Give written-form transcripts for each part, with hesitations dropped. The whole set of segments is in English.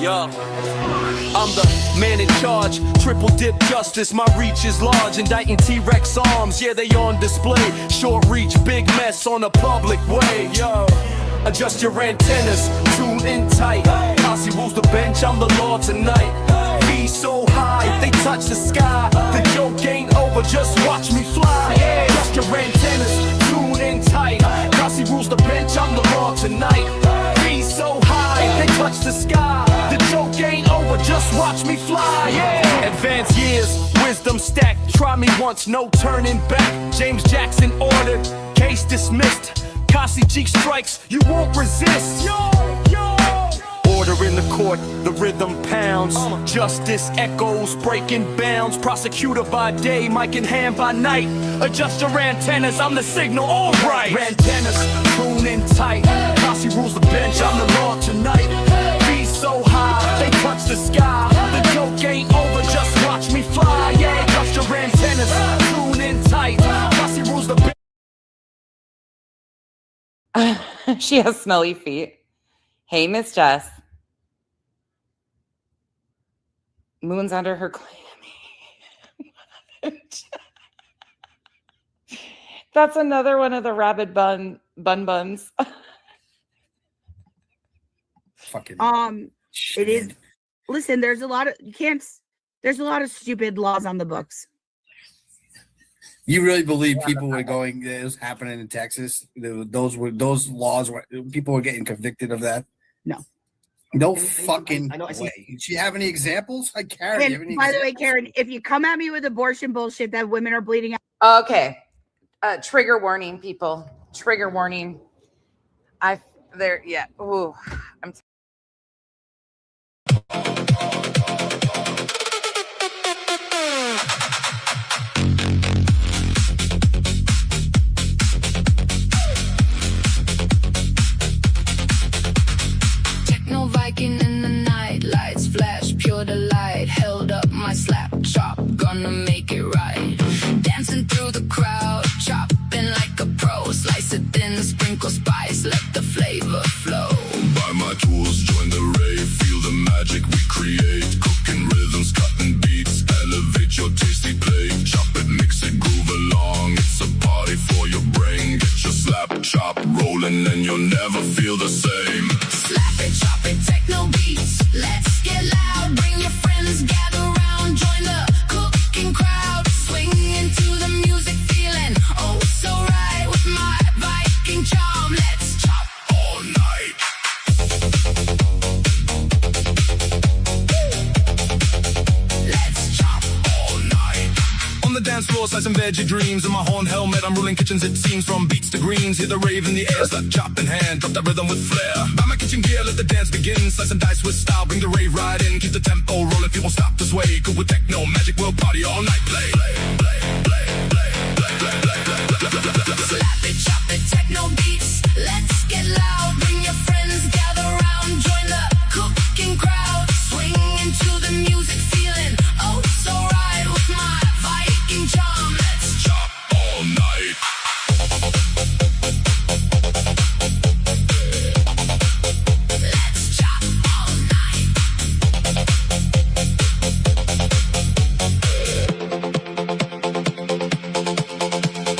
Yo, I'm the man in charge, triple dip justice, my reach is large, indicting T-Rex arms, yeah they on display, short reach, big mess on a public way, yo. Adjust your antennas, tune in tight, Posse rules the bench, I'm the law tonight. Be so high, they touch the sky, the joke ain't over, just watch me fly. Adjust your antennas, tune in tight, Posse rules the bench, I'm the law tonight. Be so high, they touch the sky, the joke ain't over, just watch me fly, yeah. Advanced years, wisdom stacked, try me once, no turning back. James Jackson ordered, case dismissed. Kasi cheek strikes, you won't resist. Yo, yo. Order in the court, the rhythm pounds. Justice echoes, breaking bounds. Prosecutor by day, mic in hand by night. Adjust your antennas, I'm the signal, alright. Antennas, tune in tight. Kasi rules the bench, I'm the law tonight. Be so high, they touch the sky. The joke ain't over, just watch me fly. Yeah, adjust your antennas, tune in tight. Kasi rules the bench. She has smelly feet. Hey, Miss Jess. Moon's under her clammy. That's another one of the rabid buns. Fucking it is. Listen, there's a lot of there's a lot of stupid laws on the books. You really believe people were going? It was happening in Texas. Those laws were people were getting convicted of that. No fucking way. Did she have any examples? And by the way, Karen, if you come at me with abortion bullshit that women are bleeding out. Okay. Trigger warning, people. Trigger warning. Yeah. Ooh. Viking in the night, lights flash, pure delight. Held up my slap chop, gonna make it right. Dancing through the crowd, chopping like a pro. Slice it thin, sprinkle spice, let the flavor flow. Buy my tools, join the rave, feel the magic we create. Cooking rhythms, cutting beats, elevate your tasty plate. Chop it, mix it, groove along. It's a party for your brain. Get your slap chop rolling and you'll never feel the same. Slap it, chop it, techno beats. Let's get loud, bring your friends, gather round, join the cooking crowd. Swing into the music, feeling oh so right. With my Viking charm, let's chop all night. Let's chop all night. On the dance floor, slice some veggie dreams. In my horn helmet, I'm ruling kitchens, it seems. From beats to greens, hear the rave in the air. Slap, chop in hand, drop that rhythm with flair. Buy my kitchen gear, let the dance begin. Slice and dice with style, bring the rave right in. Keep the tempo rolling, people stop to sway. Good with techno, magic, world party all night. Play, play, play, play, play, play, play, play, play, play, play. Slap it, chop it, techno beats. Let's get loud, bring your friends, gather round, join the cooking crowd. Swing into the music, feeling oh so right. With my Viking charm, let's chop all night. Let's chop all night.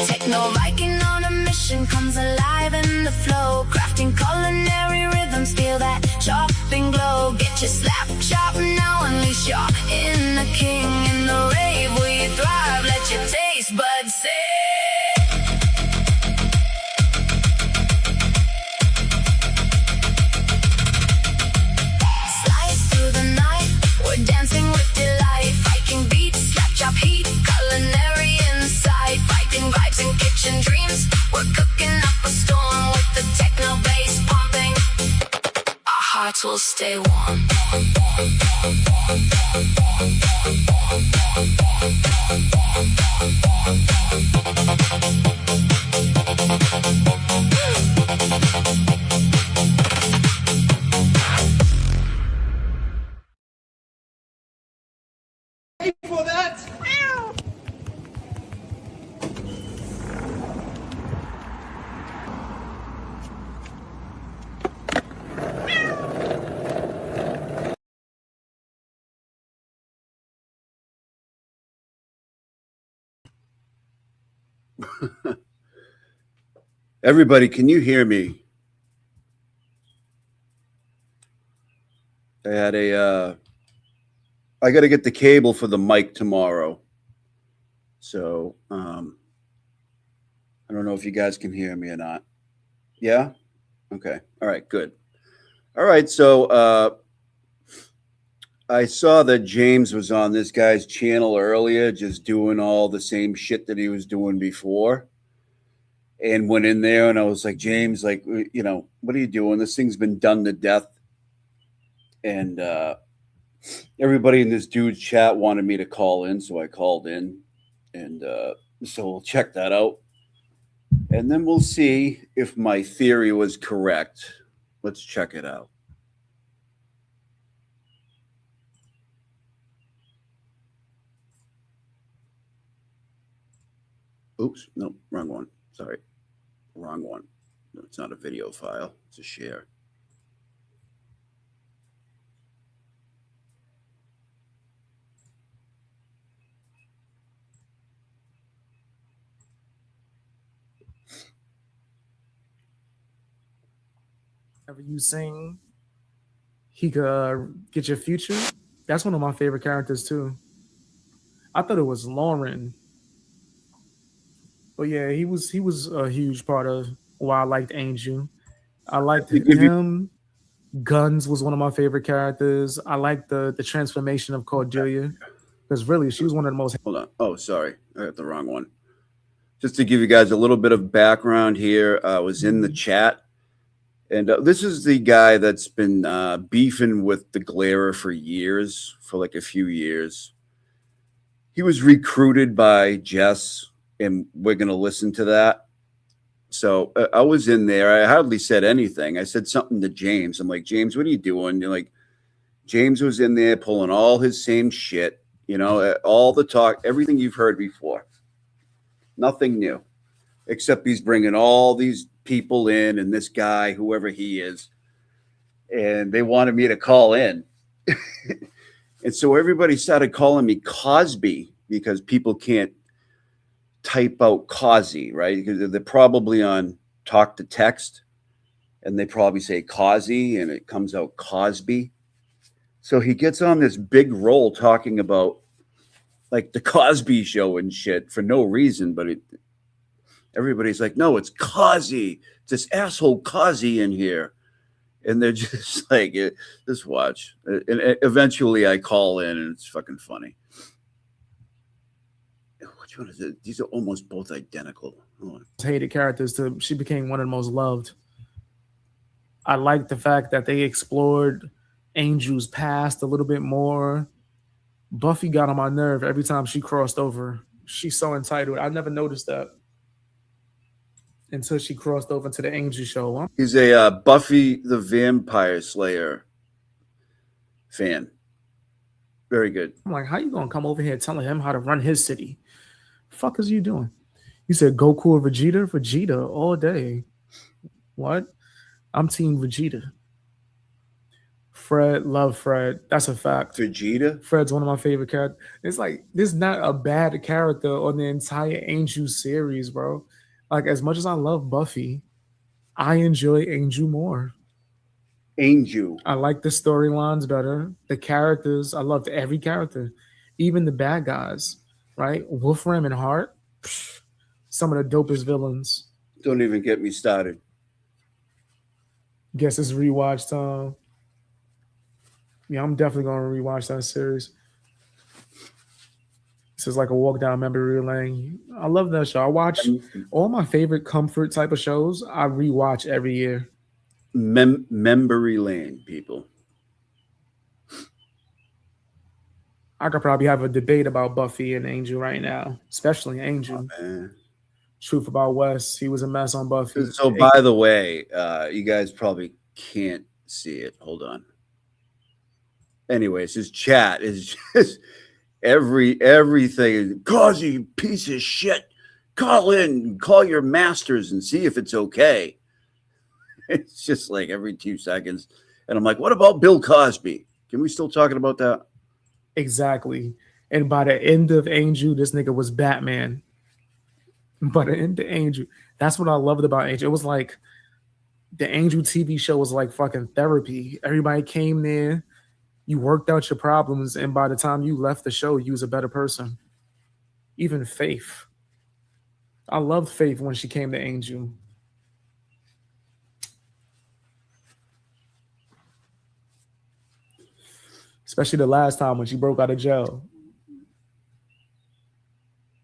Techno Viking on a mission comes alive in the flow. Crafting culinary rhythms, feel that chopping glow. Get your slap chop now, unleash your inner king. In the rave we thrive, let your taste buds sing. Slice through the night, we're dancing with delight. Viking beats, slap chop heat, culinary insight. Viking vibes and kitchen dreams, we're cooking up a storm. With the techno bass pumping, our hearts will stay warm. For that. Everybody, can you hear me? I had I got to get the cable for the mic tomorrow. So, I don't know if you guys can hear me or not. Yeah? Okay. All right, good. All right, so I saw that James was on this guy's channel earlier, just doing all the same shit that he was doing before. And went in there and I was like, James, like, you know, what are you doing? This thing's been done to death. And everybody in this dude's chat wanted me to call in, so I called in. And so we'll check that out. And then we'll see if my theory was correct. Let's check it out. Oops, no, wrong one. Sorry, wrong one. No, it's not a video file. It's a share. Whenever you sing, he could get your future. That's one of my favorite characters too. I thought it was Lauren, but yeah, he was a huge part of why I liked Angel. I liked him. Guns was one of my favorite characters. I liked the transformation of Cordelia because really she was one of the most. Hold on. Oh, sorry, I got the wrong one. Just to give you guys a little bit of background here, I was in the chat. And this is the guy that's been beefing with the Glairer for years, for like a few years. He was recruited by Jess, and we're going to listen to that. So I was in there. I hardly said anything. I said something to James. I'm like, James, what are you doing? You're like, James was in there pulling all his same shit, you know, all the talk, everything you've heard before. Nothing new, except he's bringing all these people in and this guy, whoever he is, and they wanted me to call in. And so everybody started calling me Cosby because people can't type out Cosy, right? Because they're probably on talk to text and they probably say Cosy and it comes out Cosby. So he gets on this big roll talking about like the Cosby Show and shit for no reason, but everybody's like, no, it's Cosy. It's this asshole Cosy in here. And they're just like, just watch. And eventually I call in and it's fucking funny. Which one is it? These are almost both identical. Hated characters to she became one of the most loved. I like the fact that they explored Angel's past a little bit more. Buffy got on my nerve every time she crossed over. She's so entitled. I never noticed that until she crossed over to the Angel show. He's a Buffy the Vampire Slayer fan. Very good. I'm like, how you gonna come over here telling him how to run his city? Fuck is you doing? You said Goku or Vegeta? Vegeta all day. What? I'm team Vegeta. Fred, love Fred. That's a fact. Vegeta? Fred's one of my favorite characters. It's like, this is not a bad character on the entire Angel series, bro. Like, as much as I love Buffy, I enjoy Angel more. Angel. I like the storylines better. The characters, I loved every character. Even the bad guys, right? Wolfram and Hart, some of the dopest villains. Don't even get me started. Guess it's rewatch time. Yeah, I'm definitely going to rewatch that series. This is like a walk down memory lane. I love that show. I watch all my favorite comfort type of shows. I rewatch every year. Memory lane, people. I could probably have a debate about Buffy and Angel right now, especially Angel. Oh, Truth about Wes. He was a mess on Buffy. So, by the way, you guys probably can't see it. Hold on. Anyways, his chat is just everything. Cosy, piece of shit. Call in, call your masters and see if it's okay. It's just like every 2 seconds. And I'm like, what about Bill Cosby? Can we still talking about that? Exactly. And by the end of Angel, this nigga was Batman. But in the Angel, that's what I loved about Angel. It was like the Angel TV show was like fucking therapy. Everybody came there, you worked out your problems, and by the time you left the show, you was a better person. Even Faith. I loved Faith when she came to Angel. Especially the last time when she broke out of jail.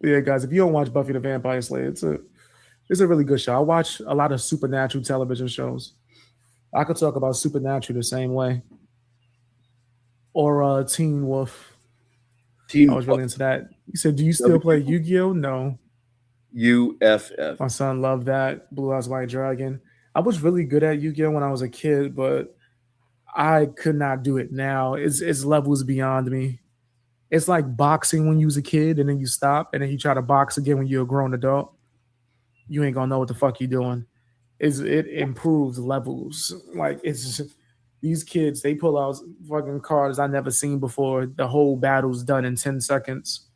Yeah, guys, if you don't watch Buffy the Vampire Slayer, it's a really good show. I watch a lot of supernatural television shows. I could talk about Supernatural the same way. Or Teen Wolf. I was really into that. You said, do you still play Yu-Gi-Oh? No. UFF. My son loved that. Blue Eyes White Dragon. I was really good at Yu-Gi-Oh when I was a kid, but I could not do it now. It's levels beyond me. It's like boxing when you was a kid and then you stop and then you try to box again when you're a grown adult. You ain't gonna know what the fuck you're doing. It improves levels. Like it's just, these kids, they pull out fucking cards I never seen before. The whole battle's done in 10 seconds.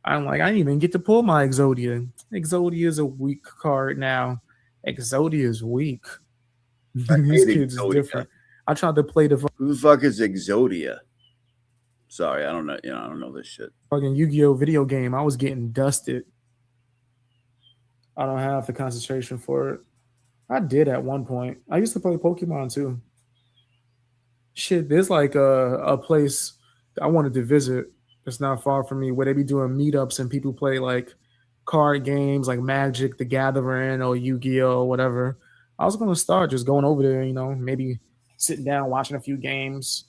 I'm like, I didn't even get to pull my Exodia. Exodia is a weak card now. Exodia is weak. These kids is different. I tried to play the Who the fuck is Exodia? Sorry, I don't know. I don't know this shit. fucking Yu-Gi-Oh video game. I was getting dusted. I don't have the concentration for it. I did at one point. I used to play Pokemon too. Shit, there's like a place I wanted to visit that's not far from me where they be doing meetups and people play like card games like Magic the Gathering or Yu-Gi-Oh or whatever. I was gonna start just going over there, maybe sitting down, watching a few games.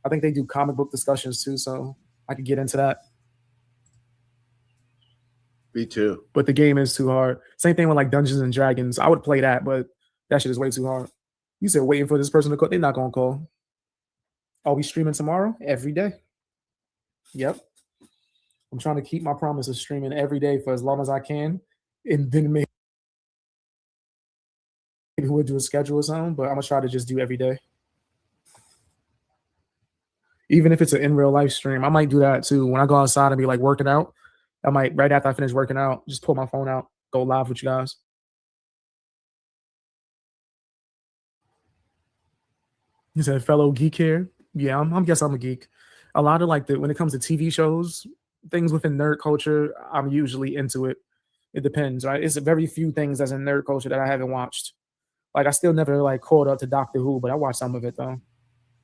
I think they do comic book discussions too, so I could get into that. Me too. But the game is too hard. Same thing with like Dungeons and Dragons. I would play that, but that shit is way too hard. You said waiting for this person to call. They're not gonna call. Are we streaming tomorrow? Every day. Yep. I'm trying to keep my promise of streaming every day for as long as I can. And then maybe we'll do a schedule or something, but I'm gonna try to just do every day. Even if it's an in real life stream, I might do that too. When I go outside and be like working out, I might, right after I finish working out, just pull my phone out, go live with you guys. You said fellow geek here. Yeah, I guess I'm a geek. A lot of like when it comes to TV shows, things within nerd culture, I'm usually into it. It depends, right? It's very few things as in nerd culture that I haven't watched. Like I still never like caught up to Doctor Who, but I watched some of it though.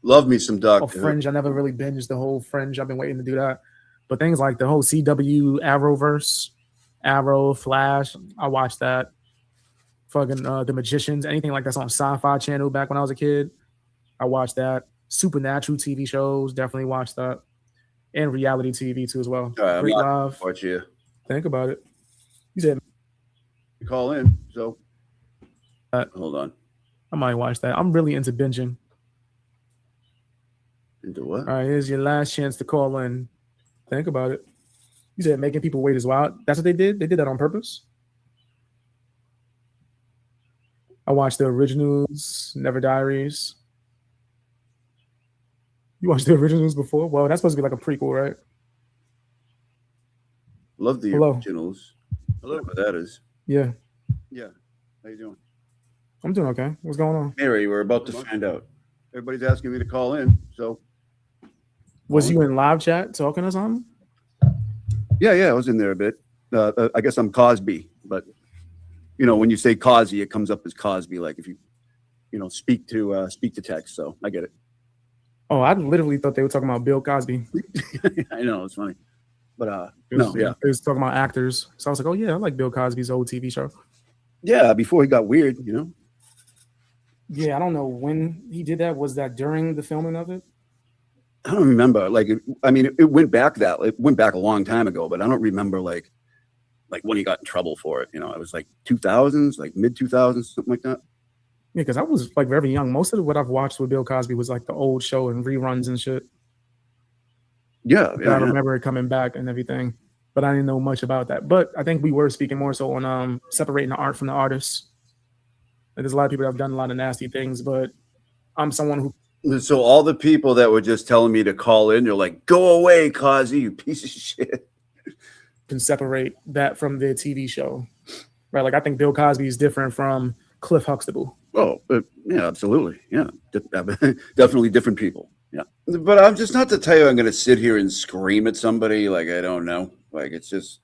Love me some Doctor Who. Fringe, I never really binged the whole Fringe. I've been waiting to do that. But things like the whole CW Arrowverse, Arrow, Flash, I watched that. Fucking The Magicians, anything like that's on Sci-Fi Channel back when I was a kid, I watched that. Supernatural TV shows, definitely watched that. And reality TV too as well. All right, Great I'm Live. watch you. Think about it. You said Call in, so hold on. I might watch that. I'm really into binging. Into what? All right, here's your last chance to call in. Think about it. You said making people wait is wild. That's what they did? They did that on purpose? I watched the originals, Never Diaries. You watched the originals before? Well, that's supposed to be like a prequel, right? Love the originals. I love what that is. Yeah. Yeah. How you doing? I'm doing okay. What's going on? Mary, we're about to find out. Everybody's asking me to call in, so. Was you in live chat talking or something? Yeah, I was in there a bit. I guess I'm Cosby, but when you say Cosby, it comes up as Cosby. Like if you speak to text. So I get it. Oh, I literally thought they were talking about Bill Cosby. I know it's funny, but They was talking about actors. So I was like, oh yeah, I like Bill Cosby's old TV show. Yeah, before he got weird, Yeah, I don't know when he did that. Was that during the filming of it? I don't remember. It went back a long time ago, but I don't remember like when he got in trouble for it. It was like 2000s, like mid 2000s, something like that. Yeah, because I was like very young. Most of what I've watched with Bill Cosby was like the old show and reruns and shit. Yeah, I remember it coming back and everything, but I didn't know much about that. But I think we were speaking more so on separating the art from the artist. And there's a lot of people that have done a lot of nasty things, but I'm someone who. So all the people that were just telling me to call in, they're like, "Go away, Cosby, you piece of shit." can separate that from their TV show, right? Like I think Bill Cosby is different from Cliff Huxtable. Oh, yeah, absolutely. Yeah, definitely different people. Yeah, but I'm just not the type I'm going to sit here and scream at somebody like I don't know. Like it's just,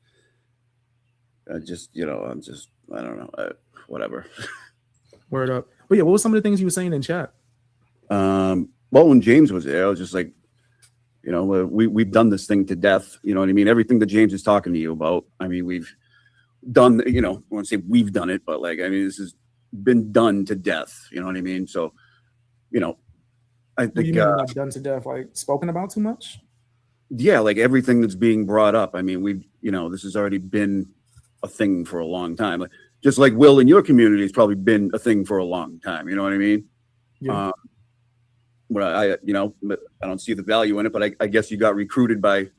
I don't know, whatever. Word up. But yeah, what were some of the things you were saying in chat? Well, when James was there, I was just like, we've done this thing to death. You know what I mean? Everything that James is talking to you about. I mean, we've done. I want to say we've done it, but like, I mean, this has been done to death. You know what I mean? So, I think What do you mean not done to death? Like spoken about too much? Yeah, like everything that's being brought up. I mean, this has already been a thing for a long time. Like, just like Will in your community has probably been a thing for a long time. You know what I mean? Yeah. But I don't see the value in it. But I guess you got recruited by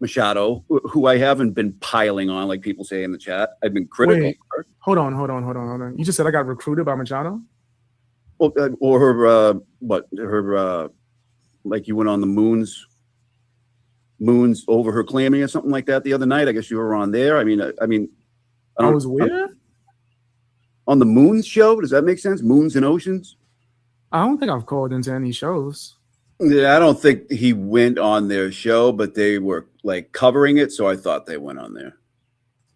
Machado, who I haven't been piling on, like people say in the chat. I've been critical. Wait, hold on. You just said I got recruited by Machado? Well, or her, like you went on the moons over her clamming or something like that the other night. I guess you were on there. I was where? On the Moons show. Does that make sense? Moons and Oceans. I don't think I've called into any shows. Yeah, I don't think he went on their show, but they were like covering it, so I thought they went on there.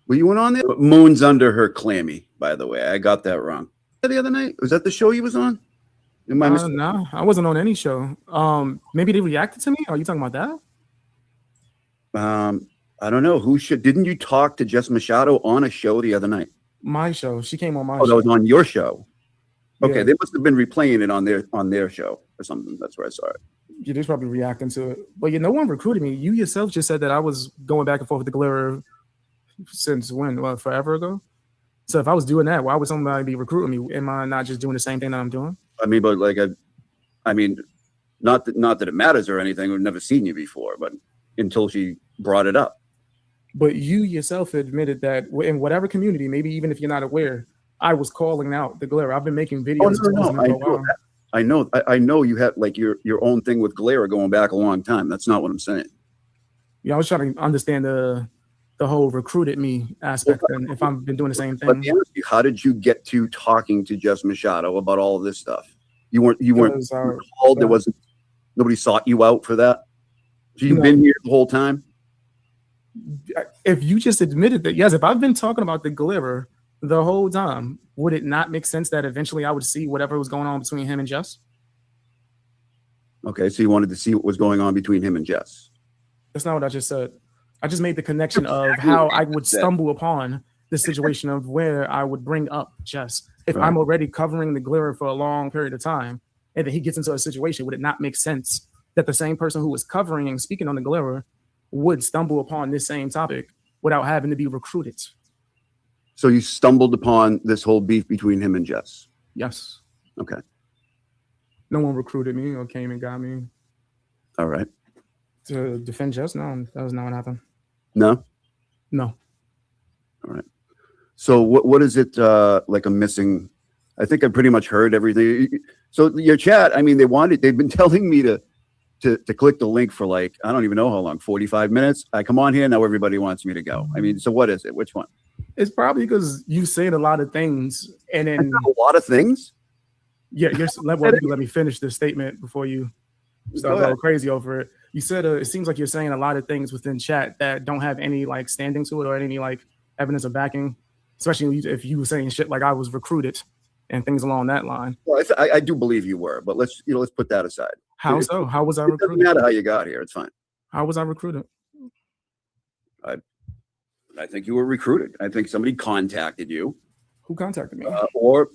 Well, you went on there? But Moon's under her clammy, by the way. I got that wrong. The other night? Was that the show you was on? No, I wasn't on any show. Maybe they reacted to me? Are you talking about that? I don't know. Didn't you talk to Jess Machado on a show the other night? My show. She came on my show. Oh, that was on your show. Okay, Yeah. they must have been replaying it on their show or something. That's where I saw it. You're just probably reacting to it. But no one recruited me. You yourself just said that I was going back and forth with the Glare since when? What, forever ago? So if I was doing that, why would somebody be recruiting me? Am I not just doing the same thing that I'm doing? I mean, but like, not that it matters or anything. We've never seen you before, but until she brought it up. But you yourself admitted that in whatever community, maybe even if you're not aware, I was calling out the Glare. I've been making videos. Oh, no. I know you had like your own thing with Glare going back a long time. That's not what I'm saying. Yeah, I was trying to understand the whole recruited me aspect, and if I've been doing the same thing. Let me ask you, how did you get to talking to Jess Machado about all of this stuff? You weren't called. There wasn't nobody sought you out for that. So you've been here the whole time. If you just admitted that, yes, if I've been talking about the Glare the whole time, would it not make sense that eventually I would see whatever was going on between him and Jess? Okay, so you wanted to see what was going on between him and Jess. That's not what I just said. I just made the connection of how I would stumble upon the situation of where I would bring up Jess. If I'm already covering the Glare for a long period of time, and then he gets into a situation, would it not make sense that the same person who was covering and speaking on the Glare would stumble upon this same topic without having to be recruited? So you stumbled upon this whole beef between him and Jess? Yes. Okay. No one recruited me or came and got me. All right. To defend Jess? No, that was not what happened. No? No. All right. So what is it like a missing? I think I pretty much heard everything. So your chat, I mean, they've been telling me to click the link for like, I don't even know how long, 45 minutes. I come on here, now everybody wants me to go. I mean, so what is it? Which one? It's probably because you said a lot of things and then a lot of things. Yeah, let me finish this statement before you start going crazy over it. You said it seems like you're saying a lot of things within chat that don't have any like standing to it or any like evidence of backing, especially if you were saying shit like I was recruited and things along that line. Well, I do believe you were, but let's put that aside. How so? How was I recruited? It doesn't matter how you got here. It's fine. How was I recruited? I think you were recruited. I think somebody contacted you. Who contacted me? Or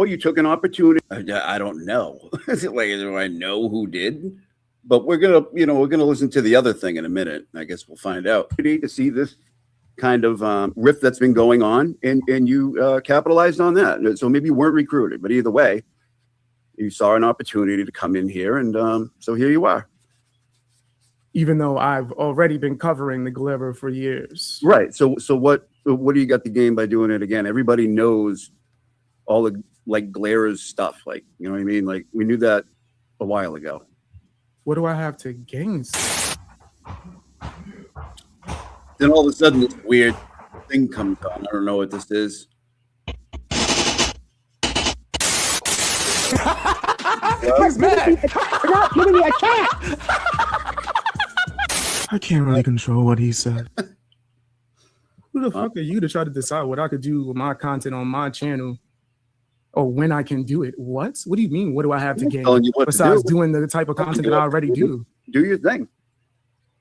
you took an opportunity. I don't know. Like, do I know who did? But we're gonna listen to the other thing in a minute. I guess we'll find out. To see this kind of rift that's been going on, and you capitalized on that. So maybe you weren't recruited, but either way, you saw an opportunity to come in here, and so here you are. Even though I've already been covering the Glare for years. Right. So what do you got to gain by doing it again? Everybody knows all the like Glare's stuff. Like, you know what I mean? Like we knew that a while ago. What do I have to gain? Then all of a sudden, this weird thing comes on. I don't know what this is. He's mad. You're not giving me a cat. I can't really control what he said. Who the fuck are you to try to decide what I could do with my content on my channel or when I can do it? What? What do you mean? What do I have to gain besides doing the type of content that I already do? Do your thing.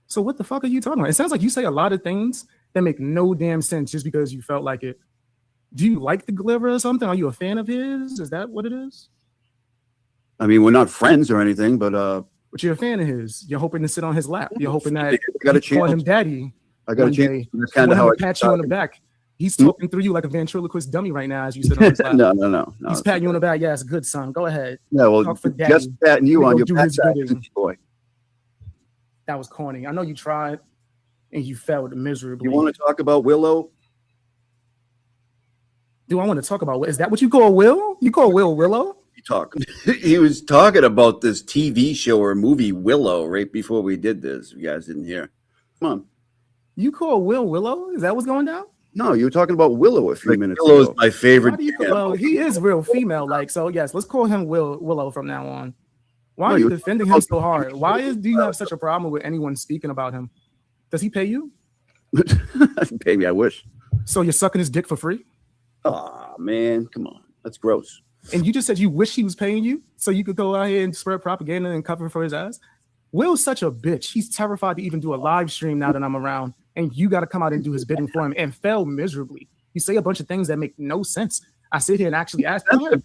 So what the fuck are you talking about? It sounds like you say a lot of things that make no damn sense just because you felt like it. Do you like the Gliver or something? Are you a fan of his? Is that what it is? I mean, we're not friends or anything, but you're a fan of his. You're hoping to sit on his lap. You're hoping that you call him daddy. I got a chance. That's kind of how I pat you on the back. He's talking through you like a ventriloquist dummy right now as you sit on his lap. No. He's patting you on the back. Yes, good son. Go ahead. Yeah, well, just patting you on your back, boy. That was corny. I know you tried and you failed miserably. You want to talk about Willow? Do I want to talk about? Is that what you call Will? You call Will Willow? He was talking about this TV show or movie Willow right before we did this. You guys didn't hear. Come on. You call Will Willow? Is that what's going down? No, you were talking about Willow a few minutes ago. Willow's my favorite. Well, he is real female like, so yes, let's call him Willow from now on. Why are you defending him so hard? Do you have such a problem with anyone speaking about him? Does he pay you? Pay me, I wish. So you're sucking his dick for free? Oh man, come on. That's gross. And you just said you wish he was paying you so you could go out here and spread propaganda and cover for his ass? Will's such a bitch. He's terrified to even do a live stream now that I'm around. And you got to come out and do his bidding for him and fail miserably. You say a bunch of things that make no sense. I sit here and actually ask him, what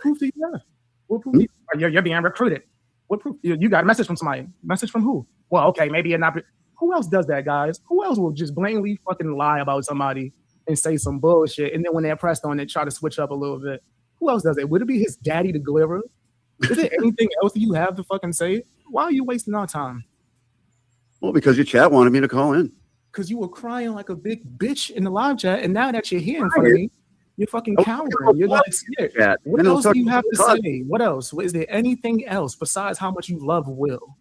proof do you have? What proof? You're being recruited. What proof? You got a message from somebody. Message from who? Well, okay, maybe you're not. Who else does that, guys? Who else will just blatantly fucking lie about somebody and say some bullshit? And then when they're pressed on it, try to switch up a little bit. Who else does it? Would it be his daddy, the Gliver? Is there anything else that you have to fucking say? Why are you wasting our time? Well, because your chat wanted me to call in. Because you were crying like a big bitch in the live chat, and now that you're here in front of me, you're fucking cowering. You're like scared. What else do you have to say? What else? Is there anything else besides how much you love Will?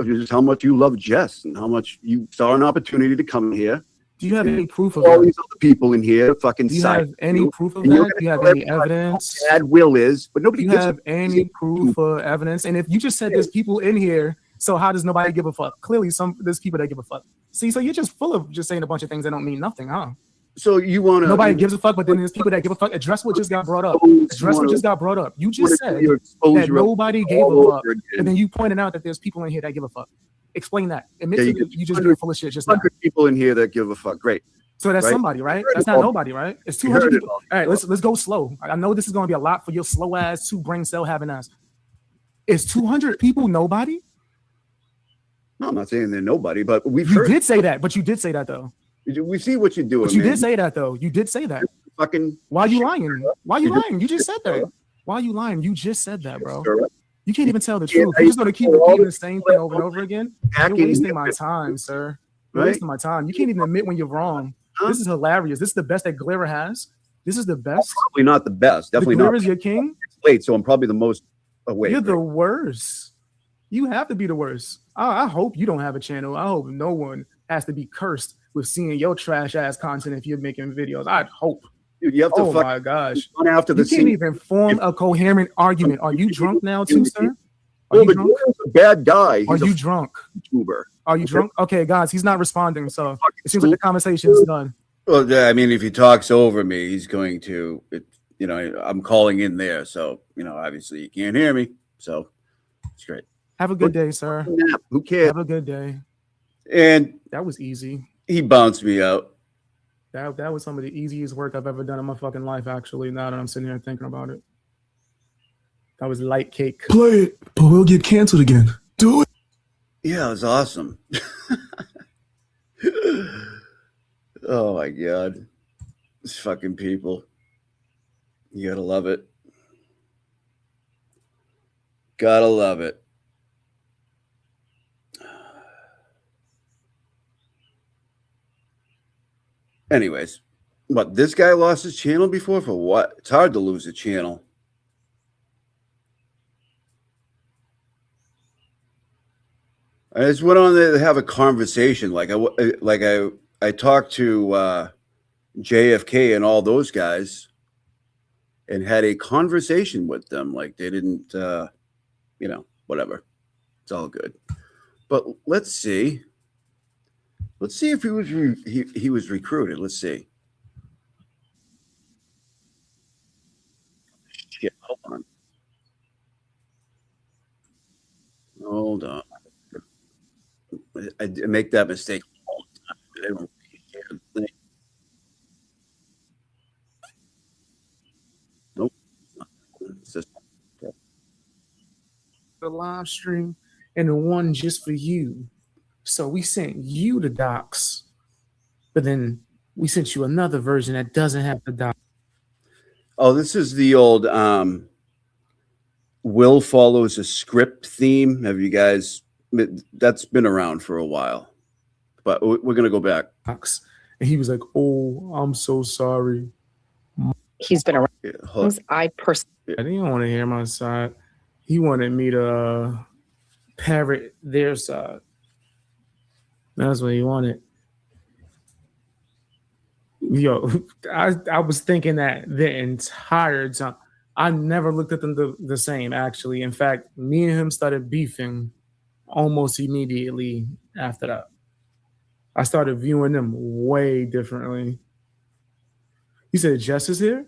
Just how much you love Jess and how much you saw an opportunity to come here. Do you have any proof of all that? These other people in here fucking Do you have any proof of that? Do you have any evidence? How bad Will is, but nobody Do you have any proof or evidence? And if you just said there's people in here, so how does nobody give a fuck? Clearly, there's people that give a fuck. See, so you're just full of just saying a bunch of things that don't mean nothing, huh? So you want to? Nobody gives a fuck, but then there's people that give a fuck. Address what just got brought up. Address what just got brought up. You just said that nobody gave a fuck, and then you pointed out that there's people in here that give a fuck. Explain that. Admit you just being full of shit. Just 100 people in here that give a fuck. Great. So that's somebody, right? That's not nobody, right? It's 200 people. All right, let's go slow. I know this is going to be a lot for your slow ass, 2 brain cell having ass. Is 200 people nobody? No, I'm not saying they're nobody, but you did say that. But you did say that though. We see what you're doing. But you did say that though. You did say that. Fucking. Why are you lying? Why are you lying? You just said that. Why are you lying? You just said that, bro. You can't even tell the truth. You're just going to keep repeating the same thing over and over again. You're wasting my time, sir. You're wasting my time. You can't even admit when you're wrong. This is hilarious. This is the best that Gliver has. This is the best. Probably not the best. Definitely not. Gliver's your king. It's late, so I'm probably the most awake. You're the worst. You have to be the worst. I hope you don't have a channel. I hope no one has to be cursed with seeing your trash ass content if you're making videos. I'd hope. Dude, you have to. Oh my gosh! After the you can't even form a coherent argument. Are you drunk now, too, sir? Are you drunk? A bad guy. Are you drunk? YouTuber. Are you drunk? Okay, guys, he's not responding, so it seems like the conversation is done. Well, I mean, if he talks over me, he's going to. I'm calling in there, so obviously you can't hear me, so it's great. Have a good day, sir. Who cares? Have a good day. And that was easy. He bounced me out. That was some of the easiest work I've ever done in my fucking life, actually, now that I'm sitting here thinking about it. That was light cake. Play it, but we'll get canceled again. Do it. Yeah, it was awesome. Oh my God. These fucking people. You gotta love it. Gotta love it. Anyways, what, this guy lost his channel before for what? It's hard to lose a channel. I just went on there to have a conversation. I talked to JFK and all those guys, and had a conversation with them. Like they didn't, whatever. It's all good. But let's see. Let's see if he was he was recruited. Let's see. Shit, hold on. Hold on. I make that mistake all the time. I don't think. Nope. It's just, The live stream and the one just for you. So we sent you the docs, but then we sent you another version that doesn't have the docs. oh, this is the old Will follows a script theme. Have you guys? That's been around for a while, but we're gonna go back. And he was like, "Oh, I'm so sorry." He's been around. Yeah, I personally. I didn't want to hear my side. He wanted me to parrot their side. That's what he wanted. Yo, I was thinking that the entire time. I never looked at them the same, actually. In fact, me and him started beefing almost immediately after that. I started viewing them way differently. You said Jess is here?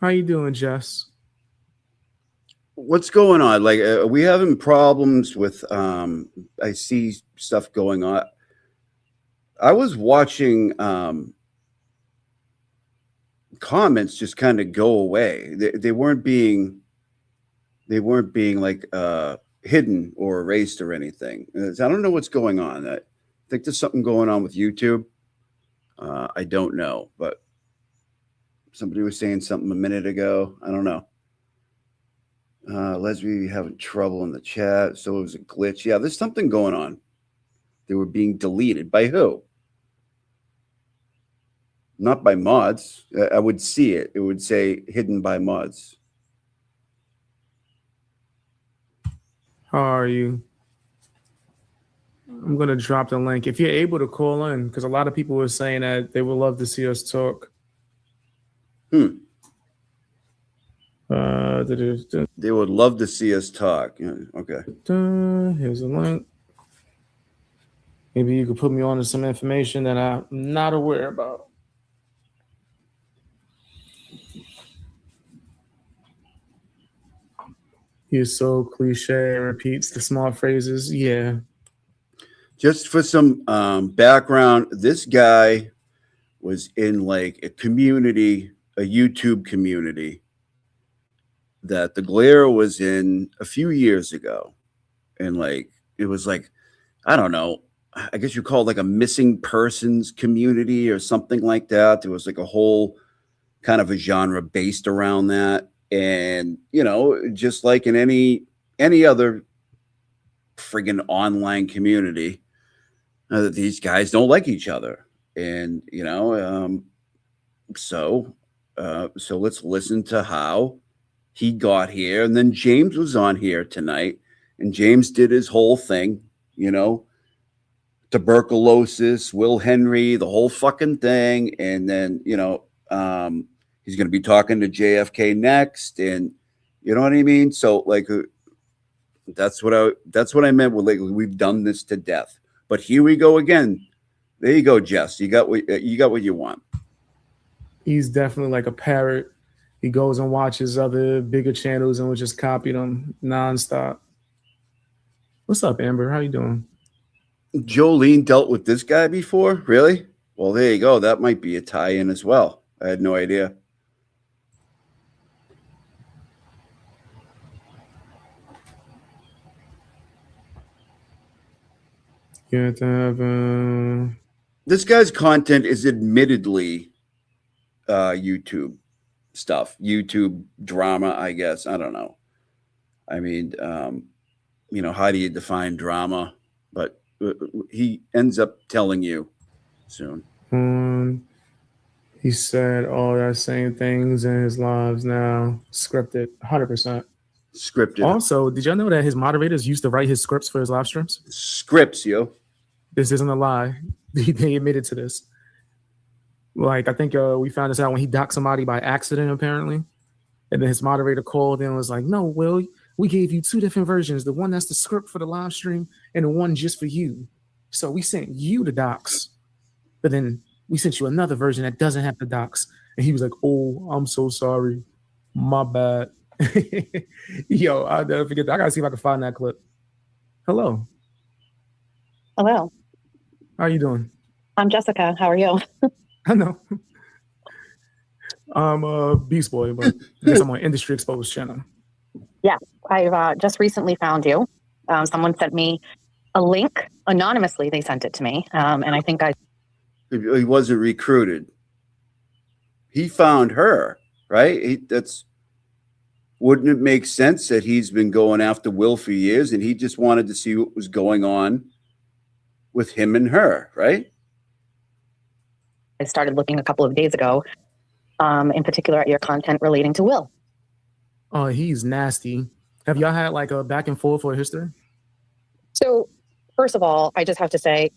How you doing, Jess? what's going on? Like, are we having problems with? I see stuff going on. I was watching comments just kind of go away. They weren't being like hidden or erased or anything. I don't know what's going on. I think there's something going on with YouTube. I don't know, but somebody was saying something a minute ago. I don't know. Leslie having trouble in the chat. So it was a glitch. Yeah, there's something going on. They were being deleted. By who? Not by mods. I would see it. It would say hidden by mods. How are you? I'm going to drop the link. If you're able to call in, because a lot of people were saying that they would love to see us talk. They would love to see us talk. Yeah, okay. Here's a link. Maybe you could put me on to some information that I'm not aware about. He's so cliche and repeats the small phrases. Yeah. Just for some background, this guy was in like a community, a YouTube community that the Glare was in a few years ago. And like, it was like, I don't know, I guess you call it like a missing persons community or something like that. There was like a whole kind of a genre based around that. And, you know, just like in any other friggin' online community, that these guys don't like each other. And, you know, so let's listen to how he got here. And then James was on here tonight, and James did his whole thing, you know, tuberculosis, Will Henry, the whole fucking thing. And then, you know, he's going to be talking to JFK next. And you know what I mean? So like, that's what I meant with like, we've done this to death. But here we go again. There you go, Jess. You got what you want. He's definitely like a parrot. He goes and watches other bigger channels and will just copy them nonstop. What's up, Amber? How you doing? Jolene dealt with this guy before? Really? Well, there you go. That might be a tie-in as well. I had no idea. You have to have this guy's content is admittedly YouTube stuff, YouTube drama, I guess. I don't know. I mean, you know, how do you define drama? But he ends up telling you soon. He said all that same things in his lives now, scripted, 100%. Scripted. Also, did y'all know that his moderators used to write his scripts for his live streams? Scripts, yo. This isn't a lie. They admitted to this. Like, I think we found this out when he docked somebody by accident, apparently. And then his moderator called and was like, no, Will, we gave you 2 different versions. The one that's the script for the live stream and the one just for you. So we sent you the docs, but then we sent you another version that doesn't have the docs. And he was like, oh, I'm so sorry. My bad. Yo, I'll never forget that. I gotta see if I can find that clip. Hello. Hello. How are you doing? I'm Jessica. How are you? I know. I'm a Beast Boy, but I guess I'm on Industry Exposed channel. Yeah, I've just recently found you. Someone sent me a link anonymously. They sent it to me, and I think He wasn't recruited. He found her, right? Wouldn't it make sense that he's been going after Will for years and he just wanted to see what was going on with him and her, right? I started looking a couple of days ago, in particular at your content relating to Will. Oh, he's nasty. Have y'all had like a back and forth for history? So, first of all, I just have to say,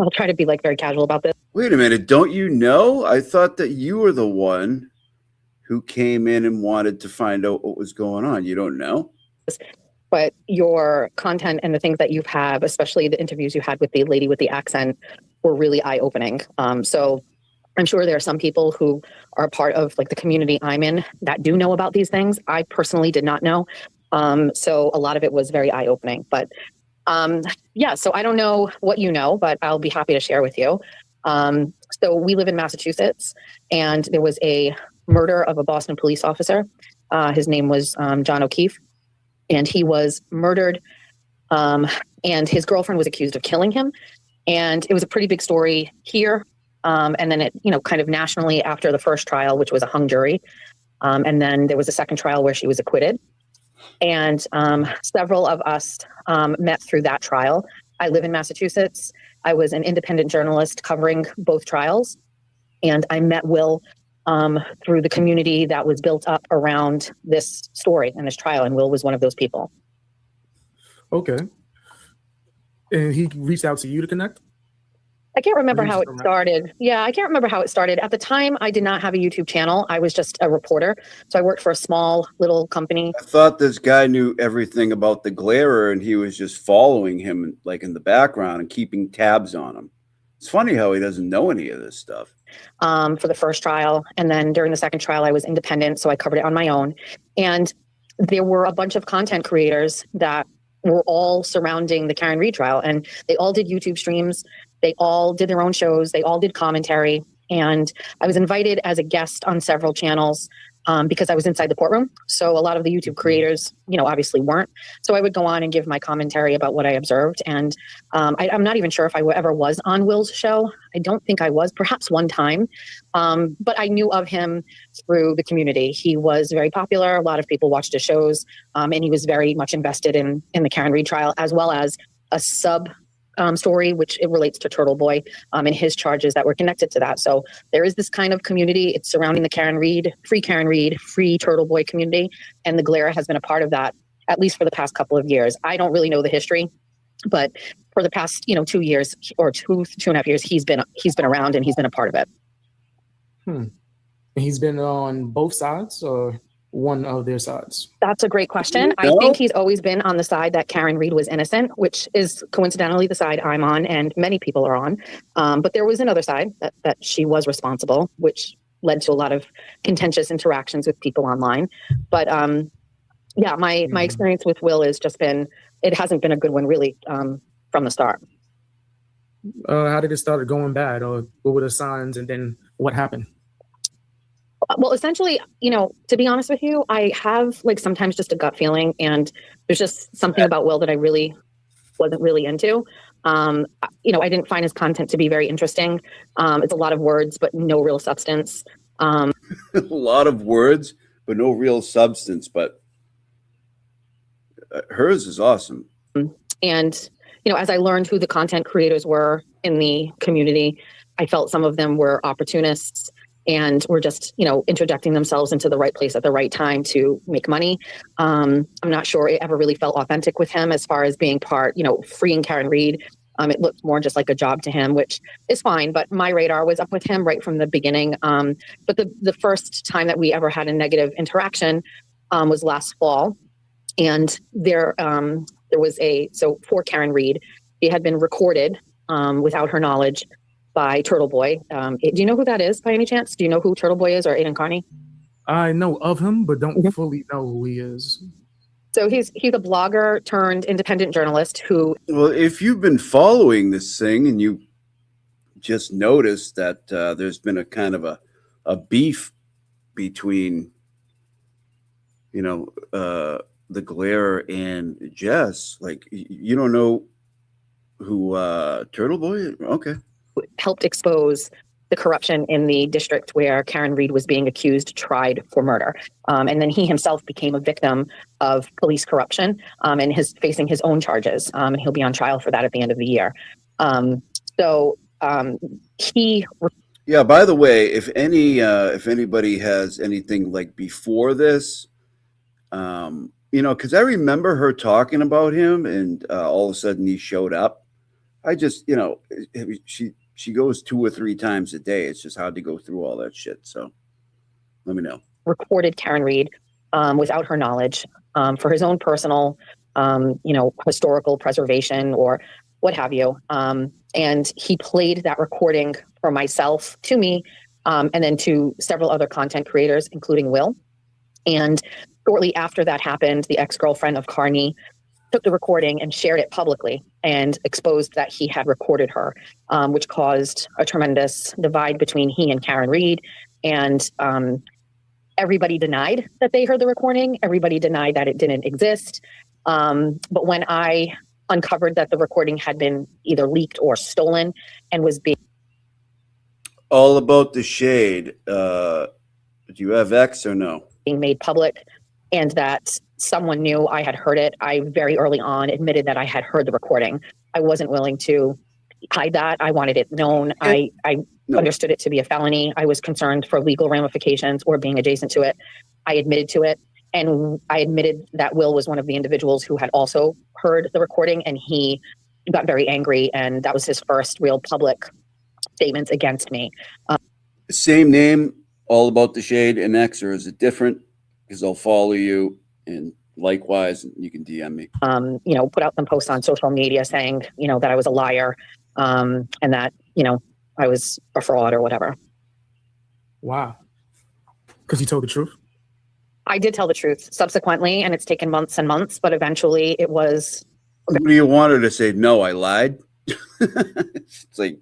I'll try to be like very casual about this. Wait a minute. Don't you know? I thought that you were the one who came in and wanted to find out what was going on. You don't know? But your content and the things that you have, especially the interviews you had with the lady with the accent, were really eye-opening. So I'm sure there are some people who are part of like the community I'm in that do know about these things. I personally did not know. So a lot of it was very eye-opening. But yeah, so I don't know what you know, but I'll be happy to share with you. So we live in Massachusetts, and there was a murder of a Boston police officer. His name was John O'Keefe, and he was murdered, and his girlfriend was accused of killing him. And it was a pretty big story here. And then it, kind of nationally after the first trial, which was a hung jury. And then there was a second trial where she was acquitted. And several of us met through that trial. I live in Massachusetts. I was an independent journalist covering both trials. And I met Will through the community that was built up around this story and this trial. And Will was one of those people. Okay. And he reached out to you to connect? I can't remember how it started. Yeah, I can't remember how it started. At the time, I did not have a YouTube channel. I was just a reporter. So I worked for a small little company. I thought this guy knew everything about the Glairer and he was just following him like in the background and keeping tabs on him. It's funny how he doesn't know any of this stuff. For the first trial. And then during the second trial, I was independent. So I covered it on my own. And there were a bunch of content creators that were all surrounding the Karen Reed trial. And they all did YouTube streams. They all did their own shows. They all did commentary. And I was invited as a guest on several channels because I was inside the courtroom. So a lot of the YouTube creators, obviously weren't. So I would go on and give my commentary about what I observed. And I'm not even sure if I ever was on Will's show. I don't think I was, perhaps one time. But I knew of him through the community. He was very popular. A lot of people watched his shows. And he was very much invested in the Karen Reed trial, as well as a sub story, which it relates to Turtle Boy and his charges that were connected to that. So there is this kind of community. It's surrounding the Karen Reed, free Turtle Boy community. And the Glairer has been a part of that, at least for the past couple of years. I don't really know the history, but for the past, 2 years or two and a half years, he's been around and he's been a part of it. And he's been on both sides or one of their sides? That's a great question. I think he's always been on the side that Karen Reed was innocent, which is coincidentally the side I'm on and many people are on. But there was another side that she was responsible, which led to a lot of contentious interactions with people online. But yeah, my experience with Will has just been, it hasn't been a good one really from the start. How did it start going bad, or what were the signs and then what happened? Well, essentially, to be honest with you, I have sometimes just a gut feeling, and there's just something about Will that I really wasn't really into. I didn't find his content to be very interesting. It's a lot of words, but no real substance. A lot of words, but no real substance. But hers is awesome. And, as I learned who the content creators were in the community, I felt some of them were opportunists. and were just, you know, interjecting themselves into the right place at the right time to make money. I'm not sure it ever really felt authentic with him as far as being part, you know, freeing Karen Reed. It looked more just like a job to him, which is fine, but my radar was up with him right from the beginning. But the first time that we ever had a negative interaction was last fall. And there was for Karen Reed, it had been recorded without her knowledge by Turtle Boy. Do you know who that is by any chance? Do you know who Turtle Boy is, or Aiden Carney? I know of him, but don't fully know who he is. So he's a blogger turned independent journalist who. Well, if you've been following this thing and you just noticed that there's been a kind of a beef between, you know, the Glare and Jess, like, you don't know who Turtle Boy is? Okay. Helped expose the corruption in the district where Karen Reed was being tried for murder. And then he himself became a victim of police corruption and is facing his own charges. And he'll be on trial for that at the end of the year. Yeah, by the way, if anybody has anything like before this, you know, because I remember her talking about him and all of a sudden he showed up. I just, you know, she goes 2 or 3 times a day. It's just hard to go through all that shit. So let me know. Recorded Karen Reed without her knowledge for his own personal, you know, historical preservation or what have you. And he played that recording for myself, to me, and then to several other content creators, including Will. And shortly after that happened, the ex-girlfriend of Carney took the recording and shared it publicly and exposed that he had recorded her, which caused a tremendous divide between he and Karen Reed. And everybody denied that they heard the recording. Everybody denied that it didn't exist. But when I uncovered that the recording had been either leaked or stolen and was being... All about the shade. Do you have X or no? Being made public, and that someone knew I had heard it. I very early on admitted that I had heard the recording. I wasn't willing to hide that. I wanted it known. I understood it to be a felony. I was concerned for legal ramifications or being adjacent to it. I admitted to it. And I admitted that Will was one of the individuals who had also heard the recording, and he got very angry. And that was his first real public statements against me. Same name, All About the Shade and X, or is it different? Because I'll follow you, and likewise, you can DM me. You know, put out some posts on social media saying, you know, that I was a liar, and that, you know, I was a fraud or whatever. Wow. Because you told the truth? I did tell the truth subsequently, and it's taken months and months, but eventually it was. What do you want her to say? No, I lied. It's like,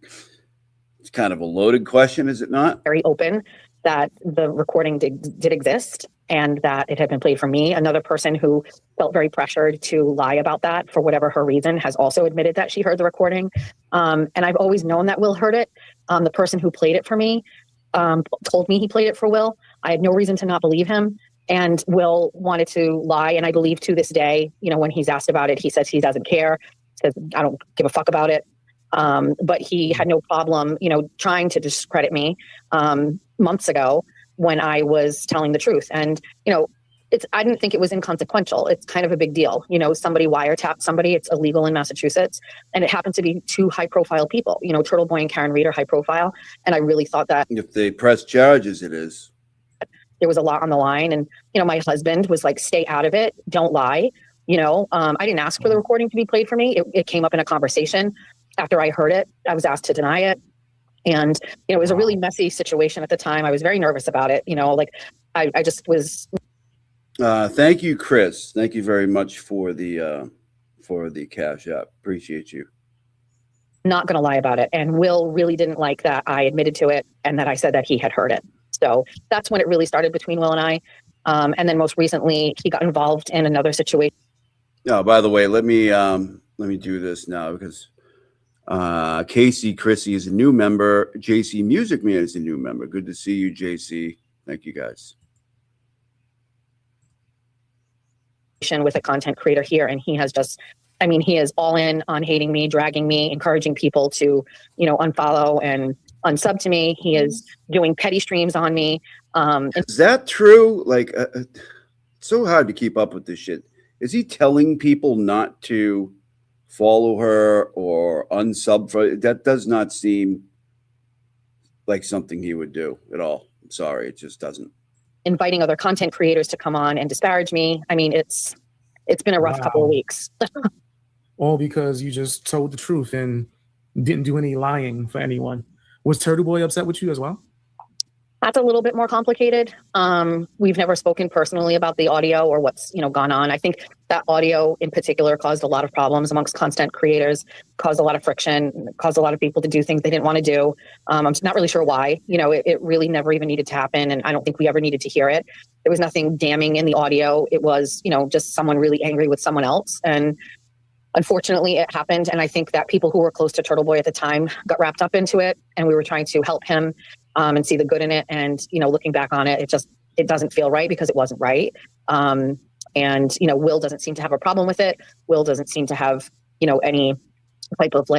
it's kind of a loaded question, is it not? Very open that the recording did exist and that it had been played for me. Another person who felt very pressured to lie about that for whatever her reason has also admitted that she heard the recording. And I've always known that Will heard it. The person who played it for me told me he played it for Will. I had no reason to not believe him. And Will wanted to lie. And I believe to this day, you know, when he's asked about it, he says he doesn't care. He says, I don't give a fuck about it. But he had no problem, you know, trying to discredit me months ago when I was telling the truth. And, you know, I didn't think it was inconsequential. It's kind of a big deal. You know, somebody wiretapped somebody. It's illegal in Massachusetts. And it happened to be 2 high profile people. You know, Turtle Boy and Karen Reed are high profile. And I really thought that if they press charges, it is. There was a lot on the line. And, you know, my husband was like, stay out of it. Don't lie. You know, I didn't ask for the recording to be played for me. It came up in a conversation. After I heard it, I was asked to deny it. And, you know, it was a really messy situation at the time. I was very nervous about it. You know, like I just was. Thank you, Chris. Thank you very much for the Cash App. Appreciate you. Not going to lie about it. And Will really didn't like that I admitted to it and that I said that he had heard it. So that's when it really started between Will and I. And then most recently, he got involved in another situation. Oh, by the way, let me do this now because Casey Chrissy is a new member. JC Music Man is a new member. Good to see you, JC. Thank you, guys. With a content creator here, and he has just, I mean, he is all in on hating me, dragging me, encouraging people to, you know, unfollow and unsub to me. He is doing petty streams on me. Is that true? Like, it's so hard to keep up with this shit. Is he telling people not to follow her or unsub for that? Does not seem like something he would do at all. I'm sorry, it just doesn't. Inviting other content creators to come on and disparage me. I mean, it's been a rough couple of weeks. All because you just told the truth and didn't do any lying for anyone. Was Turtle Boy upset with you as well? That's a little bit more complicated. We've never spoken personally about the audio or what's, gone on. I think that audio in particular caused a lot of problems amongst content creators, caused a lot of friction, caused a lot of people to do things they didn't want to do. I'm not really sure why. It really never even needed to happen, and I don't think we ever needed to hear it. There was nothing damning in the audio. It was, just someone really angry with someone else. And unfortunately, it happened. And I think that people who were close to Turtle Boy at the time got wrapped up into it, and we were trying to help him and see the good in it. And, looking back on it, it doesn't feel right because it wasn't right. And, Will doesn't seem to have a problem with it. Will doesn't seem to have, any type of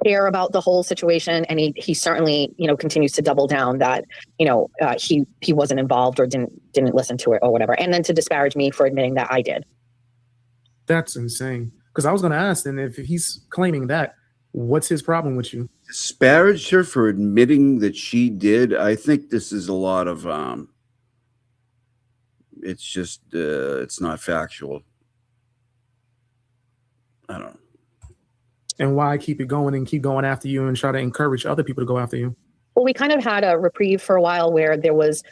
care about the whole situation. And he certainly, continues to double down that, he wasn't involved or didn't listen to it or whatever. And then to disparage me for admitting that I did. That's insane. Because I was going to ask, then, if he's claiming that, what's his problem with you? Disparaged her for admitting that she did. I think this is a lot of it's just it's not factual. I don't know. And why keep it going and keep going after you and try to encourage other people to go after you? Well, we kind of had a reprieve for a while where there was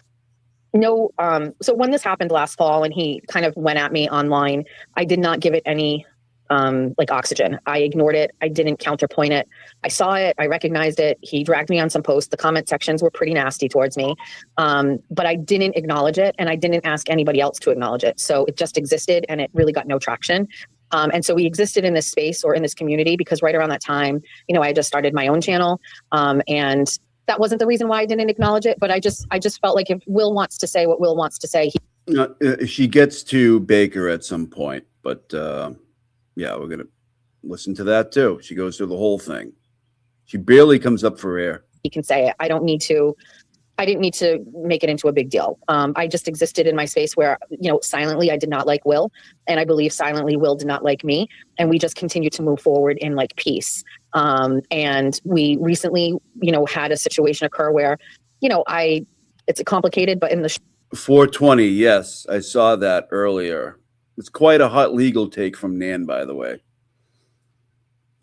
no so when this happened last fall and he kind of went at me online, I did not give it any oxygen. I ignored it. I didn't counterpoint it. I saw it. I recognized it. He dragged me on some posts. The comment sections were pretty nasty towards me. But I didn't acknowledge it, and I didn't ask anybody else to acknowledge it. So it just existed, and it really got no traction. And so we existed in this space or in this community because right around that time, I just started my own channel. And that wasn't the reason why I didn't acknowledge it. But I just felt like if Will wants to say what Will wants to say, she gets to Baker at some point, but yeah, we're gonna listen to that too. She goes through the whole thing. She barely comes up for air. he can say it. I didn't need to make it into a big deal. I just existed in my space where, silently I did not like Will. And I believe silently Will did not like me. And we just continued to move forward in peace. And we recently, had a situation occur where, it's complicated, but in the 420. Yes. I saw that earlier. It's quite a hot legal take from Nan, by the way.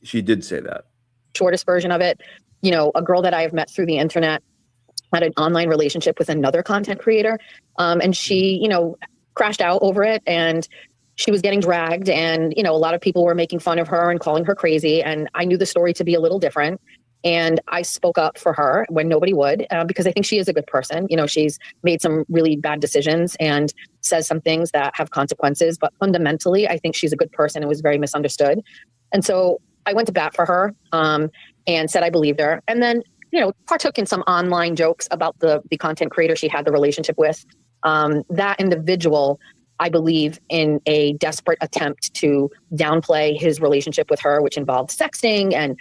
She did say that. Shortest version of it, a girl that I have met through the internet had an online relationship with another content creator. And she, crashed out over it, and she was getting dragged, and, a lot of people were making fun of her and calling her crazy. And I knew the story to be a little different. And I spoke up for her when nobody would, because I think she is a good person. She's made some really bad decisions and says some things that have consequences, but fundamentally, I think she's a good person and was very misunderstood. And so I went to bat for her, and said I believed her. And then, partook in some online jokes about the content creator she had the relationship with. That individual, I believe, in a desperate attempt to downplay his relationship with her, which involved sexting and,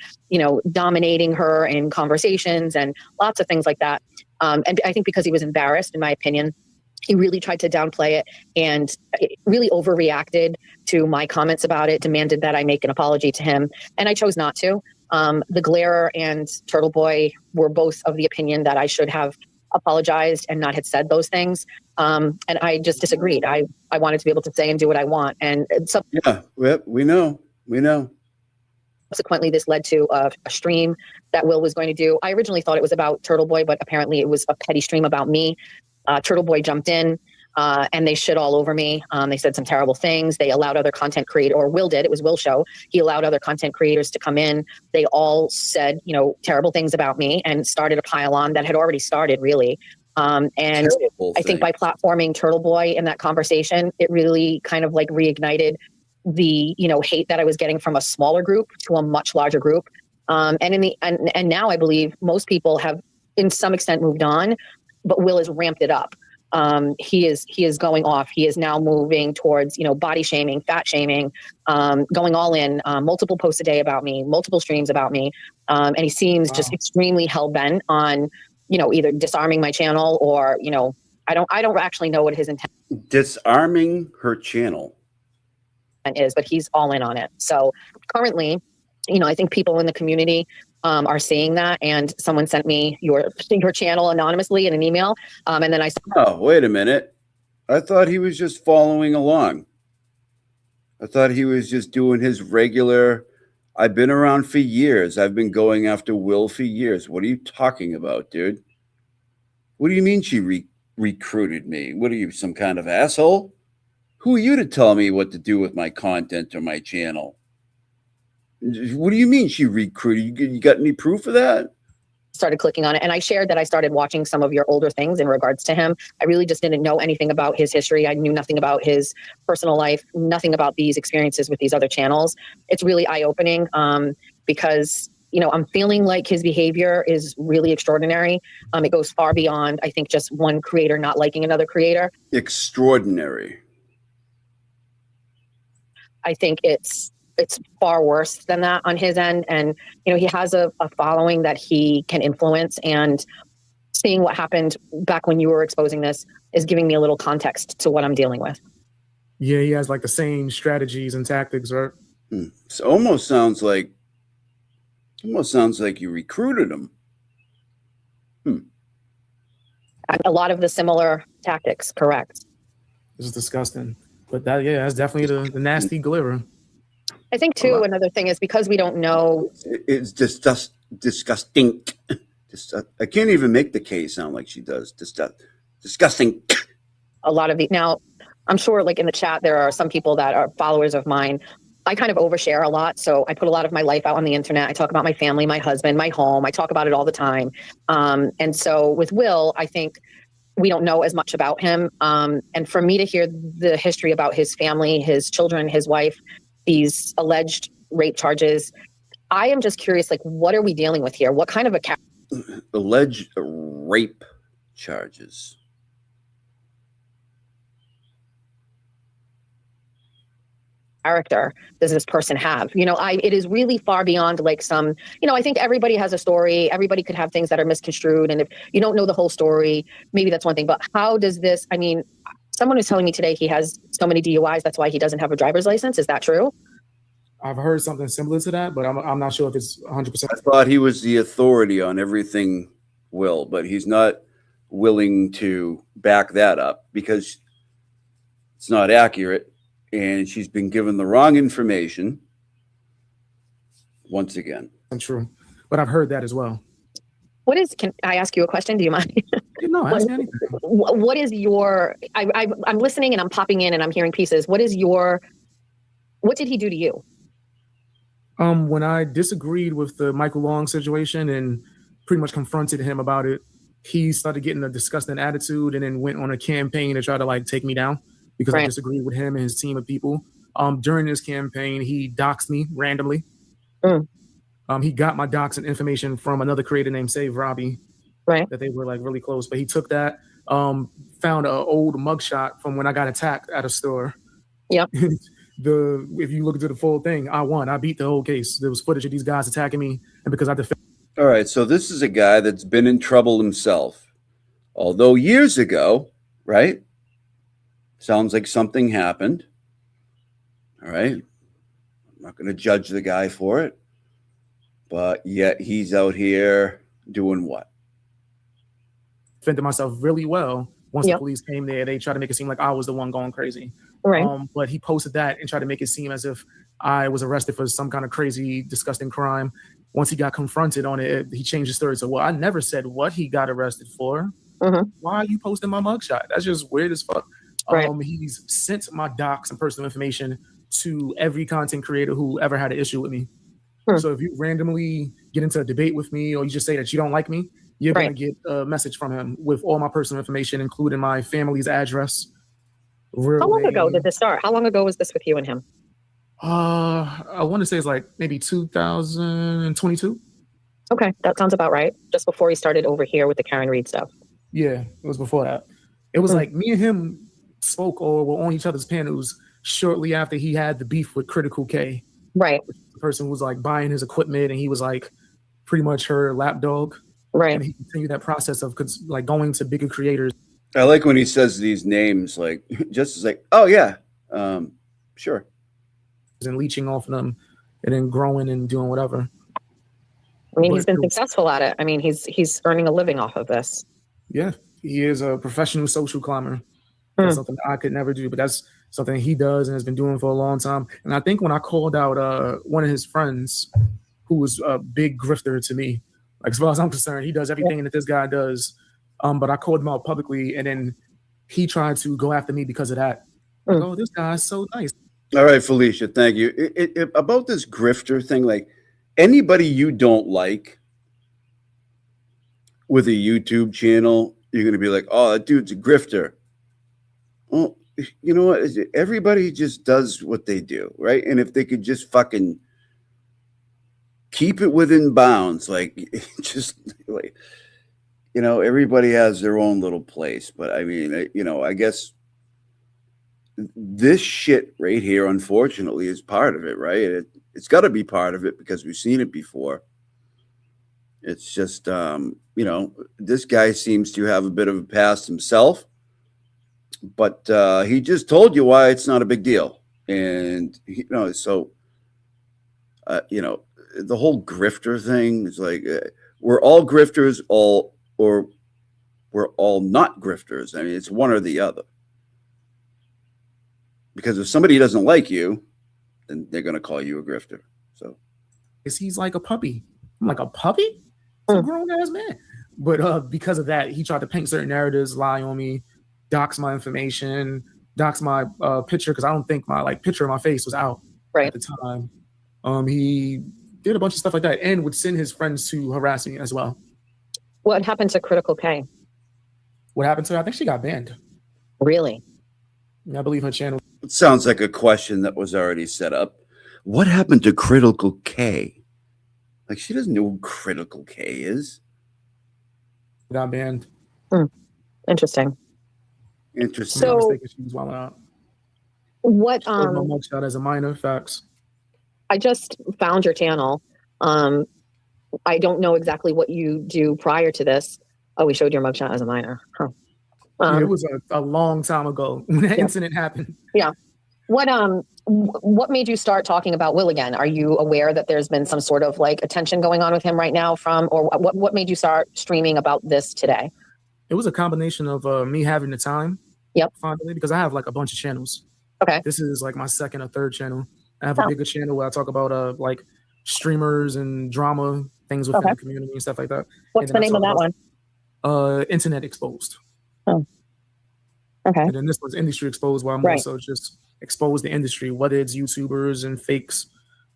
dominating her in conversations and lots of things like that. And I think because he was embarrassed, in my opinion, he really tried to downplay it and really overreacted to my comments about it, demanded that I make an apology to him. And I chose not to. The Glairer and Turtle Boy were both of the opinion that I should have apologized and not had said those things. And I just disagreed. I wanted to be able to say and do what I want. And so yeah, we know. Subsequently, this led to a stream that Will was going to do. I originally thought it was about Turtle Boy, but apparently it was a petty stream about me. Turtle Boy jumped in and they shit all over me. They said some terrible things. They allowed other content creators, or Will did, it was Will's show. He allowed other content creators to come in. They all said, terrible things about me and started a pile on that had already started, really. And I think by platforming Turtle Boy in that conversation, it really kind of reignited the, hate that I was getting from a smaller group to a much larger group. And now I believe most people have in some extent moved on, but Will has ramped it up. he is going off. He is now moving towards, body shaming, fat shaming, going all in, multiple posts a day about me, multiple streams about me. And he seems just extremely hell bent on, either disarming my channel or, I don't actually know what his intent Disarming her channel is, but he's all in on it. So currently, I think people in the community are seeing that, and someone sent me your channel anonymously in an email, and then I said, oh, wait a minute, I thought he was just following along. I thought he was just doing his regular, I've been around for years, I've been going after Will for years. What are you talking about, dude? What do you mean she recruited me? What are you, some kind of asshole? Who are you to tell me what to do with my content or my channel? What do you mean she recruited? You got any proof of that? started clicking on it, and I shared that I started watching some of your older things in regards to him. I really just didn't know anything about his history. I knew nothing about his personal life, nothing about these experiences with these other channels. It's really eye-opening because I'm feeling like his behavior is really extraordinary. It goes far beyond, I think, just one creator not liking another creator. Extraordinary. I think it's far worse than that on his end. And, he has a following that he can influence, and seeing what happened back when you were exposing this is giving me a little context to what I'm dealing with. Yeah, he has like the same strategies and tactics, right? So almost sounds like you recruited him. A lot of the similar tactics, correct. This is disgusting. But that's definitely the nasty glitter. I think too, another thing is because we don't know. It's just disgusting. I can't even make the K sound like she does. Disgusting. A lot of now, I'm sure like in the chat, there are some people that are followers of mine. I kind of overshare a lot. So I put a lot of my life out on the internet. I talk about my family, my husband, my home. I talk about it all the time. And so with Will, I think we don't know as much about him. And for me to hear the history about his family, his children, his wife, these alleged rape charges, I am just curious, like, what are we dealing with here? What kind of a alleged rape charges? Character does this person have? It is really far beyond like some, I think everybody has a story. Everybody could have things that are misconstrued. And if you don't know the whole story, maybe that's one thing. But how does this, someone was telling me today he has so many DUIs, that's why he doesn't have a driver's license. Is that true? I've heard something similar to that, but I'm not sure if it's 100%. I thought he was the authority on everything, Will, but he's not willing to back that up because it's not accurate. And she's been given the wrong information once again. True. But I've heard that as well. Can I ask you a question? Do you mind? No, ask me anything. What is your, I'm listening and I'm popping in and I'm hearing pieces. What did he do to you? When I disagreed with the Michael Long situation and pretty much confronted him about it, he started getting a disgusting attitude and then went on a campaign to try to take me down. Because I disagreed with him and his team of people. During this campaign, he doxed me randomly. He got my doxing information from another creator named Save Robbie. Right. That they were really close. But he took that, found an old mugshot from when I got attacked at a store. Yep. If you look into the full thing, I won. I beat the whole case. There was footage of these guys attacking me, and because I defended. All right, so this is a guy that's been in trouble himself. Although years ago, right? Sounds like something happened. All right. I'm not going to judge the guy for it. But yet he's out here doing what? Defended myself really well. Once the police came there, they tried to make it seem like I was the one going crazy. Right. But he posted that and tried to make it seem as if I was arrested for some kind of crazy, disgusting crime. Once he got confronted on it, he changed his story. So, well, I never said what he got arrested for. Why are you posting my mugshot? That's just weird as fuck. Right. He's sent my docs and personal information to every content creator who ever had an issue with me. So if you randomly get into a debate with me or you just say that you don't like me, you're going to get a message from him with all my personal information, including my family's address. How long ago did this start? How long ago was this with you and him? I want to say it's maybe 2022. Okay, that sounds about right. Just before he started over here with the Karen Reed stuff. Yeah, it was before that. It was like me and him spoke or were on each other's panels shortly after he had the beef with Critical K. Right. The person who was like buying his equipment, and he was like pretty much her lapdog. Right. And he continued that process of like going to bigger creators. I like when he says these names, like just as like, oh yeah, sure, and leeching off of them, and then growing and doing whatever. I mean, he's been successful at it. I mean, he's earning a living off of this. Yeah, he is a professional social climber. That's something I could never do, but that's something he does and has been doing for a long time. And I think when I called out one of his friends, who was a big grifter to me, like as far as I'm concerned, he does everything that this guy does. But I called him out publicly, and then he tried to go after me because of that. Like, oh, this guy's so nice. All right, Felicia, thank you. About this grifter thing, like anybody you don't like with a YouTube channel, you're going to be like, oh, that dude's a grifter. Well, you know what? Everybody just does what they do, right? And if they could just fucking keep it within bounds, like just like, you know, everybody has their own little place. But I mean, you know, I guess this shit right here, unfortunately, is part of it, right? It's got to be part of it because we've seen it before. It's just, you know, this guy seems to have a bit of a past himself, but he just told you why it's not a big deal. And, you know, so, you know, the whole grifter thing is like, we're all grifters, or we're all not grifters. I mean, it's one or the other. Because if somebody doesn't like you, then they're going to call you a grifter. So, he's like a puppy. I'm like, a puppy? It's a grown ass man. But because of that, he tried to paint certain narratives, lie on me, dox my information, dox my picture, because I don't think my picture of my face was out at the time. He did a bunch of stuff like that, and would send his friends to harass me as well. What happened to Critical K? What happened to her? I think she got banned. Really? I believe her channel. It sounds like a question that was already set up. What happened to Critical K? Like, she doesn't know who Critical K is. Got banned. Interesting. Interesting. So, she was wilding out. What? My mugshot as a minor. Facts. I just found your channel. I don't know exactly what you do prior to this. Oh, we showed your mugshot as a minor. Huh. It was a long time ago when that incident happened. Yeah. What made you start talking about Will again? Are you aware that there's been some sort of like attention going on with him right now or what made you start streaming about this today? It was a combination of me having the time. Yep. Finally, because I have like a bunch of channels. Okay. This is like my second or third channel. I have a bigger channel where I talk about like streamers and drama things within the community and stuff like that. What's the name of that one? Internet Exposed. Oh. Okay. And then this was Industry Exposed, where I'm also just expose the industry, whether it's YouTubers and fakes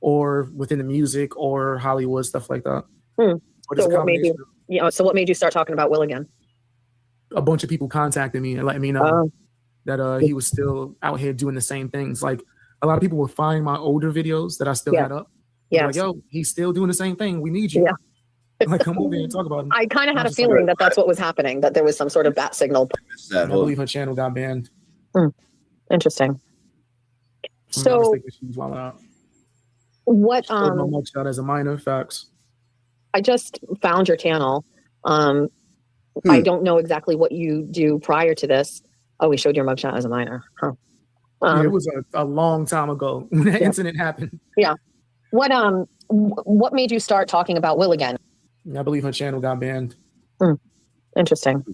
or within the music or Hollywood, stuff like that. So what made you start talking about Will again? A bunch of people contacted me and letting me know that he was still out here doing the same things. Like a lot of people would find my older videos that I still had up. Yeah. Like, yo, he's still doing the same thing. We need you. Yeah. Like, come over here and talk about him. I kind of had a feeling that that's what was happening, that there was some sort of bat signal. I believe her channel got banned. Interesting. So, she was wilding out. What? My mugshot as a minor. Facts. I just found your channel. I don't know exactly what you do prior to this. Oh, we showed your mugshot as a minor. Huh. It was a long time ago when that incident happened. Yeah. What made you start talking about Will again? I believe her channel got banned. Interesting.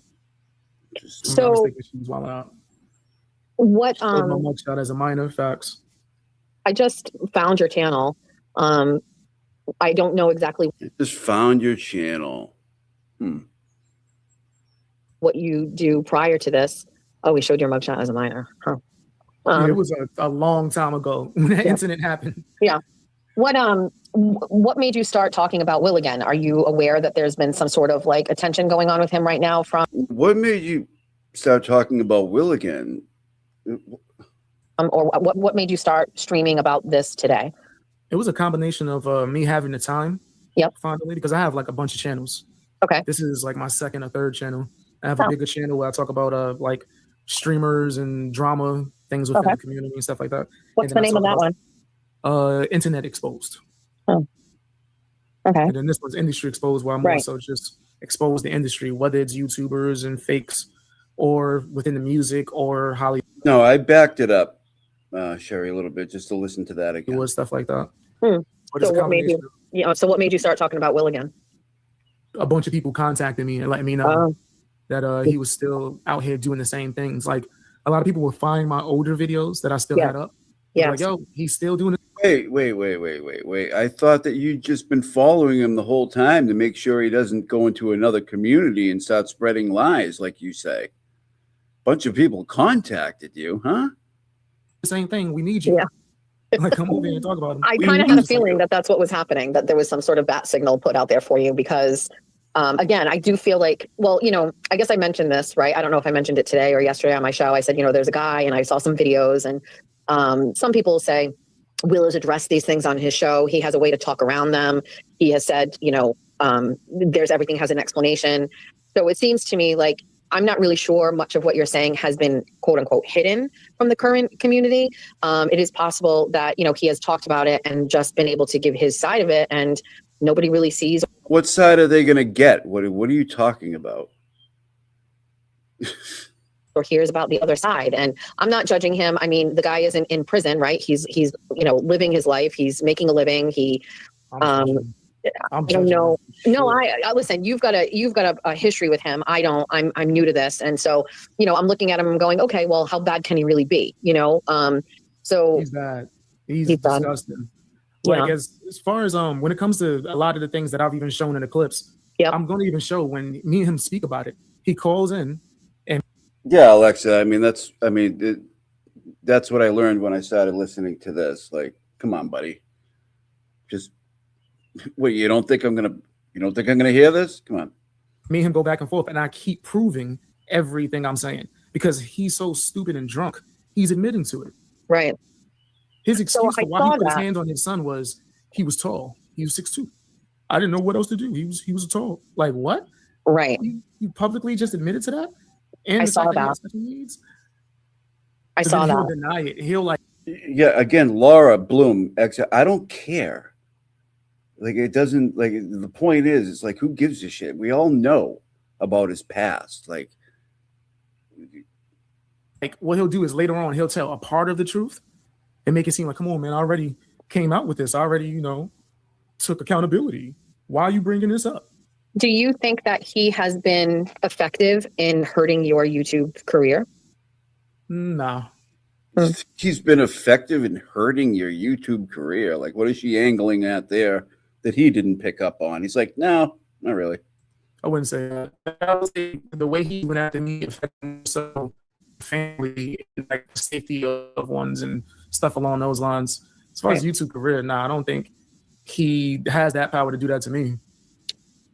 So, she was wilding out. What? My mugshot as a minor. Facts. I just found your channel. I don't know exactly. Just found your channel. What you do prior to this. Oh, we showed your mugshot as a minor. Huh. It was a long time ago when that incident happened. Yeah. What made you start talking about Will again? Are you aware that there's been some sort of like attention going on with him right now What made you start talking about Will again? Or what made you start streaming about this today? It was a combination of me having the time. Yep. Finally, because I have like a bunch of channels. Okay. This is like my second or third channel. I have a bigger channel where I talk about like streamers and drama things within the community and stuff like that. What's the name of that one? Internet Exposed. Oh. Okay. And then this one's Industry Exposed, where I'm also just expose the industry, whether it's YouTubers and fakes or within the music or Hollywood. No, I backed it up, Sherry, a little bit just to listen to that again. Stuff like that. So what made you start talking about Will again? A bunch of people contacted me and letting me know that he was still out here doing the same things. Like a lot of people would find my older videos that I still had up. Yeah. Like, yo, he's still doing it. Wait. I thought that you'd just been following him the whole time to make sure he doesn't go into another community and start spreading lies, like you say. Bunch of people contacted you, huh? The same thing. We need you. Yeah. Like, come over here and talk about him. I kind of had a feeling that that's what was happening, that there was some sort of bat signal put out there for you because, again, I do feel like, well, you know, I guess I mentioned this, right? I don't know if I mentioned it today or yesterday on my show. I said, you know, there's a guy and I saw some videos and some people say Will has addressed these things on his show. He has a way to talk around them. He has said, you know, there's everything has an explanation. So it seems to me like I'm not really sure much of what you're saying has been quote unquote hidden from the current community. It is possible that, you know, he has talked about it and just been able to give his side of it and nobody really sees. What side are they going to get? What are you talking about? Or hears about the other side. And I'm not judging him. I mean, the guy isn't in prison, right? He's, you know, living his life. He's making a living. I don't know. No, I listen, you've got a history with him. I don't, I'm new to this. And so, you know, I'm looking at him and going, okay, well, how bad can he really be? You know? So he's bad. He's disgusting. Like as far as, when it comes to a lot of the things that I've even shown in the clips, I'm going to even show when me and him speak about it, he calls in and. Yeah, Alexa. I mean, that's what I learned when I started listening to this. Like, come on, buddy. Just, wait, you don't think I'm gonna hear this? Come on. Me and him go back and forth, and I keep proving everything I'm saying because he's so stupid and drunk. He's admitting to it. Right. His excuse for why he put his hands on his son was he was tall. He was 6'2". I didn't know what else to do. He was tall. Like what? Right. You publicly just admitted to that? And I saw that. I saw that. He'll deny it. He'll like. Yeah. Again, Laura Bloom. I don't care. Like it doesn't like the point is it's like who gives a shit? We all know about his past. Like what he'll do is later on he'll tell a part of the truth and make it seem like, come on, man, I already came out with this. I already, you know, took accountability. Why are you bringing this up? Do you think that he has been effective in hurting your YouTube career? No. He's been effective in hurting your YouTube career. Like, what is she angling at there that he didn't pick up on? He's like, no, not really. I wouldn't say that. I would say the way he went after me affected so family, like the safety of ones and stuff along those lines. As far as YouTube career, I don't think he has that power to do that to me.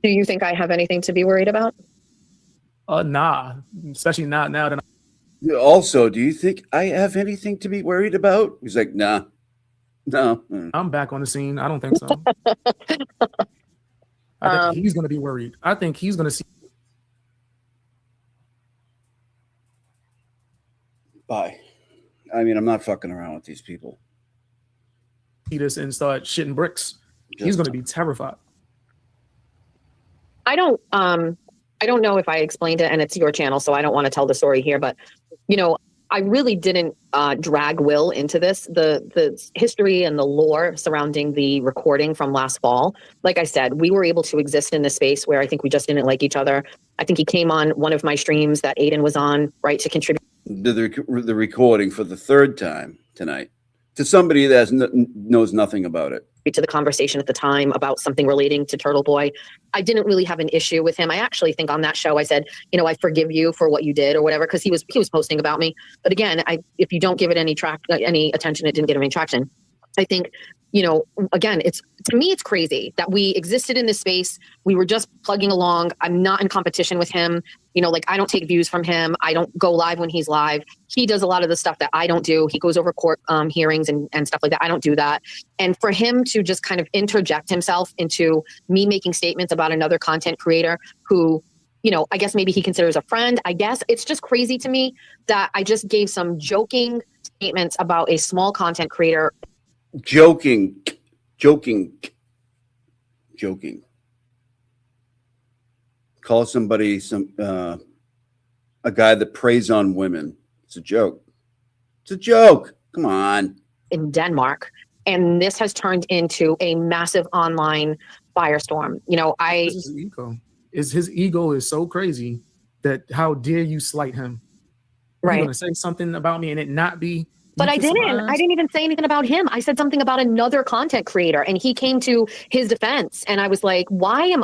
Do you think I have anything to be worried about? Nah, especially not now that Also, do you think I have anything to be worried about? He's like, nah. No. I'm back on the scene. I don't think so. I think he's going to be worried. I think he's going to see. Bye. I mean, I'm not fucking around with these people. See this and start shitting bricks. He's going to be terrified. I don't know if I explained it, and it's your channel, so I don't want to tell the story here, but you know, I really didn't drag Will into this. The history and the lore surrounding the recording from last fall, like I said, we were able to exist in this space where I think we just didn't like each other. I think he came on one of my streams that Aiden was on, right, to contribute. The recording for the third time tonight to somebody that knows nothing about it. To the conversation at the time about something relating to Turtle Boy. I didn't really have an issue with him. I actually think on that show I said, you know, I forgive you for what you did or whatever, because he was posting about me. But again, if you don't give it any attention, it didn't get any traction. I think, you know, again, to me, it's crazy that we existed in this space. We were just plugging along. I'm not in competition with him. You know, like I don't take views from him. I don't go live when he's live. He does a lot of the stuff that I don't do. He goes over court hearings and stuff like that. I don't do that. And for him to just kind of interject himself into me making statements about another content creator who I guess maybe he considers a friend. I guess it's just crazy to me that I just gave some joking statements about a small content creator. Joking. Call somebody a guy that preys on women. It's a joke. It's a joke. Come on. In Denmark. And this has turned into a massive online firestorm. His ego is so crazy that how dare you slight him? Right. You're gonna say something about me and it not be. But I didn't even say anything about him. I said something about another content creator and he came to his defense. And I was like, why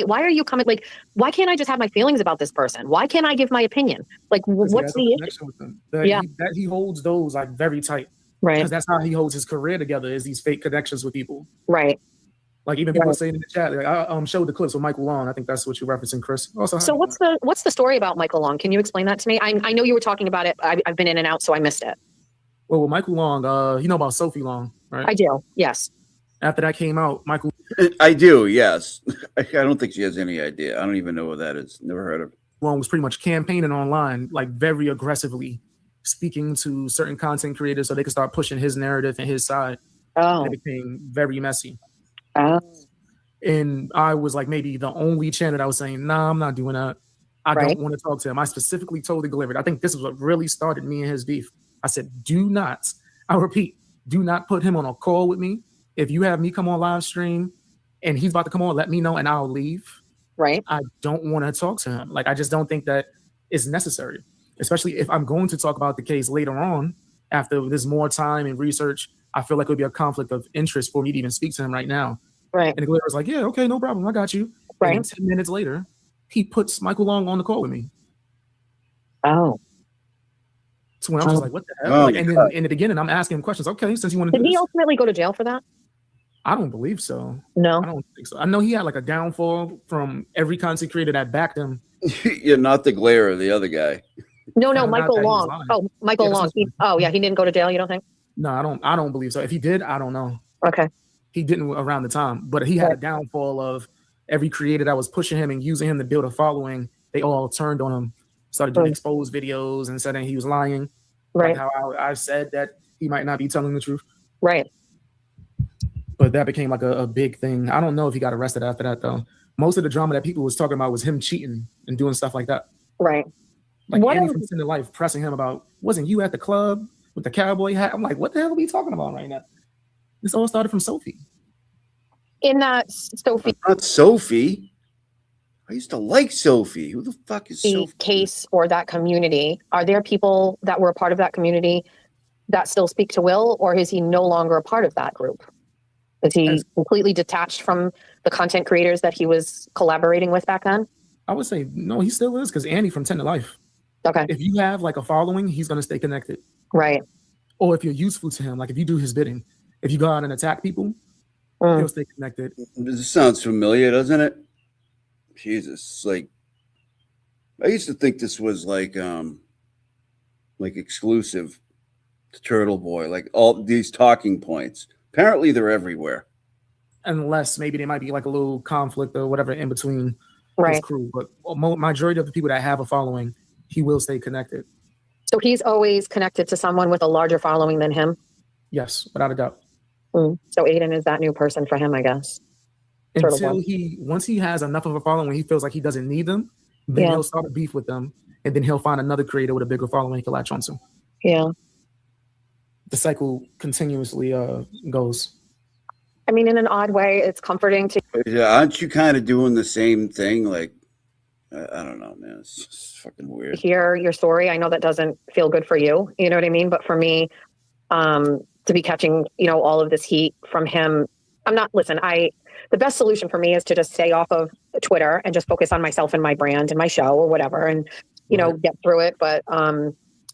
are you coming? Like, why can't I just have my feelings about this person? Why can't I give my opinion? Like, what's the issue? With them. That he holds those like very tight. Right. Because that's how he holds his career together, is these fake connections with people. Right. Like even people saying in the chat, like I showed the clips with Michael Long. I think that's what you're referencing, Chris. Also, so what's the story about Michael Long? Can you explain that to me? I know you were talking about it. I've been in and out, so I missed it. Well, with Michael Long, you know about Sophie Long, right? I do. Yes. After that came out, Michael. I do. Yes. I don't think she has any idea. I don't even know what that is. Never heard of. Long was pretty much campaigning online, like very aggressively, speaking to certain content creators so they could start pushing his narrative and his side. Oh. And it became very messy. Oh. And I was like maybe the only channel that was saying, nah, I'm not doing that. I don't want to talk to him. I specifically told the Glaver. I think this is what really started me and his beef. I said, I repeat, do not put him on a call with me. If you have me come on live stream and he's about to come on, let me know and I'll leave. Right. I don't want to talk to him. Like, I just don't think that is necessary, especially if I'm going to talk about the case later on, after there's more time and research. I feel like it would be a conflict of interest for me to even speak to him right now. Right. And the Glaver was like, yeah, okay, no problem. I got you. Right. And 10 minutes later, he puts Michael Long on the call with me. Oh. So when I was just like, what the hell? And then in the beginning, I'm asking him questions. Okay, since you want to do this. Did he this. ultimately go to jail for that? I don't believe so. No. I don't think so. I know he had like a downfall from every content creator that backed him. You're not the Glarer, the other guy. No, Michael Long. Oh, Michael Long. He didn't go to jail, you don't think? No, I don't believe so. If he did, I don't know. Okay. He didn't around the time, but he had a downfall of every creator that was pushing him and using him to build a following. They all turned on him, started doing exposed videos and said that he was lying. Right. Like how I said that he might not be telling the truth. Right. But that became like a big thing. I don't know if he got arrested after that though. Most of the drama that people was talking about was him cheating and doing stuff like that. Right. Like Annie from Sin to Life pressing him about, wasn't you at the club with the cowboy hat? I'm like, what the hell are we talking about right now? This all started from Sophie. In that Sophie. Not Sophie. I used to like Sophie. Who the fuck is Sophie? Case or that community, are there people that were a part of that community that still speak to Will, or is he no longer a part of that group? Is he completely detached from the content creators that he was collaborating with back then? I would say no, he still is, because Annie from 10 to Life. Okay. If you have like a following, he's going to stay connected. Right. Or if you're useful to him, like if you do his bidding, if you go out and attack people, he'll stay connected. This sounds familiar, doesn't it? Jesus, like I used to think this was like exclusive to Turtle Boy, like all these talking points. Apparently they're everywhere. Unless maybe there might be like a little conflict or whatever in between his crew. But majority of the people that have a following, he will stay connected. So he's always connected to someone with a larger following than Yes, without a doubt. So Aiden is that new person for him, I guess. Until once he has enough of a following, he feels like he doesn't need them, then he'll start a beef with them, and then he'll find another creator with a bigger following he can latch onto. Yeah. The cycle continuously goes. I mean, in an odd way, it's comforting to. Yeah, aren't you kind of doing the same thing? Like, I don't know, man. It's just fucking weird. Hear your story. I know that doesn't feel good for you. You know what I mean? But for me, to be catching, all of this heat from him, the best solution for me is to just stay off of Twitter and just focus on myself and my brand and my show or whatever, and get through it. But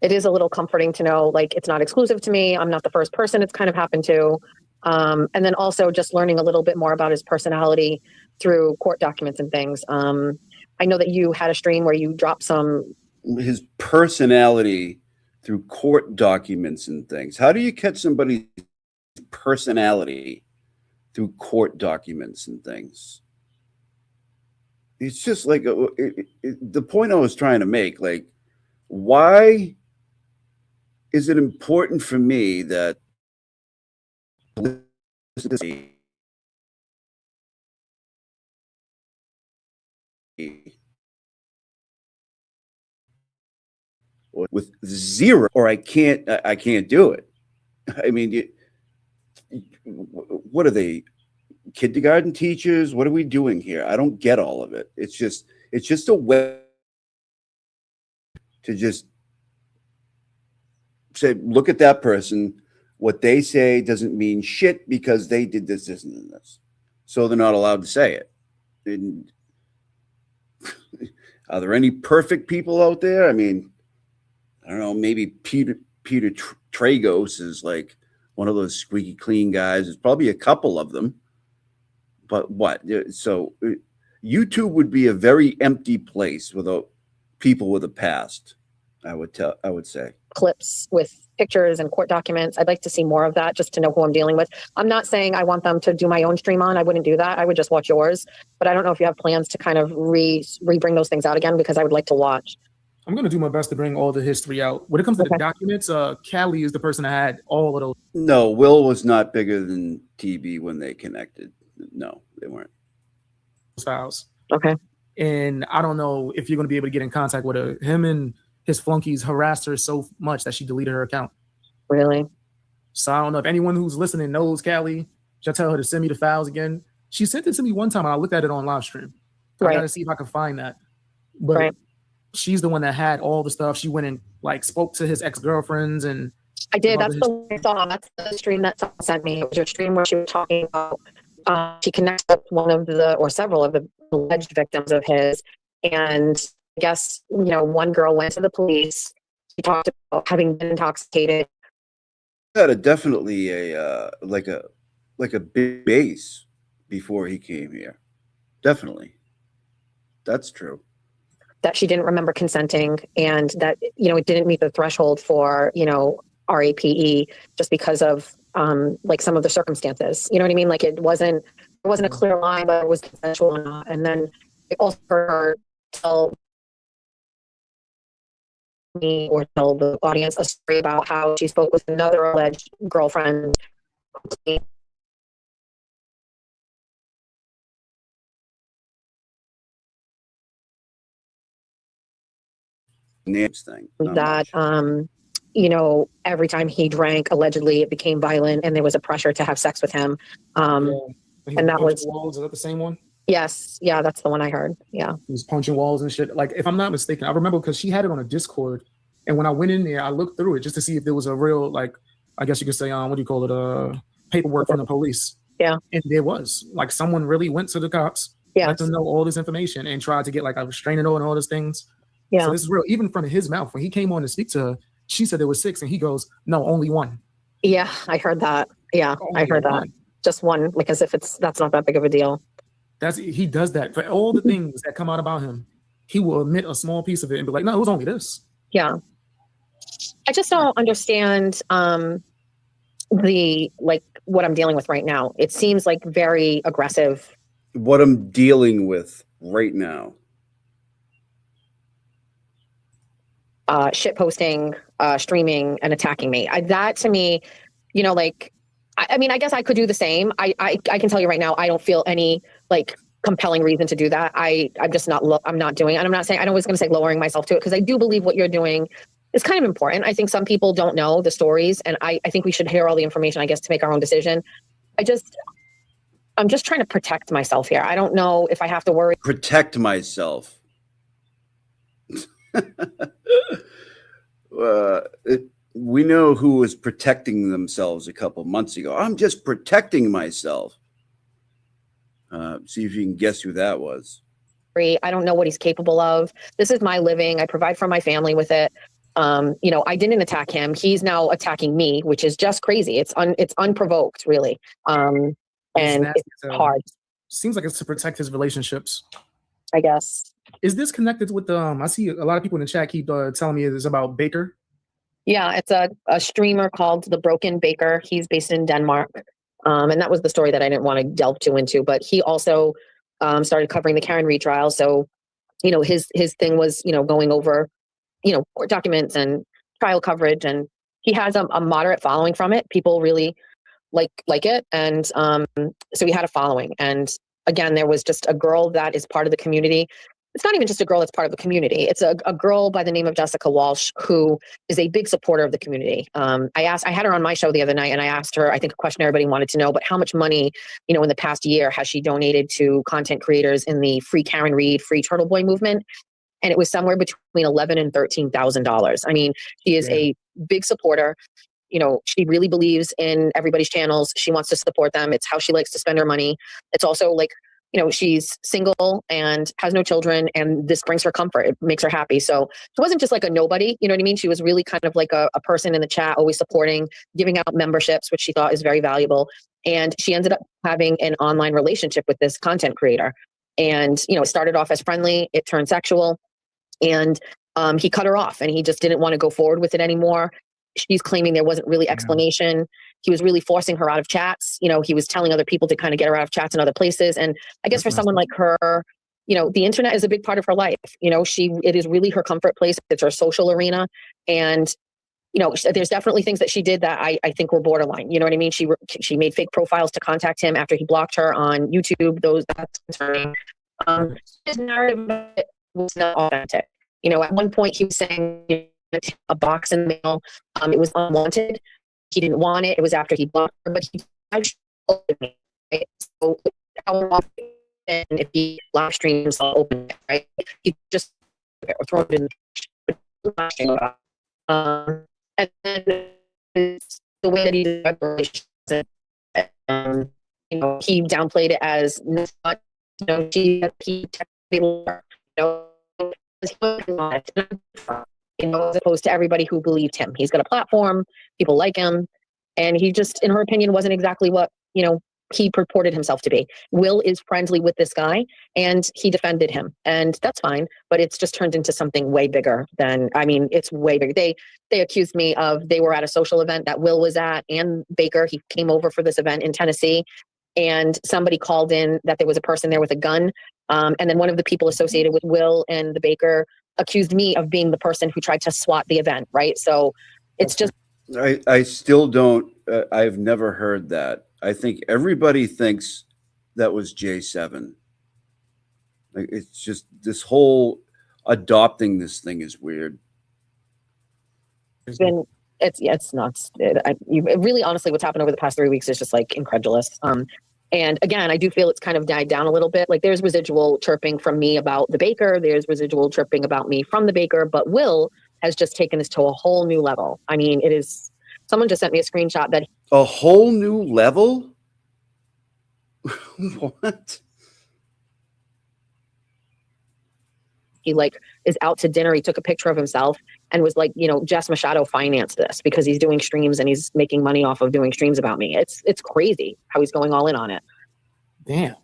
it is a little comforting to know, like, it's not exclusive to me. I'm not the first person it's kind of happened to. And then also just learning a little bit more about his personality through court documents and things. I know that you had a stream where you dropped his personality through court documents and things. How do you catch somebody's personality through court documents and things? it's just like the point I was trying to make. Like, why is it important for me that with zero, or I can't do it. I mean, what are they, kindergarten teachers? What are we doing here? I don't get all of it. It's just a way to just say, look at that person. What they say doesn't mean shit because they did this, this, and this. So they're not allowed to say it. And are there any perfect people out there? I mean, I don't know. Maybe Peter Tragos is like one of those squeaky clean guys. There's probably a couple of them. But what? So YouTube would be a very empty place without people with a past. I would say clips with pictures and court documents. I'd like to see more of that just to know who I'm dealing with. I'm not saying I want them to do my own stream on. I wouldn't do that. I would just watch yours. But I don't know if you have plans to kind of re-bring those things out again, because I would like to watch. I'm going to do my best to bring all the history out. When it comes to the documents, Callie is the person that had all of those. No, Will was not bigger than TB when they connected. No, they weren't. Files. Okay. And I don't know if you're going to be able to get in contact with her. Him and his flunkies harassed her so much that she deleted her account. Really? So I don't know if anyone who's listening knows Callie. Should I tell her to send me the files again? She sent it to me one time and I looked at it on live stream. I got to see if I can find that. But she's the one that had all the stuff. She went and like spoke to his ex-girlfriends and I did. That's the one I saw. That's the stream that someone sent me. It was your stream where she was talking about she connects up one of the or several of the alleged victims of his. And I guess, one girl went to the police. She talked about having been intoxicated. Had definitely a like a big base before he came here. Definitely. That's true. That she didn't remember consenting and that, it didn't meet the threshold for, RAPE just because of like some of the circumstances. You know what I mean? Like it wasn't a clear line, but it was consensual or not. And then I also heard her tell me or tell the audience a story about how she spoke with another alleged girlfriend. Names thing. That every time he drank, allegedly it became violent and there was a pressure to have sex with him. And that was walls. Is that the same one? Yes. Yeah, that's the one I heard. Yeah. He was punching walls and shit. Like, if I'm not mistaken, I remember because she had it on a Discord. And when I went in there, I looked through it just to see if there was a real, like, I guess you could say, what do you call it? Paperwork from the police. Yeah. And there was. Like, someone really went to the cops, let them know all this information and tried to get, like, a restraining order and all these things. Yeah. So this is real. Even from his mouth, when he came on to speak to her, she said there was 6, and he goes, no, only 1. Yeah, I heard that. Yeah, I heard that. Just 1, like as if that's not that big of a deal. He does that for all the things that come out about him. He will admit a small piece of it and be like, no, it was only this. Yeah. I just don't understand what I'm dealing with right now. It seems like very aggressive. What I'm dealing with right now. Shit posting, streaming, and attacking me. That to me, I mean, I guess I could do the same. I can tell you right now, I don't feel any like compelling reason to do that. I'm just not. I'm not doing it. And I'm not saying. I was going to say lowering myself to it because I do believe what you're doing is kind of important. I think some people don't know the stories, and I think we should hear all the information, I guess, to make our own decision. I'm just trying to protect myself here. I don't know if I have to worry. Protect myself. We know who was protecting themselves a couple months ago. I'm just protecting myself. See if you can guess who that was. I don't know what he's capable of. This is my living. I provide for my family with it. I didn't attack him. He's now attacking me, which is just crazy. It's unprovoked, really. And it's hard. Seems like it's to protect his relationships, I guess. Is this connected with I see a lot of people in the chat keep telling me it's about Baker. Yeah, it's a streamer called The Broken Baker. He's based in Denmark. And that was the story that I didn't want to delve too into, but he also started covering the Karen Reed trial. So, his thing was, going over, court documents and trial coverage, and he has a moderate following from it. People really like it, and so he had a following. And again, there was just a girl that is part of the community. It's not even just a girl that's part of the community. It's a girl by the name of Jessica Walsh, who is a big supporter of the community. I had her on my show the other night, and I asked her, I think a question everybody wanted to know, but how much money, in the past year has she donated to content creators in the Free Karen Reed, Free Turtle Boy movement? And it was somewhere between $11,000 and $13,000. I mean, she is a big supporter. She really believes in everybody's channels. She wants to support them. It's how she likes to spend her money. It's also like, she's single and has no children, and this brings her comfort. It makes her happy. So she wasn't just like a nobody, you know what I mean? She was really kind of like a person in the chat, always supporting, giving out memberships, which she thought is very valuable. And she ended up having an online relationship with this content creator. And, it started off as friendly, it turned sexual, and he cut her off, and he just didn't want to go forward with it anymore. She's claiming there wasn't really explanation. He was really forcing her out of chats. He was telling other people to kind of get her out of chats in other places. And I guess for someone like her, the internet is a big part of her life. It is really her comfort place. It's her social arena. And, there's definitely things that she did that I think were borderline. You know what I mean? She made fake profiles to contact him after he blocked her on YouTube. That's concerning. His narrative was not authentic. At one point he was saying, a box in the mail. It was unwanted. He didn't want it. It was after he blocked her, but he actually told me, right? So how often if he live streams, I'll open it, right? He just throw it in the and then it's the way that he did the relationship. He downplayed it as not, he as opposed to everybody who believed him. He's got a platform, people like him, and he just, in her opinion, wasn't exactly what, he purported himself to be. Will is friendly with this guy, and he defended him, and that's fine, but it's just turned into something way bigger than, it's way bigger. They accused me of, they were at a social event that Will was at, and Baker, he came over for this event in Tennessee, and somebody called in that there was a person there with a gun, and then one of the people associated with Will and the Baker accused me of being the person who tried to swat the event, right? So it's just... I still don't, I've never heard that. I think everybody thinks that was J7. Like, it's just this whole adopting this thing is weird. It's nuts. Really, honestly, what's happened over the past 3 weeks is just like incredulous. And again, I do feel it's kind of died down a little bit. Like there's residual chirping from me about the Baker. There's residual chirping about me from the Baker. But Will has just taken this to a whole new level. I mean, it is... Someone just sent me a screenshot that... A whole new level? What? He is out to dinner. He took a picture of himself and was like, Jess Machado financed this because he's doing streams and he's making money off of doing streams about me. It's crazy how he's going all in on it. Damn.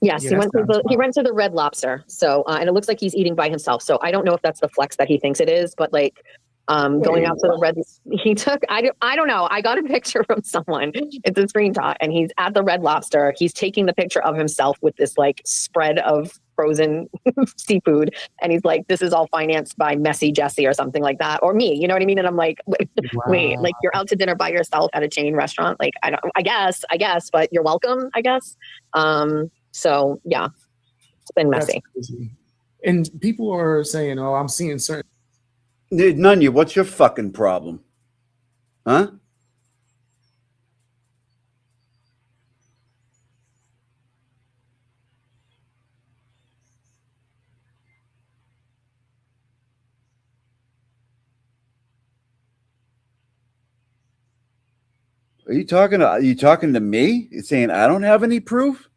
Yes, Yeah, he went to the Red Lobster. So and it looks like he's eating by himself. So I don't know if that's the flex that he thinks it is, but going out to the Red, he took, I don't know. I got a picture from someone. It's a screenshot, and he's at the Red Lobster. He's taking the picture of himself with this spread of frozen seafood. And he's like, this is all financed by Messy Jessie or something like that. Or me, you know what I mean? And I'm like, wait, you're out to dinner by yourself at a chain restaurant. I guess, but you're welcome, I guess. So yeah, it's been messy. And people are saying, oh, I'm seeing certain... Nunya, what's your fucking problem? Huh? Are you talking to me? You're saying I don't have any proof?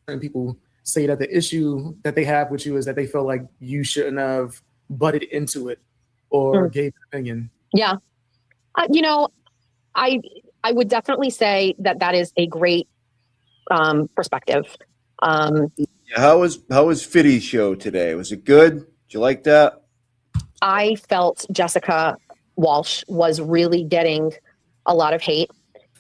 And people say that the issue that they have with you is that they feel like you shouldn't have butted into it or gave an opinion. Yeah. I would definitely say that is a great perspective. How was Fiddy's show today? Was it good? Did you like that? I felt Jessica Walsh was really getting a lot of hate.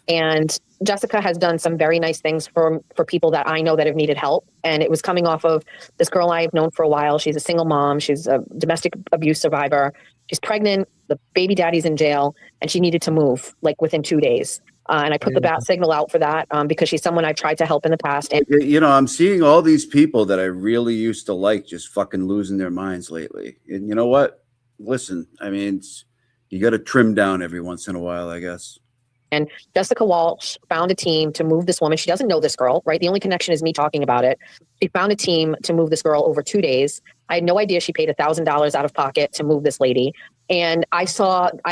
And Jessica has done some very nice things for people that I know that have needed help. And it was coming off of this girl I've known for a while. She's a single mom. She's a domestic abuse survivor. She's pregnant. The baby daddy's in jail, and she needed to move like within 2 days. And I put the bat signal out for that because she's someone I've tried to help in the past. And You know, I'm seeing all these people that I really used to like just fucking losing their minds lately. And you know what? Listen, I mean, you got to trim down every once in a while, I guess. And Jessica Walsh found a team to move this woman. She doesn't know this girl, right? The only connection is me talking about it. She found a team to move this girl over 2 days. I had no idea she paid $1,000 out of pocket to move this lady. And I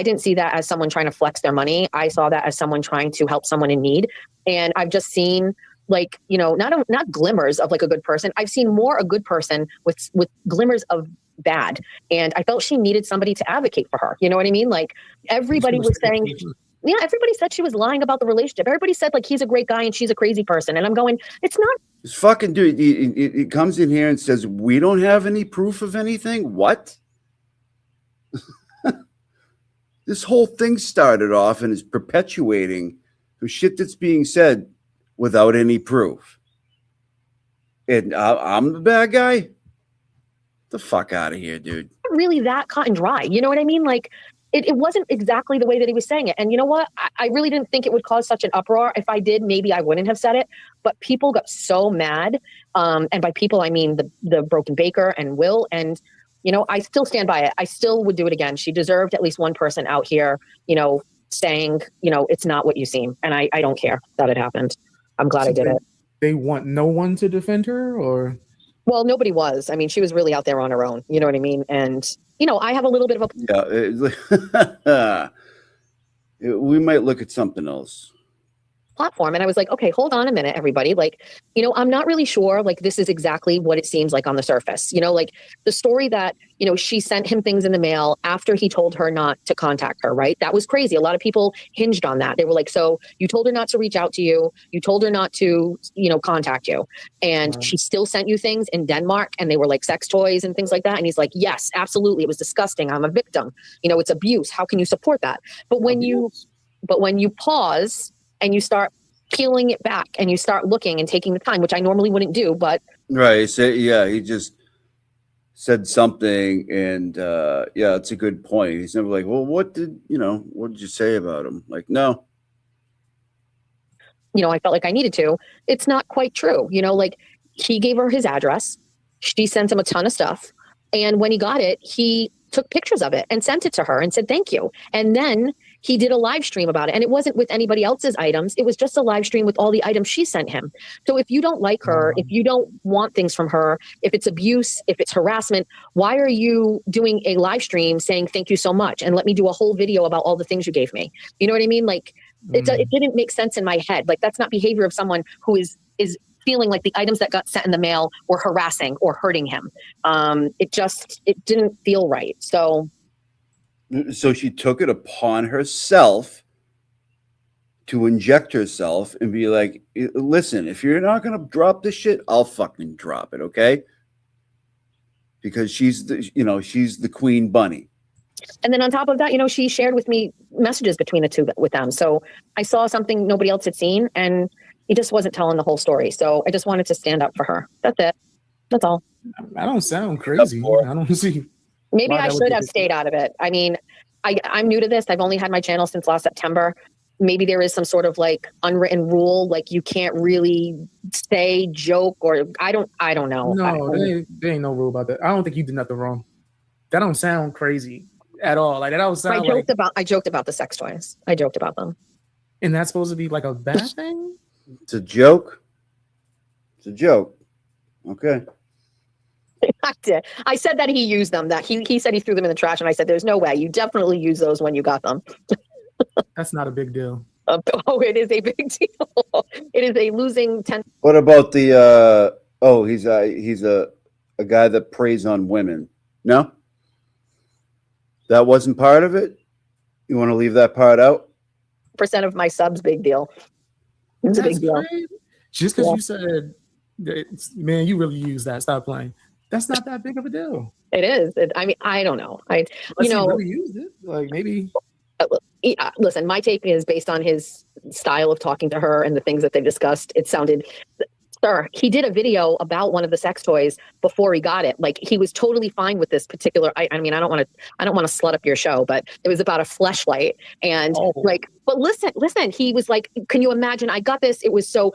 didn't see that as someone trying to flex their money. I saw that as someone trying to help someone in need. And I've just seen like, you know, not glimmers of like a good person. I've seen more a good person with glimmers of bad. And I felt she needed somebody to advocate for her. You know what I mean? Like everybody was saying, yeah, everybody said she was lying about the relationship. Everybody said like he's a great guy and she's a crazy person. And I'm going, it's not. This fucking dude, he comes in here and says, we don't have any proof of anything. What? This whole thing started off and is perpetuating the shit that's being said without any proof. And I'm the bad guy? Get the fuck out of here, dude. Not really that cut and dry. You know what I mean? Like it wasn't exactly the way that he was saying it. And you know what? I really didn't think it would cause such an uproar. If I did, maybe I wouldn't have said it. But people got so mad. And by people, I mean the Broken Baker and Will. And, you know, I still stand by it. I still would do it again. She deserved at least one person out here, you know, saying, you know, it's not what you seem. And I don't care that it happened. I'm glad I did it. They want no one to defend her, or? Well, nobody was. I mean, she was really out there on her own. You know what I mean? And, you know, I have a little bit of a... Yeah, we might look at something else. Platform. And I was like, okay, hold on a minute, everybody. Like, you know, I'm not really sure, like, this is exactly what it seems like on the surface. You know, like the story that, you know, she sent him things in the mail after he told her not to contact her, right? That was crazy. A lot of people hinged on that. They were like, so you told her not to reach out to you. You told her not to, you know, contact you. And she still sent you things in Denmark, and they were like sex toys and things like that. And he's like, yes, absolutely. It was disgusting. I'm a victim. You know, it's abuse. How can you support that? But when you pause and you start peeling it back and you start looking and taking the time, which I normally wouldn't do, but. Right. So, yeah, he just said something, and yeah, it's a good point. He's never like, well, what did you say about him? Like, no. You know, I felt like I needed to. It's not quite true. You know, like he gave her his address. She sent him a ton of stuff. And when he got it, he took pictures of it and sent it to her and said, thank you. And then he did a live stream about it. And it wasn't with anybody else's items. It was just a live stream with all the items she sent him. So if you don't like her, if you don't want things from her, if it's abuse, if it's harassment, why are you doing a live stream saying, thank you so much, and let me do a whole video about all the things you gave me? You know what I mean? Like it didn't make sense in my head. Like that's not behavior of someone who is feeling like the items that got sent in the mail were harassing or hurting him. It didn't feel right. So she took it upon herself to inject herself and be like, listen, if you're not going to drop this shit, I'll fucking drop it. Okay. Because she's the queen bunny. And then on top of that, you know, she shared with me messages between the two with them. So I saw something nobody else had seen, and he just wasn't telling the whole story. So I just wanted to stand up for her. That's it. That's all. I don't sound crazy. I don't see. Maybe I should have stayed out of it. I mean, I'm new to this. I've only had my channel since last September. Maybe there is some sort of like unwritten rule, like you can't really say, joke, or I don't know. No, there ain't no rule about that. I don't think you did nothing wrong. That don't sound crazy at all. Like that don't sound. I joked about the sex toys. I joked about them. And that's supposed to be like a bad thing? It's a joke. It's a joke. Okay. I did. I said that he used them. That he said he threw them in the trash, and I said, "There's no way. You definitely used those when you got them." That's not a big deal. Oh, it is a big deal. It is a losing 10. What about the? He's a guy that preys on women. No, that wasn't part of it. You want to leave that part out? % of my subs, big deal. It's a big deal. Great. Just because you said, man, you really use that. Stop playing. That's not that big of a deal. It is. I mean, I don't know. Unless you really used it. Like maybe. Listen, my take is based on his style of talking to her and the things that they discussed. It sounded, sir, he did a video about one of the sex toys before he got it. Like, he was totally fine with this particular. I mean, I don't want to slut up your show, but it was about a fleshlight, and but listen, he was like, can you imagine? I got this. It was so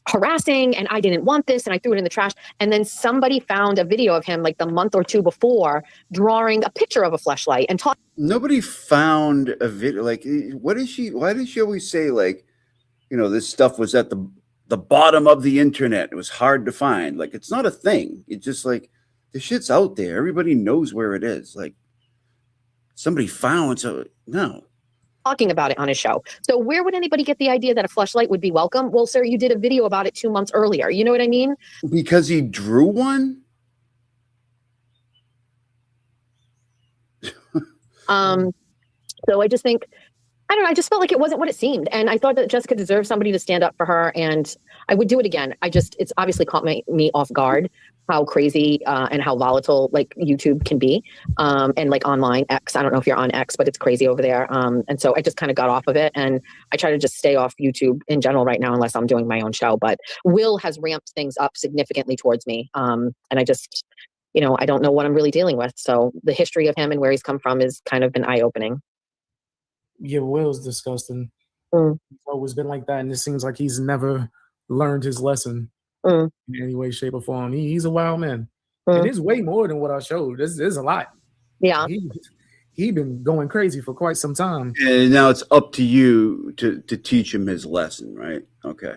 harassing, and I didn't want this, and I threw it in the trash. And then somebody found a video of him like the month or two before drawing a picture of a fleshlight and talking. Nobody found a video. Like, why does she always say, like, you know, this stuff was at the bottom of the internet. It was hard to find. Like, it's not a thing. It's just like, the shit's out there. Everybody knows where it is. Like, somebody found, so no. Talking about it on his show. So where would anybody get the idea that a fleshlight would be welcome? Well, sir, you did a video about it 2 months earlier. You know what I mean? Because he drew one? So I just think, I don't know, I just felt like it wasn't what it seemed. And I thought that Jessica deserved somebody to stand up for her, and I would do it again. It's obviously caught me off guard how crazy and how volatile like YouTube can be, and like online X. I don't know if you're on X, but it's crazy over there. And so I just kind of got off of it, and I try to just stay off YouTube in general right now, unless I'm doing my own show. But Will has ramped things up significantly towards me. And I just, you know, I don't know what I'm really dealing with. So the history of him and where he's come from has kind of been eye-opening. Yeah, Will's disgusting. He's always been like that, and it seems like he's never learned his lesson in any way, shape, or form. He's a wild man. And it's way more than what I showed. There's a lot. Yeah. He been going crazy for quite some time. And now it's up to you to teach him his lesson, right? Okay.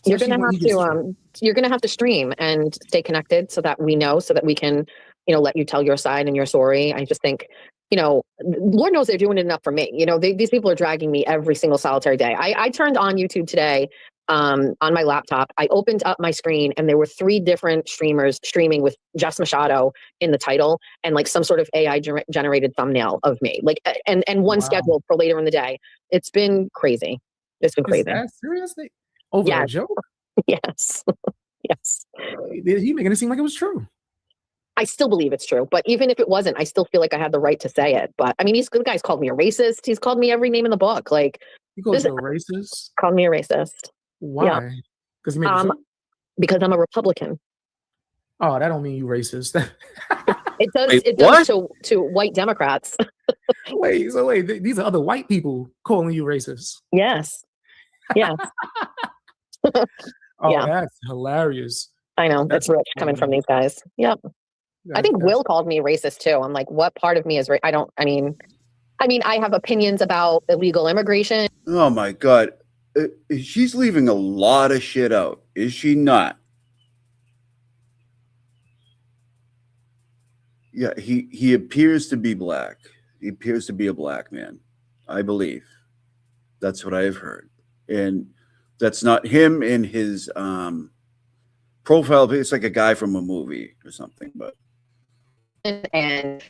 You're gonna have to stream and stay connected so that we know, so that we can, you know, let you tell your side and your story. I just think, you know, Lord knows they're doing it enough for me. You know, these people are dragging me every single solitary day. I turned on YouTube today on my laptop. I opened up my screen, and there were 3 different streamers streaming with Jess Machado in the title, and like some sort of AI generated thumbnail of me, like, and one scheduled for later in the day. It's been crazy. It's been crazy. Is that seriously? Over a joke? Yes. Yes. He making it seem like it was true. I still believe it's true, but even if it wasn't, I still feel like I had the right to say it. But I mean, the guy's called me a racist. He's called me every name in the book. Like, he called you a racist? Called me a racist. Why? Because because I'm a Republican. Oh, that don't mean you racist. It does. It does to white Democrats. Wait, these are other white people calling you racist. Yes. Yeah. Oh, that's hilarious. I know. That's rich coming from these guys. Yep. I think Will called me racist too. I'm like, what part of me is I mean, I have opinions about illegal immigration. Oh my God. She's leaving a lot of shit out. Is she not? Yeah, he appears to be black. He appears to be a black man, I believe. That's what I've heard. And that's not him in his profile. It's like a guy from a movie or something, but and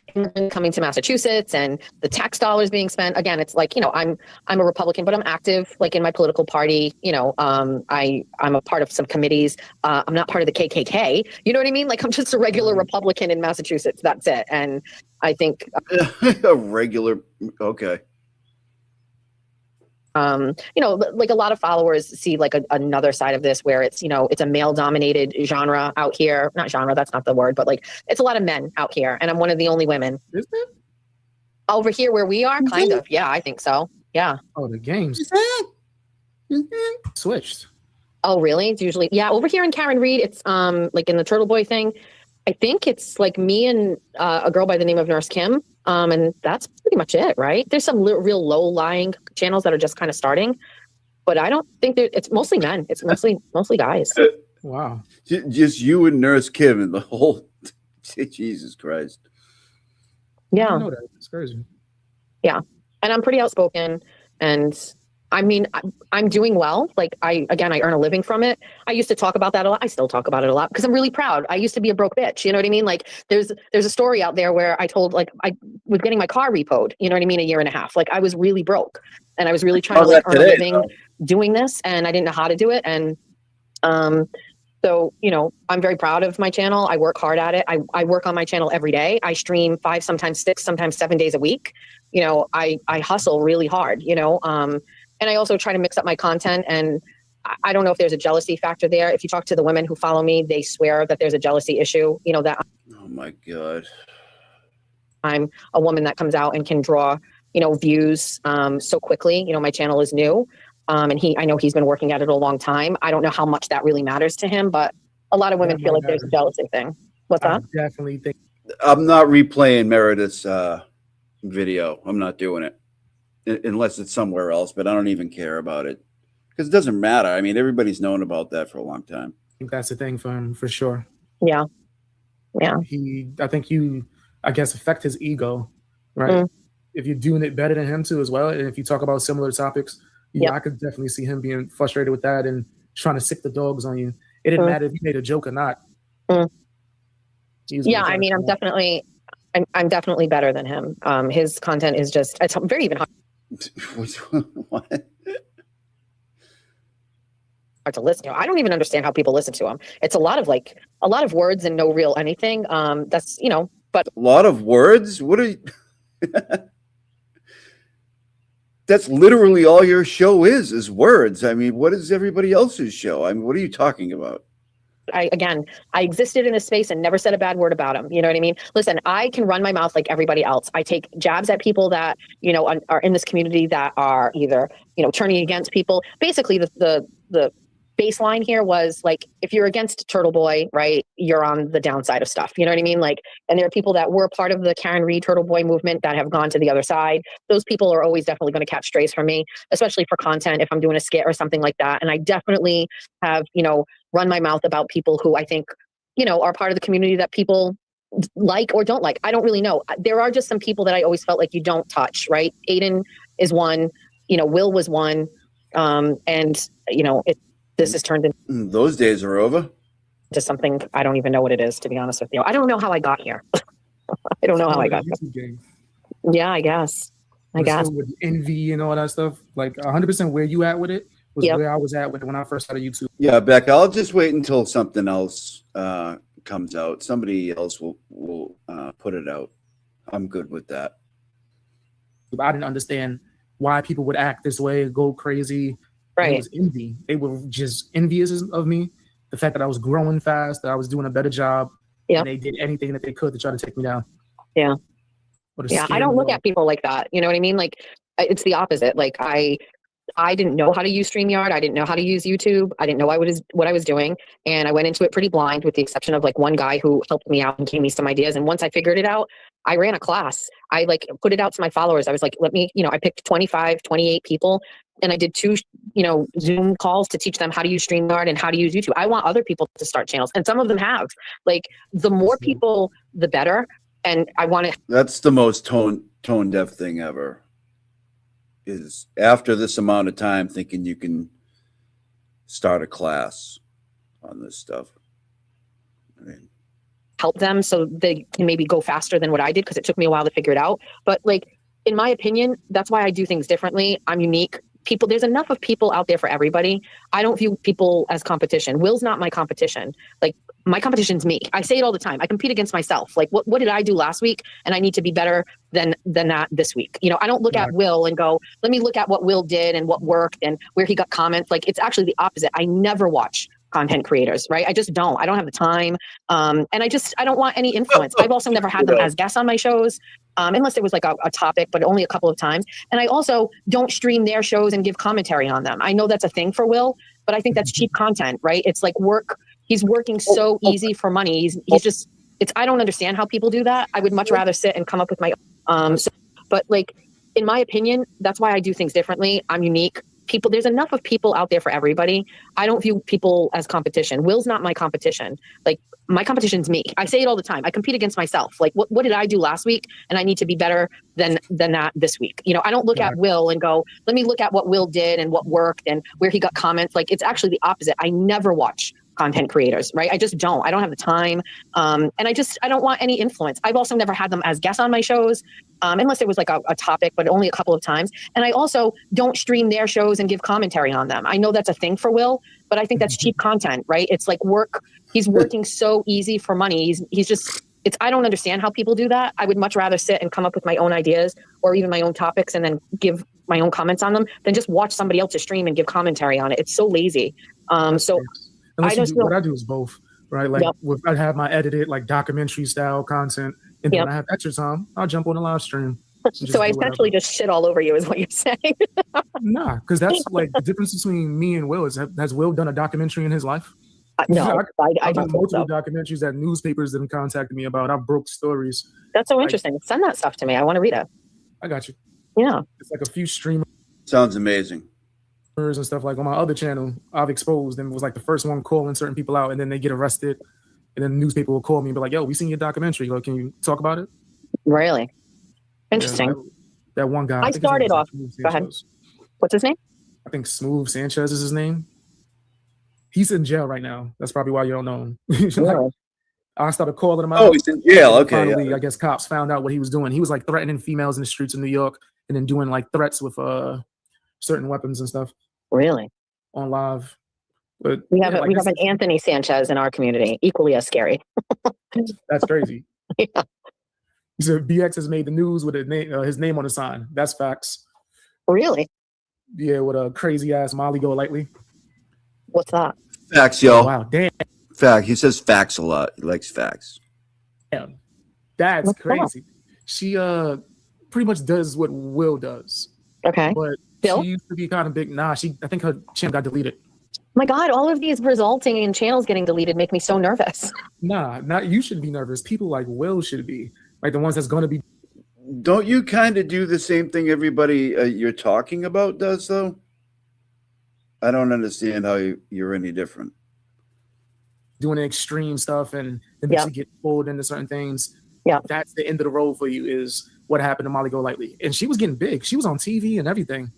coming to Massachusetts and the tax dollars being spent. Again, it's like, you know, I'm a Republican, but I'm active like in my political party. You know, I'm a part of some committees. I'm not part of the KKK. You know what I mean? Like, I'm just a regular Republican in Massachusetts. That's it. And I think a regular. Okay. You know, like a lot of followers see like another side of this where it's, you know, it's a male dominated genre out here. Not genre, that's not the word, but like it's a lot of men out here. And I'm one of the only women. Is it? Over here where we are, kind of. Yeah, I think so. Yeah. Oh, the games switched. Oh, really? It's usually, yeah, over here in Karen Reed, it's like in the Turtle Boy thing. I think it's like me and a girl by the name of Nurse Kim. And that's pretty much it, right? There's some real low-lying channels that are just kind of starting, but I don't think it's mostly men. It's mostly guys. Wow. Just you and Nurse Kim and the whole, Jesus Christ. Yeah. I know that. It's crazy. Yeah. And I'm pretty outspoken, and I mean, I'm doing well. Like I earn a living from it. I used to talk about that a lot. I still talk about it a lot because I'm really proud. I used to be a broke bitch. You know what I mean? Like there's a story out there where I told, like, I was getting my car repoed, you know what I mean? 1.5 years. Like I was really broke, and I was really trying to like earn a living doing this, and I didn't know how to do it. And, So, I'm very proud of my channel. I work hard at it. I work on my channel every day. I stream 5, sometimes 6, sometimes 7 days a week. I hustle really hard, and I also try to mix up my content. And I don't know if there's a jealousy factor there. If you talk to the women who follow me, they swear that there's a jealousy issue, that Oh my God. I'm a woman that comes out and can draw, views so quickly. My channel is new. And I know he's been working at it a long time. I don't know how much that really matters to him, but a lot of women feel like there's a jealousy thing. What's that? I definitely think I'm not replaying Meredith's video. I'm not doing it unless it's somewhere else, but I don't even care about it because it doesn't matter. I mean, everybody's known about that for a long time. that's the thing for him, for sure. Yeah. Yeah. I guess, affect his ego, right? If you're doing it better than him too as well, and if you talk about similar topics, I could definitely see him being frustrated with that and trying to sick the dogs on you. It didn't matter if you made a joke or not. Yeah, I mean, I'm definitely better than him. His content is it's very even hard What? to listen to. I don't even understand how people listen to him. It's a lot of words and no real anything. That's, but A lot of words? What are you? That's literally all your show is words. I mean, what is everybody else's show? I mean, what are you talking about? I existed in a space and never said a bad word about him. You know what I mean? Listen, I can run my mouth like everybody else. I take jabs at people that, are in this community that are either, turning against people. Basically, the baseline here was like, if you're against Turtle Boy, right, you're on the downside of stuff. You know what I mean? Like, and there are people that were part of the Karen Reed Turtle Boy movement that have gone to the other side. Those people are always definitely going to catch strays from me, especially for content if I'm doing a skit or something like that. And I definitely have, run my mouth about people who I think, are part of the community that people like or don't like. I don't really know. There are just some people that I always felt like you don't touch, right? Aiden is one, Will was one. This has turned into Those days are over. something I don't even know what it is, to be honest with you. I don't know how I got here. I don't know how I got here. Yeah, I guess. With envy and all that stuff, like 100% where you at with it was where I was at with it when I first started YouTube. Yeah, Becca, I'll just wait until something else comes out. Somebody else will put it out. I'm good with that. I didn't understand why people would act this way, go crazy. Right. It was envy. They were just envious of me. The fact that I was growing fast, that I was doing a better job. Yeah. And they did anything that they could to try to take me down. Yeah. Yeah. I don't look at people like that. You know what I mean? Like, it's the opposite. Like, I didn't know how to use StreamYard. I didn't know how to use YouTube. I didn't know what I was doing. And I went into it pretty blind, with the exception of like one guy who helped me out and gave me some ideas. And once I figured it out, I ran a class. I put it out to my followers. I was like, I picked 25, 28 people. And I did 2, Zoom calls to teach them how to use StreamYard and how to use YouTube. I want other people to start channels. And some of them have. Like, the more people, the better. And I want to. That's the most tone deaf thing ever. Is after this amount of time thinking you can start a class on this stuff. I mean, help them so they can maybe go faster than what I did, because it took me a while to figure it out. But like, in my opinion, that's why I do things differently. I'm unique. There's enough of people out there for everybody. I don't view people as competition. Will's not my competition. Like, my competition's me. I say it all the time. I compete against myself. Like, what did I do last week? And I need to be better than that this week. I don't look at Will and go, let me look at what Will did and what worked and where he got comments. Like, it's actually the opposite. I never watch content creators, right? I just don't. I don't have the time. And I don't want any influence. I've also never had them as guests on my shows, unless it was like a topic, but only a couple of times. And I also don't stream their shows and give commentary on them. I know that's a thing for Will, but I think that's cheap content, right? It's like work. He's working so easy for money. He's just, I don't understand how people do that. I would much rather sit and come up with my, but like, in my opinion, that's why I do things differently. I'm unique. There's enough of people out there for everybody. I don't view people as competition. Will's not my competition. Like, my competition's me. I say it all the time. I compete against myself. Like, what did I do last week? And I need to be better than that this week. I don't look at Will and go, let me look at what Will did and what worked and where he got comments. Like, it's actually the opposite. I never watch content creators, right? I just don't. I don't have the time. And I don't want any influence. I've also never had them as guests on my shows, unless it was like a topic, but only a couple of times. And I also don't stream their shows and give commentary on them. I know that's a thing for Will, but I think that's cheap content, right? It's like work. He's working so easy for money. He's just, I don't understand how people do that. I would much rather sit and come up with my own ideas or even my own topics and then give my own comments on them than just watch somebody else's stream and give commentary on it. It's so lazy. So what I do is both, right? Like I have my edited like documentary style content, and then I have extra time. I'll jump on a live stream. So I essentially just shit all over you, is what you're saying. Nah, because that's like the difference between me and Will is has Will done a documentary in his life? No, I've done multiple documentaries that newspapers have contacted me about. I've broke stories. That's so interesting. Send that stuff to me. I want to read it. I got you. Yeah, it's like a few streamers. Sounds amazing. And stuff like on my other channel, I've exposed and was like the first one calling certain people out, and then they get arrested, and then the newspaper will call me and be like, "Yo, we seen your documentary. Like, can you talk about it?" Really interesting. Yeah, that one guy. I started off. Go ahead. What's his name? I think Smooth Sanchez is his name. He's in jail right now. That's probably why you don't know him. Like, I started calling him out. Oh, he's in jail. Okay. Finally, I guess cops found out what he was doing. He was like threatening females in the streets of New York, and then doing like threats with certain weapons and stuff. Really? On live. But we have an Anthony Sanchez in our community, equally as scary. That's crazy. Yeah. He said BX has made the news with his name on the sign. That's facts. Really? Yeah, with a crazy ass Molly Go Lightly. What's that? Facts, yo. Oh, wow, damn. Fact. He says facts a lot. He likes facts. Damn. That's crazy. She pretty much does what Will does. Okay. But Bill? she used to be kind of big. Nah, I think her channel got deleted. My God, all of these resulting in channels getting deleted make me so nervous. Nah, not you should be nervous. People like Will should be. Like the ones that's going to be. Don't you kind of do the same thing everybody you're talking about does, though? I don't understand how you're any different. Doing extreme stuff and then you get pulled into certain things. Yeah. That's the end of the road for you is what happened to Molly Go Lightly. And she was getting big. She was on TV and everything.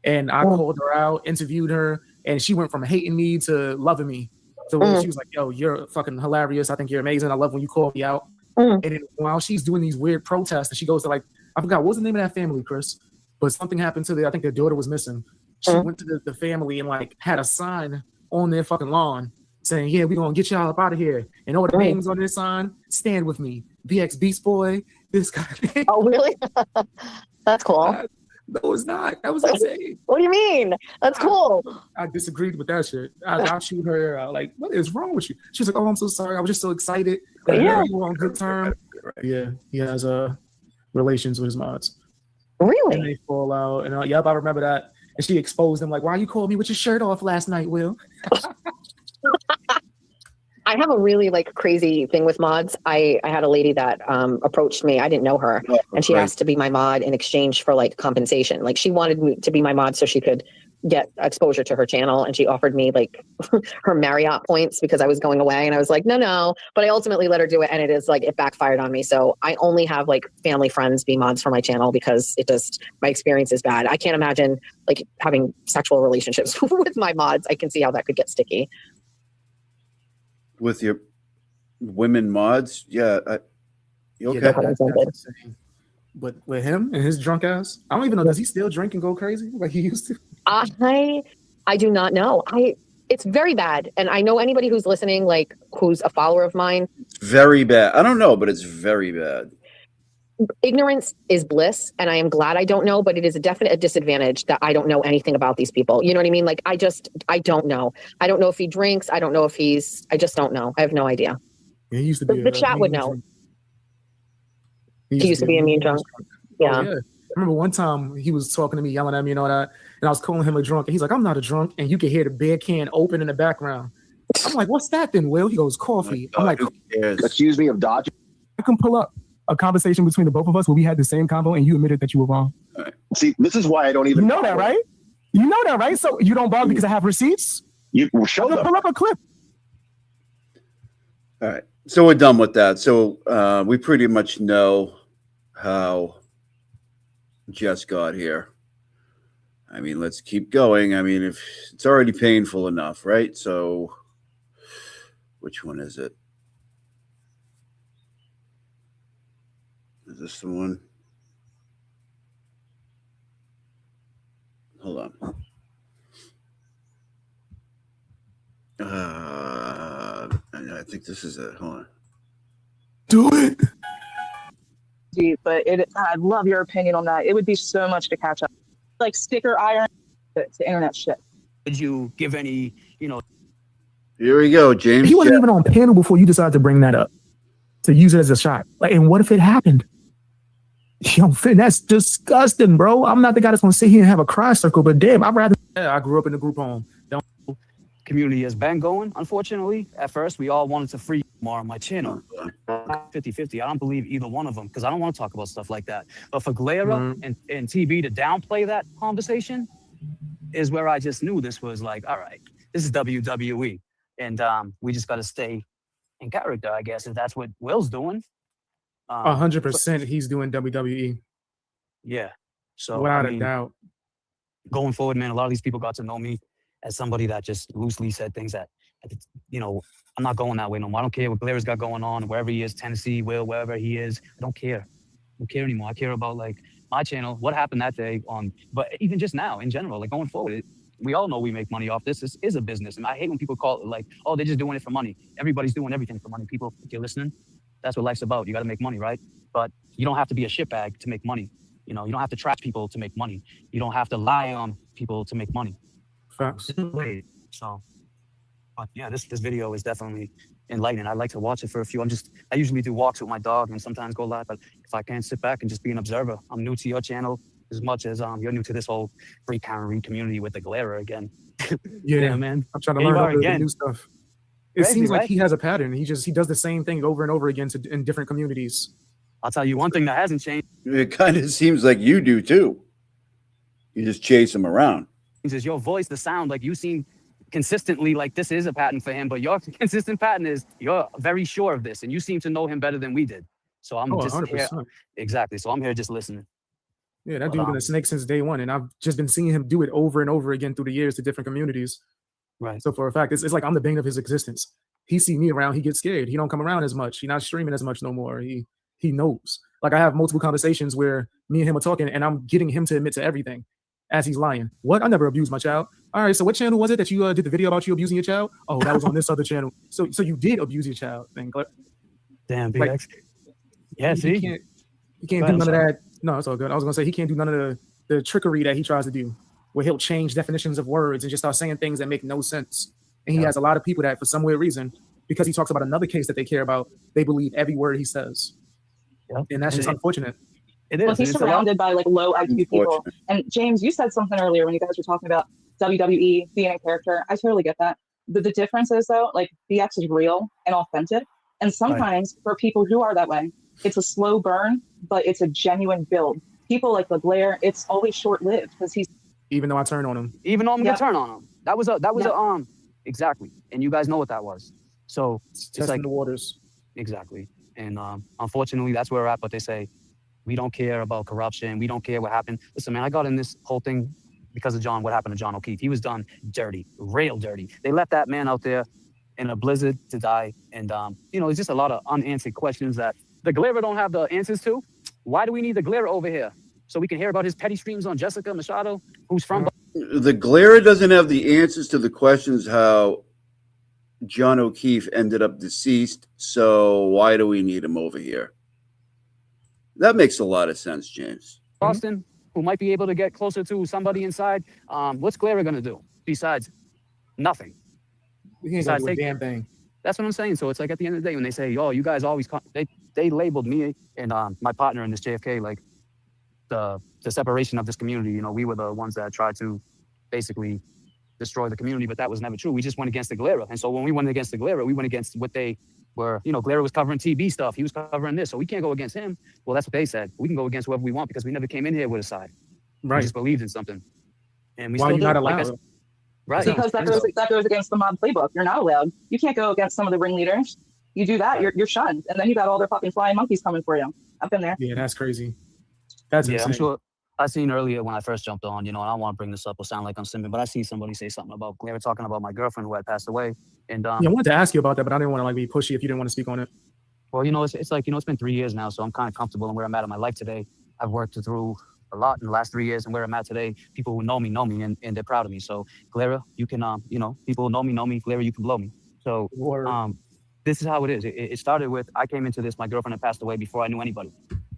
And I called her out, interviewed her, and she went from hating me to loving me. So she was like, "Yo, you're fucking hilarious. I think you're amazing. I love when you call me out." And then while she's doing these weird protests, and she goes to like, I forgot what's the name of that family, Chris, but something happened to I think their daughter was missing. She went to the family and like had a sign on their fucking lawn saying, "Yeah, we're gonna get y'all up out of here." And all the names on this sign: "Stand with me, BX Beast Boy." This guy. Oh, really? That's cool. No, it's not. That was insane. What do you mean? That's cool. I disagreed with that shit. I shoot her like, "What is wrong with you?" She was like, "Oh, I'm so sorry. I was just so excited that you were on good terms." Yeah, he has relations with his mods. Really? And they fall out. And I remember that. And she exposed him like, "Why you called me with your shirt off last night, Will?" I have a really like crazy thing with mods. I had a lady that approached me. I didn't know her, and she asked to be my mod in exchange for like compensation. Like she wanted me to be my mod so she could get exposure to her channel, and she offered me like her Marriott points because I was going away, and I was like, no. But I ultimately let her do it, and it backfired on me. So I only have like family friends be mods for my channel because my experience is bad. I can't imagine like having sexual relationships with my mods. I can see how that could get sticky. With your women mods, okay. Yeah, that's insane. But with him and his drunk ass, I don't even know. Does he still drink and go crazy like he used to? I do not know. It's very bad, and I know anybody who's listening, like who's a follower of mine. Very bad. I don't know, but it's very bad. Ignorance is bliss, and I am glad I don't know, but it is a definite disadvantage that I don't know anything about these people. You know what I mean? Like I don't know. I don't know if he drinks. I don't know if I just don't know. I have no idea. Yeah, he used to be the chat would know. He used to be a mean drunk. Yeah. Oh, yeah. I remember one time he was talking to me, yelling at me and all that, and I was calling him a drunk, and he's like, "I'm not a drunk," and you can hear the beer can open in the background. I'm like, "What's that then, Will?" He goes, "Coffee." I'm like, "Accuse me of dodging." I can pull up a conversation between the both of us where we had the same combo and you admitted that you were wrong. See, this is why I don't even. You know that, right? You know that, right? So you don't bug because I have receipts? You show them. Pull up a clip. All right. So we're done with that. So we pretty much know how Jess got here. I mean, let's keep going. I mean, if it's already painful enough, right? So Which one is it? Is this the one? Hold on. I think this is it. Hold on. Do it. But I'd love your opinion on that. It would be so much to catch up. Like sticker iron to internet shit. Did you give any, Here we go, James. He wasn't even on panel before you decided to bring that up, to use it as a shot. Like, and what if it happened? Yo, Finn, that's disgusting, bro. I'm not the guy that's gonna sit here and have a cry circle, but damn, I'd rather. I grew up in a group home. community has been going, unfortunately. At first, we all wanted to free more on my channel. 50-50. I don't believe either one of them because I don't want to talk about stuff like that. But for Glera and TB to downplay that conversation is where I just knew this was like, all right, this is WWE. And we just got to stay in character, I guess, if that's what Will's doing. 100% he's doing WWE. Yeah. So without a doubt. Going forward, man, a lot of these people got to know me as somebody that just loosely said things that, you know, I'm not going that way no more. I don't care what Glera's got going on, wherever he is, Tennessee, Will, wherever he is. I don't care. I don't care anymore. I care about like my channel, what happened that day on, but even just now in general, like going forward, we all know we make money off this. This is a business. And I hate when people call it like, oh, they're just doing it for money. Everybody's doing everything for money. People, if you're listening, that's what life's about. You got to make money, right? But you don't have to be a shitbag to make money. You know, you don't have to trash people to make money. You don't have to lie on people to make money. Facts. So, but yeah, this video is definitely enlightening. I like to watch it for a few. I usually do walks with my dog and sometimes go live, but if I can't sit back and just be an observer, I'm new to your channel as much as you're new to this whole free Karen community with the Glera again. Yeah, man. I'm trying to learn all the new stuff. It seems like he has a pattern. He does the same thing over and over again in different communities. I'll tell you one thing that hasn't changed. It kind of seems like you do too. You just chase him around. Is your voice, the sound, like you seem consistently like this is a pattern for him, but your consistent pattern is you're very sure of this and you seem to know him better than we did. So I'm just 100%. here. Exactly. So I'm here just listening. Yeah, that dude's been a snake since day one, and I've just been seeing him do it over and over again through the years to different communities. Right. So for a fact, it's like I'm the bane of his existence. He see me around, he gets scared. He don't come around as much. He's not streaming as much no more. He knows. Like I have multiple conversations where me and him are talking, and I'm getting him to admit to everything as he's lying. What? I never abused my child. All right, so what channel was it that you did the video about you abusing your child? Oh, that was on this other channel. So you did abuse your child. Then, damn, BX. Like, yeah, see, he can't do none of that. No, it's all good. I was gonna say he can't do none of the trickery that he tries to do, where he'll change definitions of words and just start saying things that make no sense. And he has a lot of people that, for some weird reason, because he talks about another case that they care about, they believe every word he says. Yep. And that's just unfortunate. It is. Well, he's surrounded by like low IQ people. And James, you said something earlier when you guys were talking about WWE being a character. I totally get that. The difference is though, like BX is real and authentic. And sometimes for people who are that way, it's a slow burn, but it's a genuine build. People like the Glare, it's always short-lived because he's. Even though I turn on him. Even though I'm gonna turn on him. That was a exactly. And you guys know what that was. So it's like the waters. Exactly. And unfortunately, that's where we're at. But they say we don't care about corruption. We don't care what happened. Listen, man, I got in this whole thing because of what happened to John O'Keefe. He was done dirty, real dirty. They left that man out there in a blizzard to die. And, you know, there's just a lot of unanswered questions that the Glera don't have the answers to. Why do we need the Glera over here? So we can hear about his petty streams on Jessica Machado, who's from... The Glera doesn't have the answers to the questions how John O'Keefe ended up deceased, so why do we need him over here? That makes a lot of sense, James. Boston, who might be able to get closer to somebody inside. What's Glera going to do besides nothing? We can't do a damn thing. That's what I'm saying. So it's like at the end of the day when they say, "Oh, you guys always," they labeled me and my partner in this JFK like the separation of this community. You know, we were the ones that tried to basically destroy the community, but that was never true. We just went against the Glera. And so when we went against the Glera, we went against what they were, you know, Glera was covering TB stuff. He was covering this. So we can't go against him. Well, that's what they said. We can go against whoever we want because we never came in here with a side. Right. We just believed in something. And we Why still are you not like allowed? Right. Because that goes against the mob playbook. You're not allowed. You can't go against some of the ringleaders. You do that, you're shunned. And then you got all their fucking flying monkeys coming for you. I've been there. Yeah, that's crazy. That's insane. I'm sure I seen earlier when I first jumped on, and I don't want to bring this up or sound like I'm simping, but I seen somebody say something about they were talking about my girlfriend who had passed away. And Yeah, I wanted to ask you about that, but I didn't want to be pushy if you didn't want to speak on it. well, it's like, it's been 3 years now, so I'm kind of comfortable in where I'm at in my life today. I've worked through a lot in the last 3 years, and where I'm at today, people who know me, and they're proud of me. So, Glera, you can, people who know me. Glera, you can blow me. So, this is how it is. It started with, I came into this, my girlfriend had passed away before I knew anybody.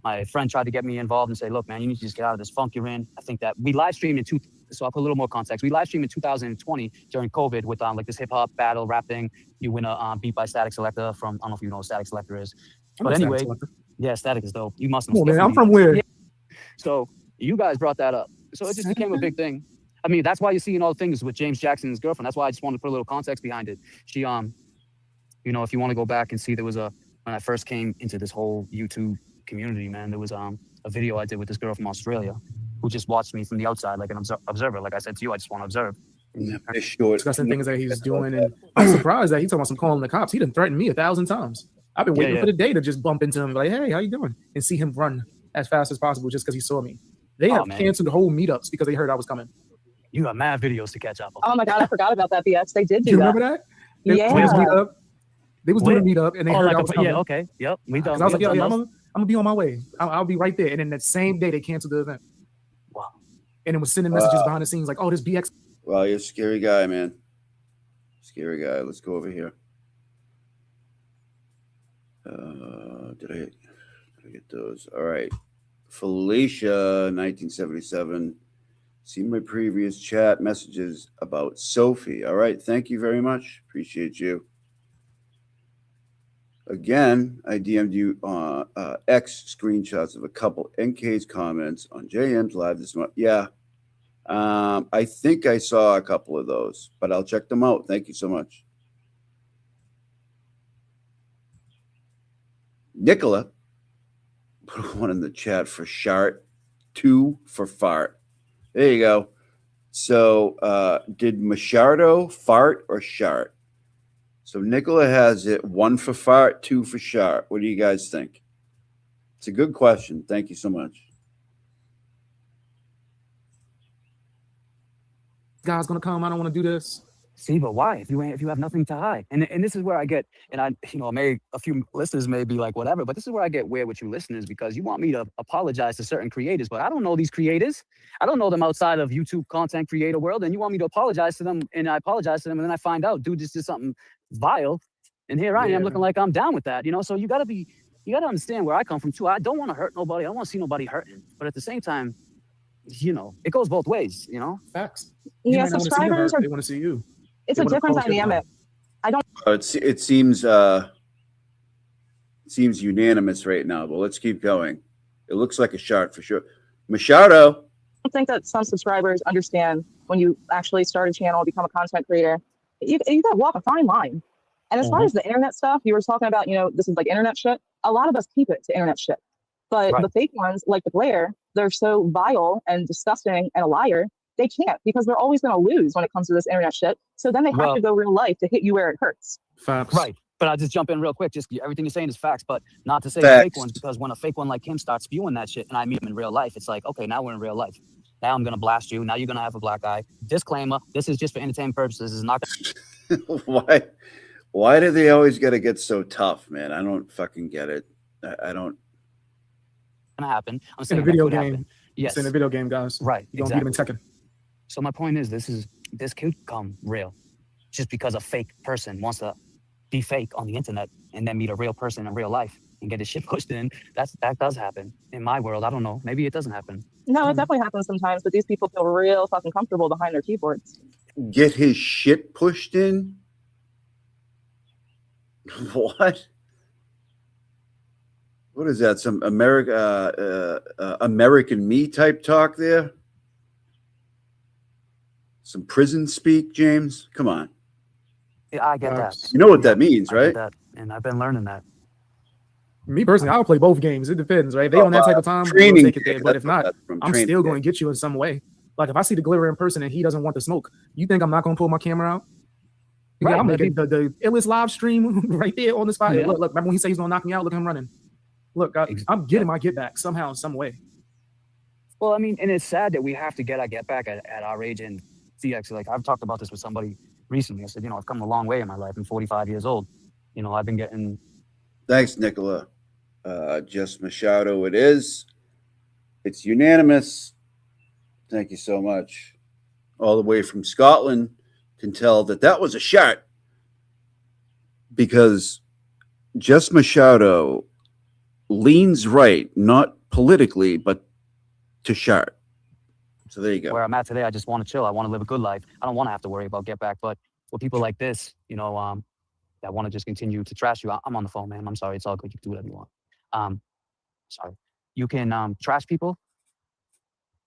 My friend tried to get me involved and say, look, man, you need to just get out of this funk you're in. I think that we live streamed so I'll put a little more context. We live streamed in 2020 during COVID with like this hip hop battle rap thing. You win a beat by Static Selector from, I don't know if you know what Static Selector is. But anyway, yeah, Static is dope. You must know. Oh, man, I'm from where? Yeah. So you guys brought that up. So it just became a big thing. I mean, that's why you're seeing all the things with James Jackson's girlfriend. That's why I just wanted to put a little context behind it. She, if you want to go back and see, there was when I first came into this whole YouTube community, man, there was a video I did with this girl from Australia who just watched me from the outside like an observer. Like I said to you, I just want to observe. Discussing things that he's doing, and I'm surprised that he's talking about some calling the cops. He done threatened me 1,000 times. I've been waiting for the day to just bump into him, like, hey, how you doing? And see him run as fast as possible just because he saw me. They have canceled the whole meetups because they heard I was coming. You got mad videos to catch up on. Oh my God, I forgot about that, BX. They did do you remember that? They was doing a meetup and they heard I was coming. Yeah, okay. Yep. We done. I was like, yo, I'm gonna be on my way. I'll be right there. And then that same day they canceled the event. Wow. And it was sending messages behind the scenes like, oh, this BX. Well, you're a scary guy, man. Scary guy. Let's go over here. Did I get those? All right. Felicia, 1977. See my previous chat messages about Sophie. All right. Thank you very much. Appreciate you. Again, I DM'd you X screenshots of a couple NK's comments on JM's live this month. Yeah. I think I saw a couple of those, but I'll check them out. Thank you so much. Nicola put one in the chat for shart, 2 for fart. There you go. So did Machardo fart or shart? So Nicola has it 1 for fart, 2 for shart. What do you guys think? It's a good question. Thank you so much. Guy's gonna come. I don't want to do this. See, but why? If you have nothing to hide, and this is where I get, and I, maybe a few listeners may be like whatever, but this is where I get weird with you listeners because you want me to apologize to certain creators, but I don't know these creators. I don't know them outside of YouTube content creator world, and you want me to apologize to them, and I apologize to them, and then I find out, dude, this is something vile, and here I am looking like I'm down with that, So you gotta understand where I come from too. I don't want to hurt nobody. I don't want to see nobody hurting, but at the same time, it goes both ways. Facts. Yeah, subscribers they want to see you. It's a different dynamic. I don't. It seems unanimous right now, but let's keep going. It looks like a shart for sure. Machado. I think that some subscribers understand when you actually start a channel, become a content creator, you got to walk a fine line. And as far as the internet stuff, you were talking about, this is like internet shit. A lot of us keep it to internet shit. But the fake ones, like the Blair, they're so vile and disgusting and a liar. They can't because they're always going to lose when it comes to this internet shit. So then they have to go real life to hit you where it hurts. Facts. Right. But I'll just jump in real quick. Just everything you're saying is facts, but not to say the fake ones, because when a fake one like him starts spewing that shit and I meet him in real life, it's like, okay, now we're in real life. Now I'm going to blast you. Now you're going to have a black eye. Disclaimer, this is just for entertainment purposes. It's not Why do they always got to get so tough, man? I don't fucking get it. I don't. Going to happen. I'm saying in a video game. Yes. It's in a video game, guys. Right. You don't beat them in Tekken. So my point is, this could come real, just because a fake person wants to be fake on the internet and then meet a real person in real life and get his shit pushed in. That does happen in my world. I don't know. Maybe it doesn't happen. No, it definitely happens sometimes. But these people feel real fucking comfortable behind their keyboards. Get his shit pushed in. What? What is that? Some American Me type talk there? Some prison speak, James? Come on. Yeah, I get that. You know what that means, right? That, and I've been learning that. Me personally, I'll play both games. It depends, right? If they on that type of time, we'll take it there. But if not, I'm still going to get you in some way. Like if I see the Glitter in person and he doesn't want the smoke, you think I'm not going to pull my camera out? Right, I'm making the illest live stream right there on the spot. Yeah. Look, remember when he said he's going to knock me out? Look at him running. Look, I'm getting my get back somehow, some way. Well, I mean, and it's sad that we have to get our get back at our age. And DX, like I've talked about this with somebody recently. I said, I've come a long way in my life. I'm 45 years old. I've been getting. Thanks, Nicola. Just Machado, it is. It's unanimous. Thank you so much. All the way from Scotland can tell that was a shot because Just Machado leans right, not politically, but to Shart. So there you go. Where I'm at today, I just want to chill. I want to live a good life. I don't want to have to worry about get back. But for people like this, that want to just continue to trash you, I'm on the phone, man. I'm sorry. It's all good. You can do whatever you want. Sorry. You can trash people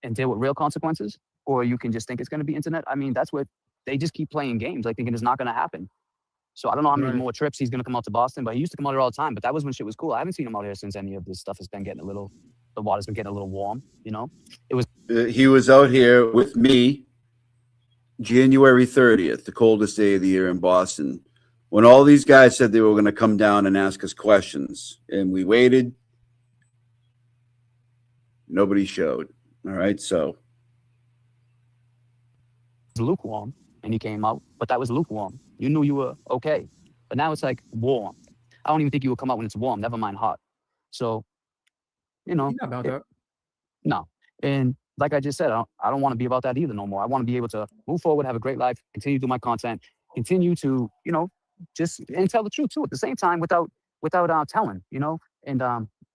and deal with real consequences, or you can just think it's going to be internet. I mean, that's what they just keep playing games, like thinking it's not going to happen. So I don't know how many more trips he's going to come out to Boston, but he used to come out here all the time. But that was when shit was cool. I haven't seen him out here since any of this stuff has been getting the water's been getting a little warm, It was. He was out here with me January 30th, the coldest day of the year in Boston, when all these guys said they were going to come down and ask us questions. And we waited. Nobody showed. All right, so. Lukewarm, and he came out, but that was lukewarm. You knew you were okay. But now it's like warm. I don't even think you will come out when it's warm, never mind hot. So, about that. No. And like I just said, I don't want to be about that either no more. I want to be able to move forward, have a great life, continue to do my content, continue to, and tell the truth too at the same time without telling, And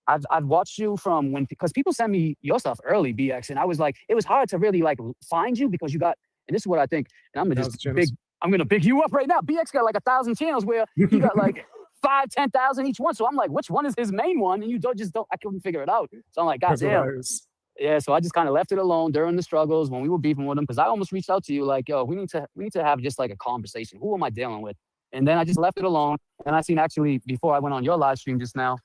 I've watched you from because people send me your stuff early, BX, and I was like, it was hard to really like find you because you got, and this is what I think, and I'm gonna big you up right now. BX got like 1,000 channels where he got like 5,000-10,000 each one. So I'm like, which one is his main one? And you don't. I couldn't figure it out. So I'm like, God damn. Yeah. So I just kind of left it alone during the struggles when we were beefing with him, because I almost reached out to you like, yo, we need to have just like a conversation. Who am I dealing with? And then I just left it alone. And I seen actually before I went on your live stream just now,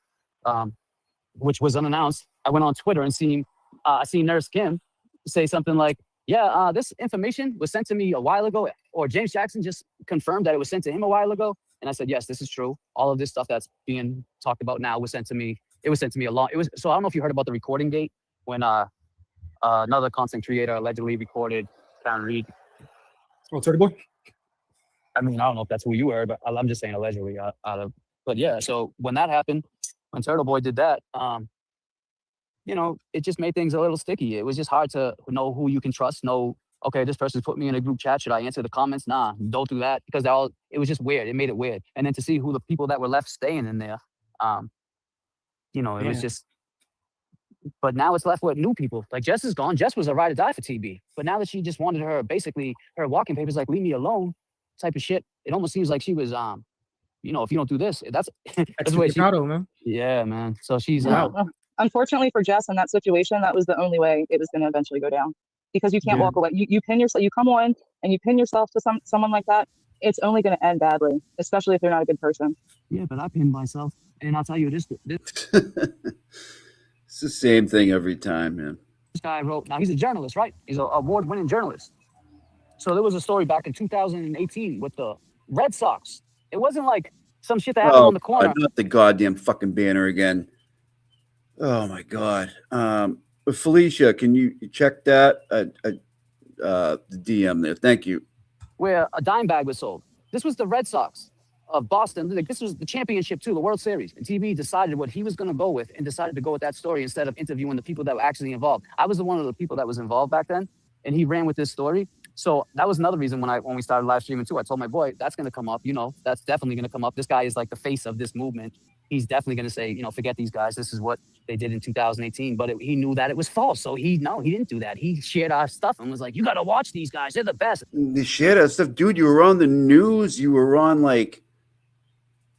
which was unannounced, I went on Twitter and I seen Nurse Kim say something like, yeah, this information was sent to me a while ago, or James Jackson just confirmed that it was sent to him a while ago. And I said, yes, this is true. All of this stuff that's being talked about now was sent to me. It was sent to me so I don't know if you heard about the recording date when another content creator allegedly recorded Karen Reed. Oh, Turtle Boy? I mean, I don't know if that's who you heard, but I'm just saying allegedly but yeah, so when that happened, when Turtle Boy did that, it just made things a little sticky. It was just hard to know who you can trust. Okay, this person's put me in a group chat. Should I answer the comments? Nah, don't do that, because it was just weird. It made it weird. And then to see who the people that were left staying in there, it was just. But now it's left with new people. Like Jess is gone. Jess was a ride or die for TB. But now that she just wanted her walking papers, like leave me alone type of shit, it almost seems like she was if you don't do this, that's the way man. Yeah, man. So she's unfortunately for Jess in that situation, that was the only way it was going to eventually go down, because you can't walk away. You pin yourself. You come on and you pin yourself to someone like that. It's only going to end badly, especially if they're not a good person. Yeah, but I pinned myself, and I'll tell you this. It's the same thing every time, man. This guy wrote. Now he's a journalist, right? He's an award-winning journalist. So there was a story back in 2018 with the Red Sox. It wasn't like some shit that happened on the corner. Not the goddamn fucking banner again. Oh my God. Felicia, can you check that? The DM there. Thank you. Where a dime bag was sold. This was the Red Sox of Boston. Like, this was the championship too, the World Series. And TV decided what he was going to go with and decided to go with that story instead of interviewing the people that were actually involved. I was one of the people that was involved back then, and he ran with this story. So that was another reason when we started live streaming too. I told my boy, that's going to come up. That's definitely going to come up. This guy is like the face of this movement. He's definitely going to say, forget these guys. This is what they did in 2018. But he knew that it was false. So he didn't do that. He shared our stuff and was like, you got to watch these guys. They're the best. They shared our stuff. Dude, you were on the news. You were on like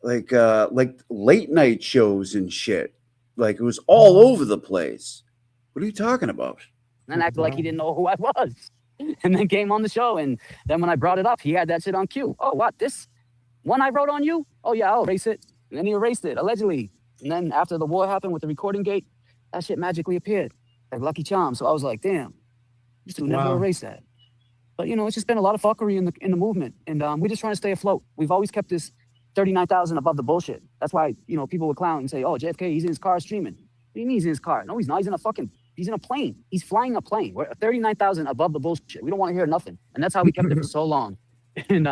late night shows and shit. Like it was all over the place. What are you talking about? And acted like he didn't know who I was. And then came on the show. And then when I brought it up, he had that shit on cue. Oh, what? This one I wrote on you? Oh, yeah, I'll erase it. And then he erased it, allegedly. And then after the war happened with the recording gate, that shit magically appeared, like Lucky Charm. So I was like, damn, this dude never erased that. But, it's just been a lot of fuckery in the movement. And we're just trying to stay afloat. We've always kept this 39,000 above the bullshit. That's why, people would clown and say, oh, JFK, he's in his car streaming. What do you mean he's in his car? No, he's not. He's in a fucking He's in a plane. He's flying a plane. We're 39,000 above the bullshit. We don't want to hear nothing. And that's how we kept it for so long. And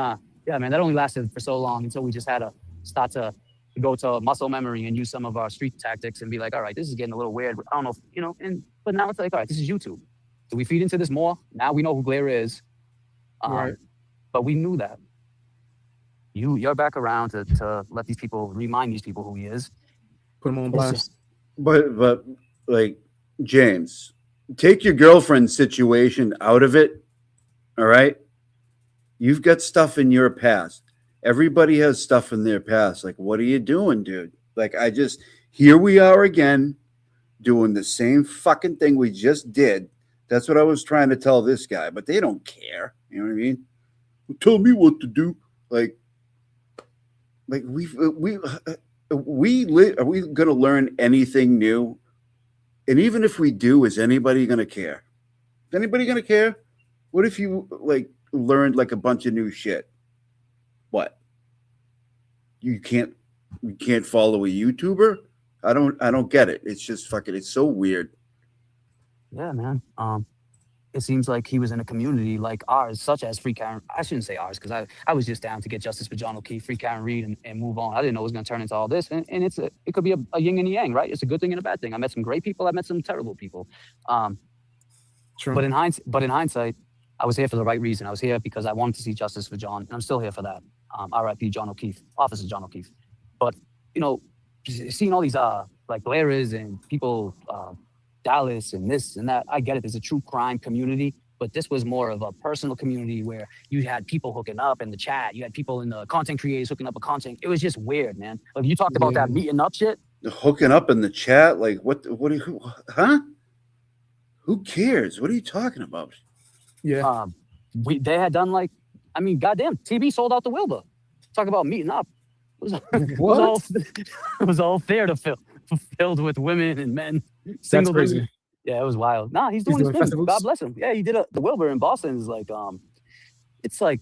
yeah, man, that only lasted for so long until we just had to start to go to muscle memory and use some of our street tactics and be like, all right, this is getting a little weird. I don't know, but now it's like, all right, this is YouTube. Do we feed into this more? Now we know who Glare is. Right. But we knew that. You're back around to let these people, remind these people who he is. Put him on blast. But like, James, take your girlfriend's situation out of it. All right. You've got stuff in your past. Everybody has stuff in their past. Like, what are you doing, dude? Like, here we are again doing the same fucking thing we just did. That's what I was trying to tell this guy, but they don't care. You know what I mean? Tell me what to do. Like are we going to learn anything new? And even if we do, is anybody going to care? Is anybody going to care? What if you learned a bunch of new shit? What? You can't follow a YouTuber? I don't get it. It's just fucking, it's so weird. Yeah, man. It seems like he was in a community like ours, such as Free Karen. I shouldn't say ours, because I was just down to get justice for John O'Keefe, Free Karen Reed, and move on. I didn't know it was going to turn into all this. And it could be a yin and a yang, right? It's a good thing and a bad thing. I met some great people. I met some terrible people. True. But in hindsight, I was here for the right reason. I was here because I wanted to see justice for John, and I'm still here for that. R.I.P. John O'Keefe, Officer John O'Keefe. But, seeing all these Blairers and people, Dallas and this and that, I get it. There's a true crime community, but this was more of a personal community where you had people hooking up in the chat. You had people in the content creators hooking up with content. It was just weird, man. Like, you talked about that meeting up shit. Hooking up in the chat? Like, huh? Who cares? What are you talking about? Yeah. They had done goddamn, TB sold out the Wilbur. Talk about meeting up. It was all fair to filled with women and men. That's crazy. Yeah, it was wild. Nah, he's doing his thing. Festivals? God bless him. Yeah, he did the Wilbur in Boston. Is it's I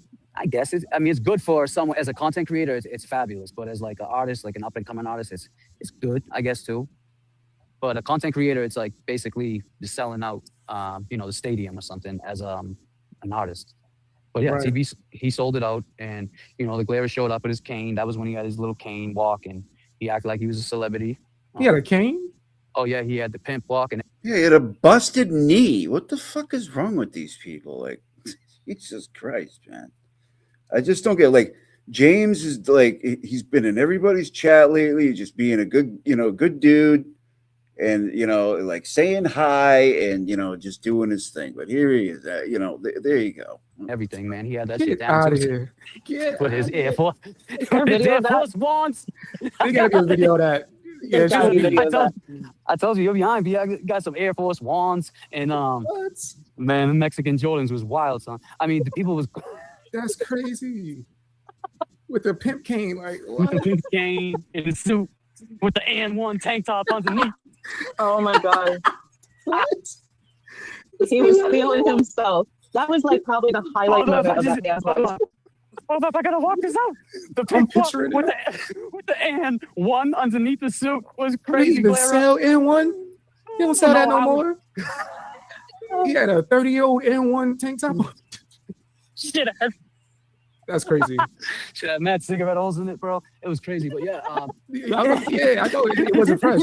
guess it's good for someone as a content creator. It's fabulous, but as an artist, an up and coming artist, it's good, I guess too. But a content creator, it's basically just selling out, the stadium or something as an artist. But yeah, Right. TV, he sold it out, and the Glare showed up with his cane. That was when he had his little cane walk, and he acted like he was a celebrity. He had a cane? Oh yeah, he had the pimp walk, and Yeah, he had a busted knee. What the fuck is wrong with these people? Like, Jesus Christ, man. I just don't get James is he's been in everybody's chat lately, just being a good, good dude, and saying hi and just doing his thing. But here he is, there you go. everything, man. He had that Get shit down out to of his, here. Get with his outta Air here. Force, there with his video Air of that? Force wands. There gotta be a video of that. Yeah, There's gotta be sure. video of that. I told you, you're behind me. I got some Air Force wands, and What? man, the Mexican Jordans was wild, son. I mean, the people was That's crazy. With the pimp cane, with the what? pink cane and the suit with the AN1 tank top underneath. Oh my god. What? He was feeling himself. That was probably the highlight Hold moment up, of that dance. Hold up, I gotta walk this out. The I'm pink walk picturing with the AN1 underneath the suit was They crazy. even Glare. sell N1? They don't sell that no No, more. He had a 30-year-old N1 tank top. Shit, That's crazy. shit, I had mad cigarette holes in it, bro. It was crazy, but yeah. Yeah, I know it wasn't fresh.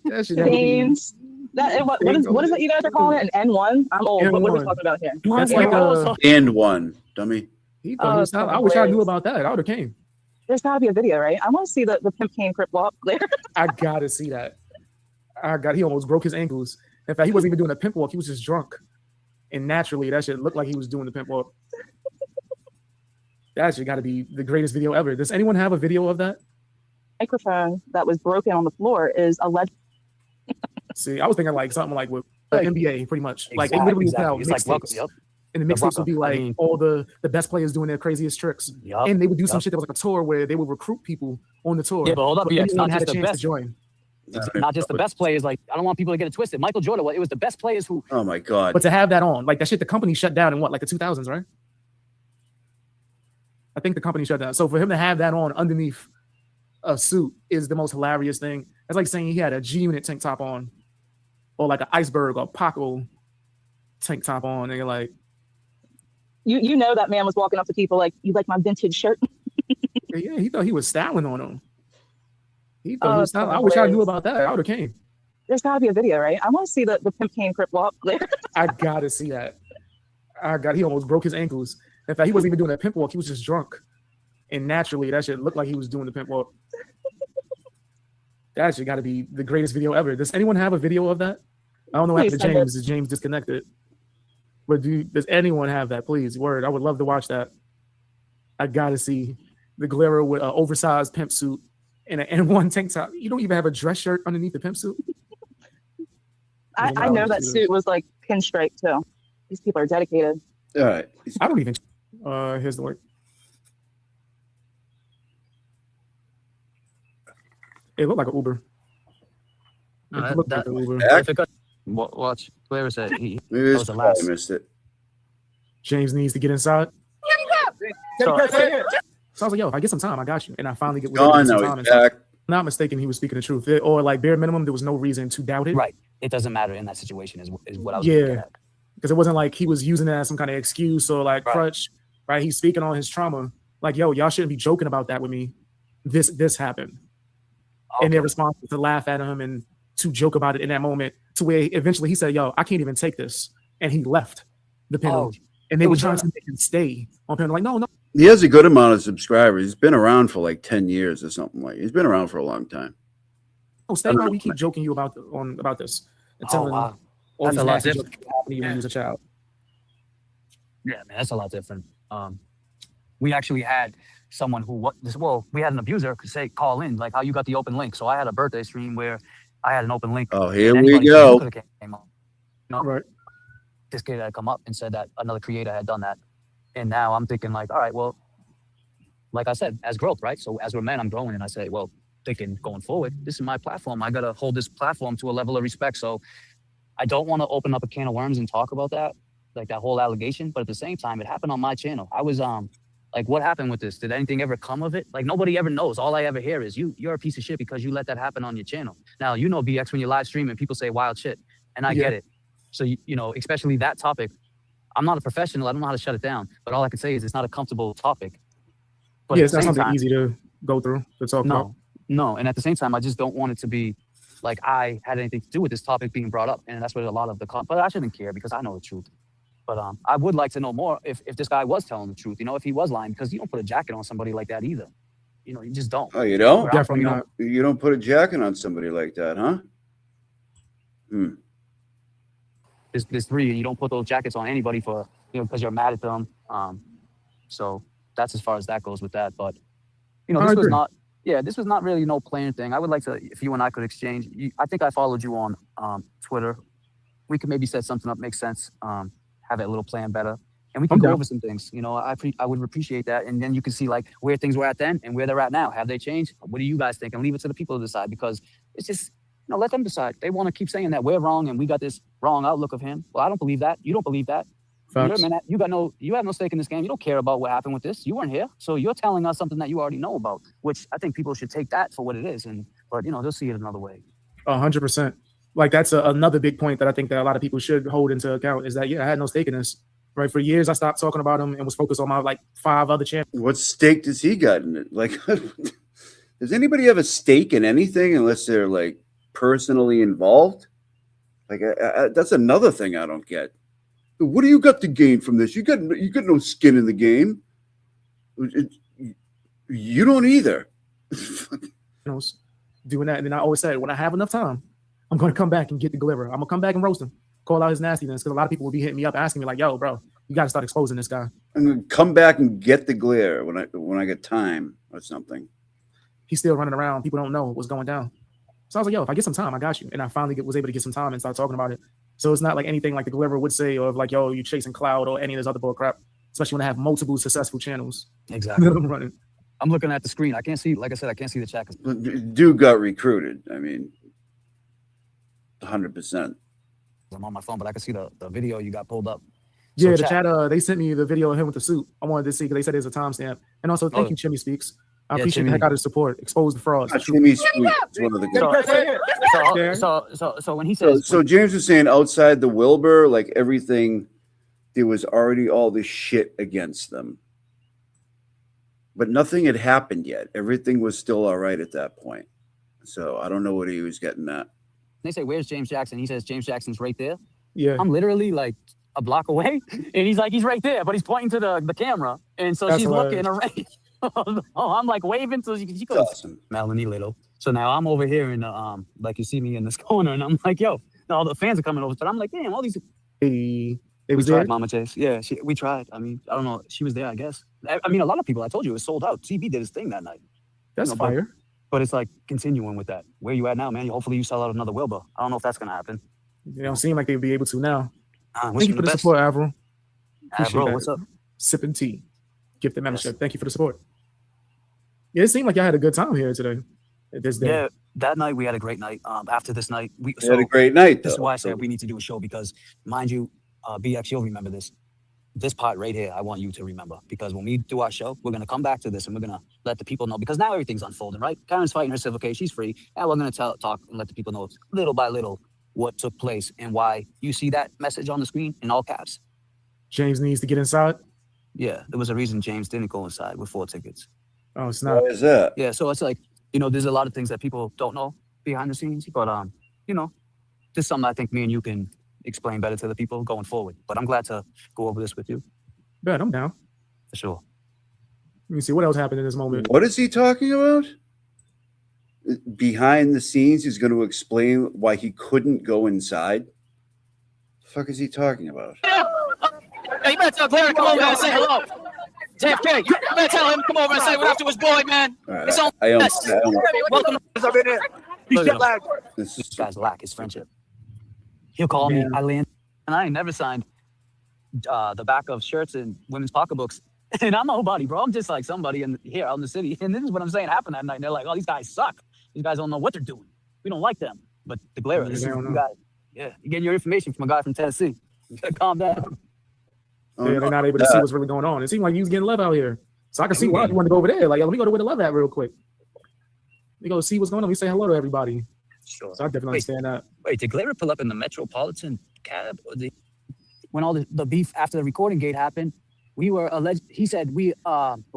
That shit had to be. James. What is it you guys are calling it? An N1? I'm old, but what are we N1. talking about here? That's like a. And one, dummy. He Oh, that's I wish I knew hilarious. about that. I would have came. There's gotta be a video, right? I want to see the pimp cane crip walk there. I gotta see that. He almost broke his ankles. In fact, he wasn't even doing a pimp walk. He was just drunk. And naturally, that shit looked like he was doing the pimp walk. That shit got to be the greatest video ever. Does anyone have a video of that? Microphone that was broken on the floor is alleged. See, I was thinking something with NBA, pretty much. They Exactly, literally put exactly. out It's like welcome, mixtapes. yep. And the mixtapes would be I mean- all the best players doing their craziest tricks. Yup, And they would do some yup. shit that was like a tour where they would recruit people on the tour. Yeah, but hold up, So yeah, it's anyone not had just a the chance best. to join. It's not just the best players. I don't want people to get it twisted. Michael Jordan, it was the best players who. Oh my God. But to have that on, that shit, the company shut down in the 2000s, right? I think the company shut down. So for him to have that on underneath a suit is the most hilarious thing. That's like saying he had a G-Unit tank top on. or like an iceberg or Paco tank top on, and you're like, you know that man was walking up to people like, "You like my vintage shirt?" yeah, he thought he was styling on them. He thought Oh, he was that's styling. so I wish I knew hilarious. about that. I would have came. There's got to be a video, right? I want to see the Pimp Cane Crip walk. I gotta see that. He almost broke his ankles. In fact, he wasn't even doing a pimp walk. He was just drunk. And naturally, that shit looked like he was doing the pimp walk. That shit got to be the greatest video ever. Does anyone have a video of that? I don't know what happened to James. Is James disconnected? But does anyone have that? Please, word. I would love to watch that. I gotta see the Glera with an oversized pimp suit and an N1 tank top. You don't even have a dress shirt underneath the pimp suit. I know that suit was like pinstripe too. These people are dedicated. All right. I don't even. Here's the word. It looked like an Uber. It looked like an Uber. Watch. Glera said he Maybe was the last. I missed it. James needs to get inside. So I was like, yo, if I get some time, I got you. And I finally get Gone some now. time. He's back. Not mistaken, he was speaking the truth. Or like bare minimum, there was no reason to doubt it. Right. It doesn't matter in that situation is what I was getting at. Because it wasn't like he was using it as some kind of excuse or like crutch, right? He's speaking on his trauma. Like, yo, y'all shouldn't be joking about that with me. This happened. Okay. And their response was to laugh at him and to joke about it in that moment, to where eventually he said, yo, I can't even take this. And he left the panel. And they were trying to make him stay on panel. Like, no. He has a good amount of subscribers. He's been around for like 10 years or something like. He's been around for a long time. Oh, stay while we keep joking you about this. And telling wow. all That's these a lot nasty different. jokes when you was a child. Yeah, man, that's a lot different. We actually had someone we had an abuser call in, like how you got the open link. So I had a birthday stream where I had an open link. Oh, here we go. Right. This kid had come up and said that another creator had done that. And now I'm thinking like, all right, well, like I said, as growth, right? So as we're men, I'm growing and I say, well, thinking going forward, this is my platform. I got to hold this platform to a level of respect. So I don't want to open up a can of worms and talk about that, like that whole allegation. But at the same time, it happened on my channel. I was like, what happened with this? Did anything ever come of it? Like nobody ever knows. All I ever hear is you're a piece of shit because you let that happen on your channel. Now, you know, BX, when you're live streaming, people say wild shit. And I get it. So, you know, especially that topic, I'm not a professional. I don't know how to shut it down. But all I can say is it's not a comfortable topic. But it's not something easy to go through to talk about. No. And at the same time, I just don't want it to be like I had anything to do with this topic being brought up. And that's what a lot of but I shouldn't care because I know the truth. But I would like to know more if this guy was telling the truth, you know, if he was lying, because you don't put a jacket on somebody like that either. You know, you just don't. Oh, you don't? Definitely not. You don't put a jacket on somebody like that, huh? There's three, and you don't put those jackets on anybody for, you know, because you're mad at them. So that's as far as that goes with that. But, you know, this was not really no planned thing. I would like to, if you and I could exchange, I think I followed you on Twitter. We could maybe set something up, make sense, have it a little plan better. And we can go over some things, you know, I would appreciate that. And then you can see like where things were at then and where they're at now. Have they changed? What do you guys think? And leave it to the people to decide, because it's just, you know, let them decide. They want to keep saying that we're wrong and we got this wrong outlook of him. Well, I don't believe that. You don't believe that. You have no stake in this game. You don't care about what happened with this. You weren't here. So you're telling us something that you already know about, which I think people should take that for what it is. But you know, they'll see it another way. 100%. Like that's another big point that I think that a lot of people should hold into account is that, I had no stake in this. Right. For years, I stopped talking about him and was focused on my like 5 other channels. What stake does he got in it? Like, does anybody have a stake in anything unless they're like personally involved? Like, that's another thing I don't get. What do you got to gain from this? You got no skin in the game. You don't either. Doing that, and then I always said, when I have enough time, I'm going to come back and get the Glera. I'm going to come back and roast him, call out his nastiness, because a lot of people will be hitting me up asking me like, yo, bro, you got to start exposing this guy. I'm going to come back and get the Glera when I get time or something. He's still running around. People don't know what's going down. So I was like, yo, if I get some time, I got you. And I finally was able to get some time and start talking about it. So it's not like anything like the Glera would say, or like, yo, you chasing cloud or any of this other bull crap, especially when I have multiple successful channels. Exactly. I'm running. I'm looking at the screen. I can't see, like I said, I can't see the chat. Dude got recruited. I mean, 100%. I'm on my phone, but I can see the video you got pulled up. So yeah, the chat, they sent me the video of him with the suit. I wanted to see because they said there's a timestamp. And also, thank you, Chimmy Speaks. I Yeah, appreciate Timmy. the heck out of the support. Expose the frauds. Timmy's sweet. It's one of the good. So when he says, So James was saying outside the Wilbur, like everything, there was already all this shit against them. But nothing had happened yet. Everything was still all right at that point. So I don't know what he was getting at. they say, where's James Jackson? He says, James Jackson's right there. Yeah. I'm literally like a block away. And he's like, he's right there, but he's pointing to the camera. And so That's she's hilarious. looking around. I'm like waving so she goes, Awesome. Melanie Little. So now I'm over here in the, like you see me in this corner and I'm like, yo, all the fans are coming over. But I'm like, damn, all these. They We was tried, there. Mama Chase. Yeah, we tried. I mean, I don't know. She was there, I guess. I mean, a lot of people, I told you, it was sold out. TB did his thing that night. That's You know, fire. But it's like continuing with that. Where you at now, man? Hopefully you sell out another Wilbur. I don't know if that's going to happen. They don't seem like they'd be able to now. Wish Thank you him for the best. support, Avril. Appreciate Bro, that. what's up? Sipping tea. Gift the membership. Thank you for the support. Yeah, it seemed like y'all had a good time here today. At this day. Yeah, that night we had a great night. After this night, we had a great night, This is though. why I said we need to do a show because, mind you, BX, you'll remember this. This part right here, I want you to remember because when we do our show, we're gonna come back to this and we're gonna let the people know because now everything's unfolding, right? Karen's fighting her civil case; she's free, and we're gonna talk and let the people know little by little what took place and why you see that message on the screen in all caps. James needs to get inside. Yeah, there was a reason James didn't go inside with 4 tickets. Oh, it's not. Why is that? Yeah, so it's like, there's a lot of things that people don't know behind the scenes, but this is something I think me and you can explain better to the people going forward. But I'm glad to go over this with you. Bet I'm down. For sure. Let me see what else happened in this moment. What is he talking about? Behind the scenes, he's going to explain why he couldn't go inside. The fuck is he talking about? Hey, you better tell Larry come over and say hello. JFK, you better tell him come over and say what up to his boy, man. All right, It's on. I don't. Welcome to I've been here. He's jet lagged. This guy's lack his friendship. He'll call me, I land, and I ain't never signed the back of shirts and women's pocketbooks. And I'm nobody, bro. I'm just like somebody here out in the city. And this is what I'm saying happened that night. And they're like, oh, these guys suck. These guys don't know what they're doing. We don't like them. But the Glera, this is you got it. Yeah, you're getting your information from a guy from Tennessee. You gotta calm down. Yeah, they're not able to see what's really going on. It seemed like he was getting love out here. So I can see why you want to go over there. Like, let me go to where the love at real quick. Let me go see what's going on. We say hello to everybody. Sure. So I definitely understand that. Wait, did Glera pull up in the Metropolitan cab? Or when all the beef after the recording gate happened, we were alleged. He said he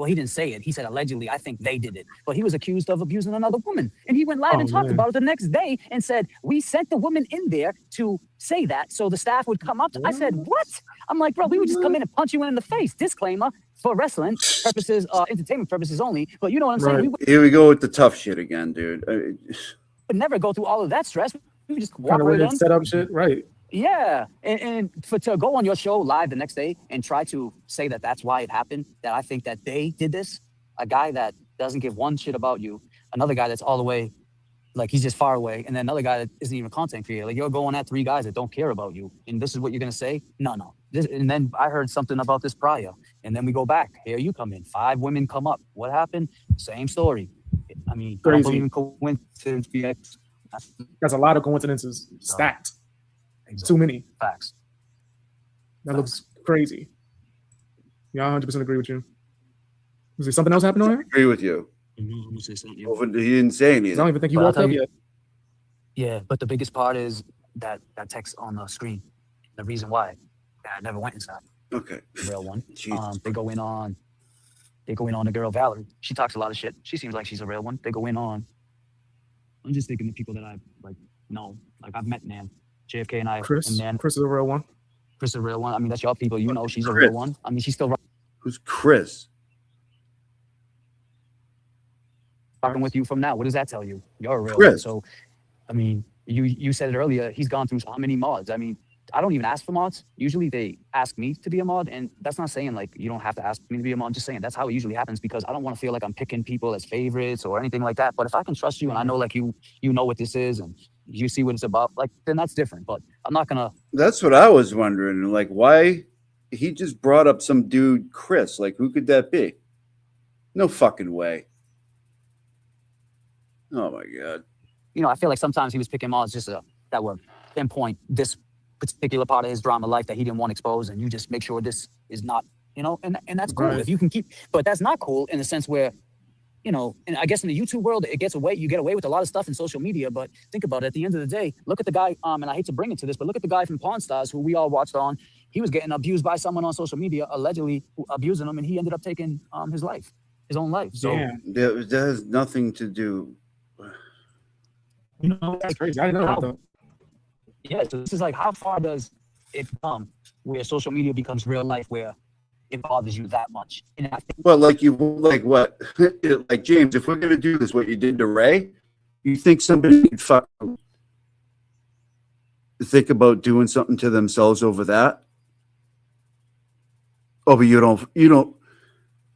didn't say it. He said allegedly, I think they did it. But he was accused of abusing another woman. And he went live and talked about it the next day and said, we sent the woman in there to say that so the staff would come up. I said, what? I'm like, bro, we would just come in and punch you in the face. Disclaimer, for wrestling purposes, entertainment purposes only. But you know what I'm saying? We Here we go with the tough shit again, dude. would never go through all of that stress. We would just walk Kind of right weird in. set up shit, right? Yeah, and to go on your show live the next day and try to say that that's why it happened, that I think that they did this, a guy that doesn't give one shit about you, another guy that's all the way, like he's just far away, and then another guy that isn't even a content creator. Like you're going at 3 guys that don't care about you, and this is what you're gonna say? No. And then I heard something about this prior, and then we go back. Here you come in. 5 women come up. What happened? Same story. I mean, I don't believe in coincidence. BX. That's a lot of coincidences stacked. Too many. Facts. That looks crazy. Yeah, I 100% agree with you. Was there something else happened on here? Agree with you. He didn't say anything. I don't even think you walked up yet. Yeah, but the biggest part is that text on the screen. The reason why I never went inside. Okay. The real one. They go in on the girl Valerie. She talks a lot of shit. She seems like she's a real one. They go in on. I'm just thinking of people that I know. Like I've met Nan, JFK and I. Chris. And Nan. Chris is a real one. Chris is a real one. I mean, that's your people. You know, she's a real one. I mean, she's still Who's Chris? rocking with you from now. What does that tell you? You're a real Chris. one. So, I mean, you said it earlier. He's gone through how many mods? I mean, I don't even ask for mods. Usually they ask me to be a mod, and that's not saying like you don't have to ask me to be a mod. I'm just saying that's how it usually happens because I don't want to feel like I'm picking people as favorites or anything like that. But if I can trust you and I know like you know what this is and you see what it's about, like then that's different. But I'm not gonna. That's what I was wondering. Like, why he just brought up some dude, Chris? Like, who could that be? No fucking way. Oh my god. You know, I feel like sometimes he was picking mods just that were pinpoint this particular part of his drama life that he didn't want exposed, and you just make sure this is not, and that's cool. Right. If you can keep, but that's not cool in the sense where you know, and I guess in the YouTube world, you get away with a lot of stuff in social media. But think about it. At the end of the day, look at the guy. And I hate to bring it to this, but look at the guy from Pawn Stars who we all watched on. He was getting abused by someone on social media, allegedly abusing him, and he ended up taking his own life. So that has nothing to do. You know, that's crazy. I didn't know about that. Yeah, so this is like, how far does it come where social media becomes real life, where it bothers you that much? And I think, Well, like what? Like, James, if we're gonna do this, what you did to Ray, you think somebody could think about doing something to themselves over that? Oh, but you don't.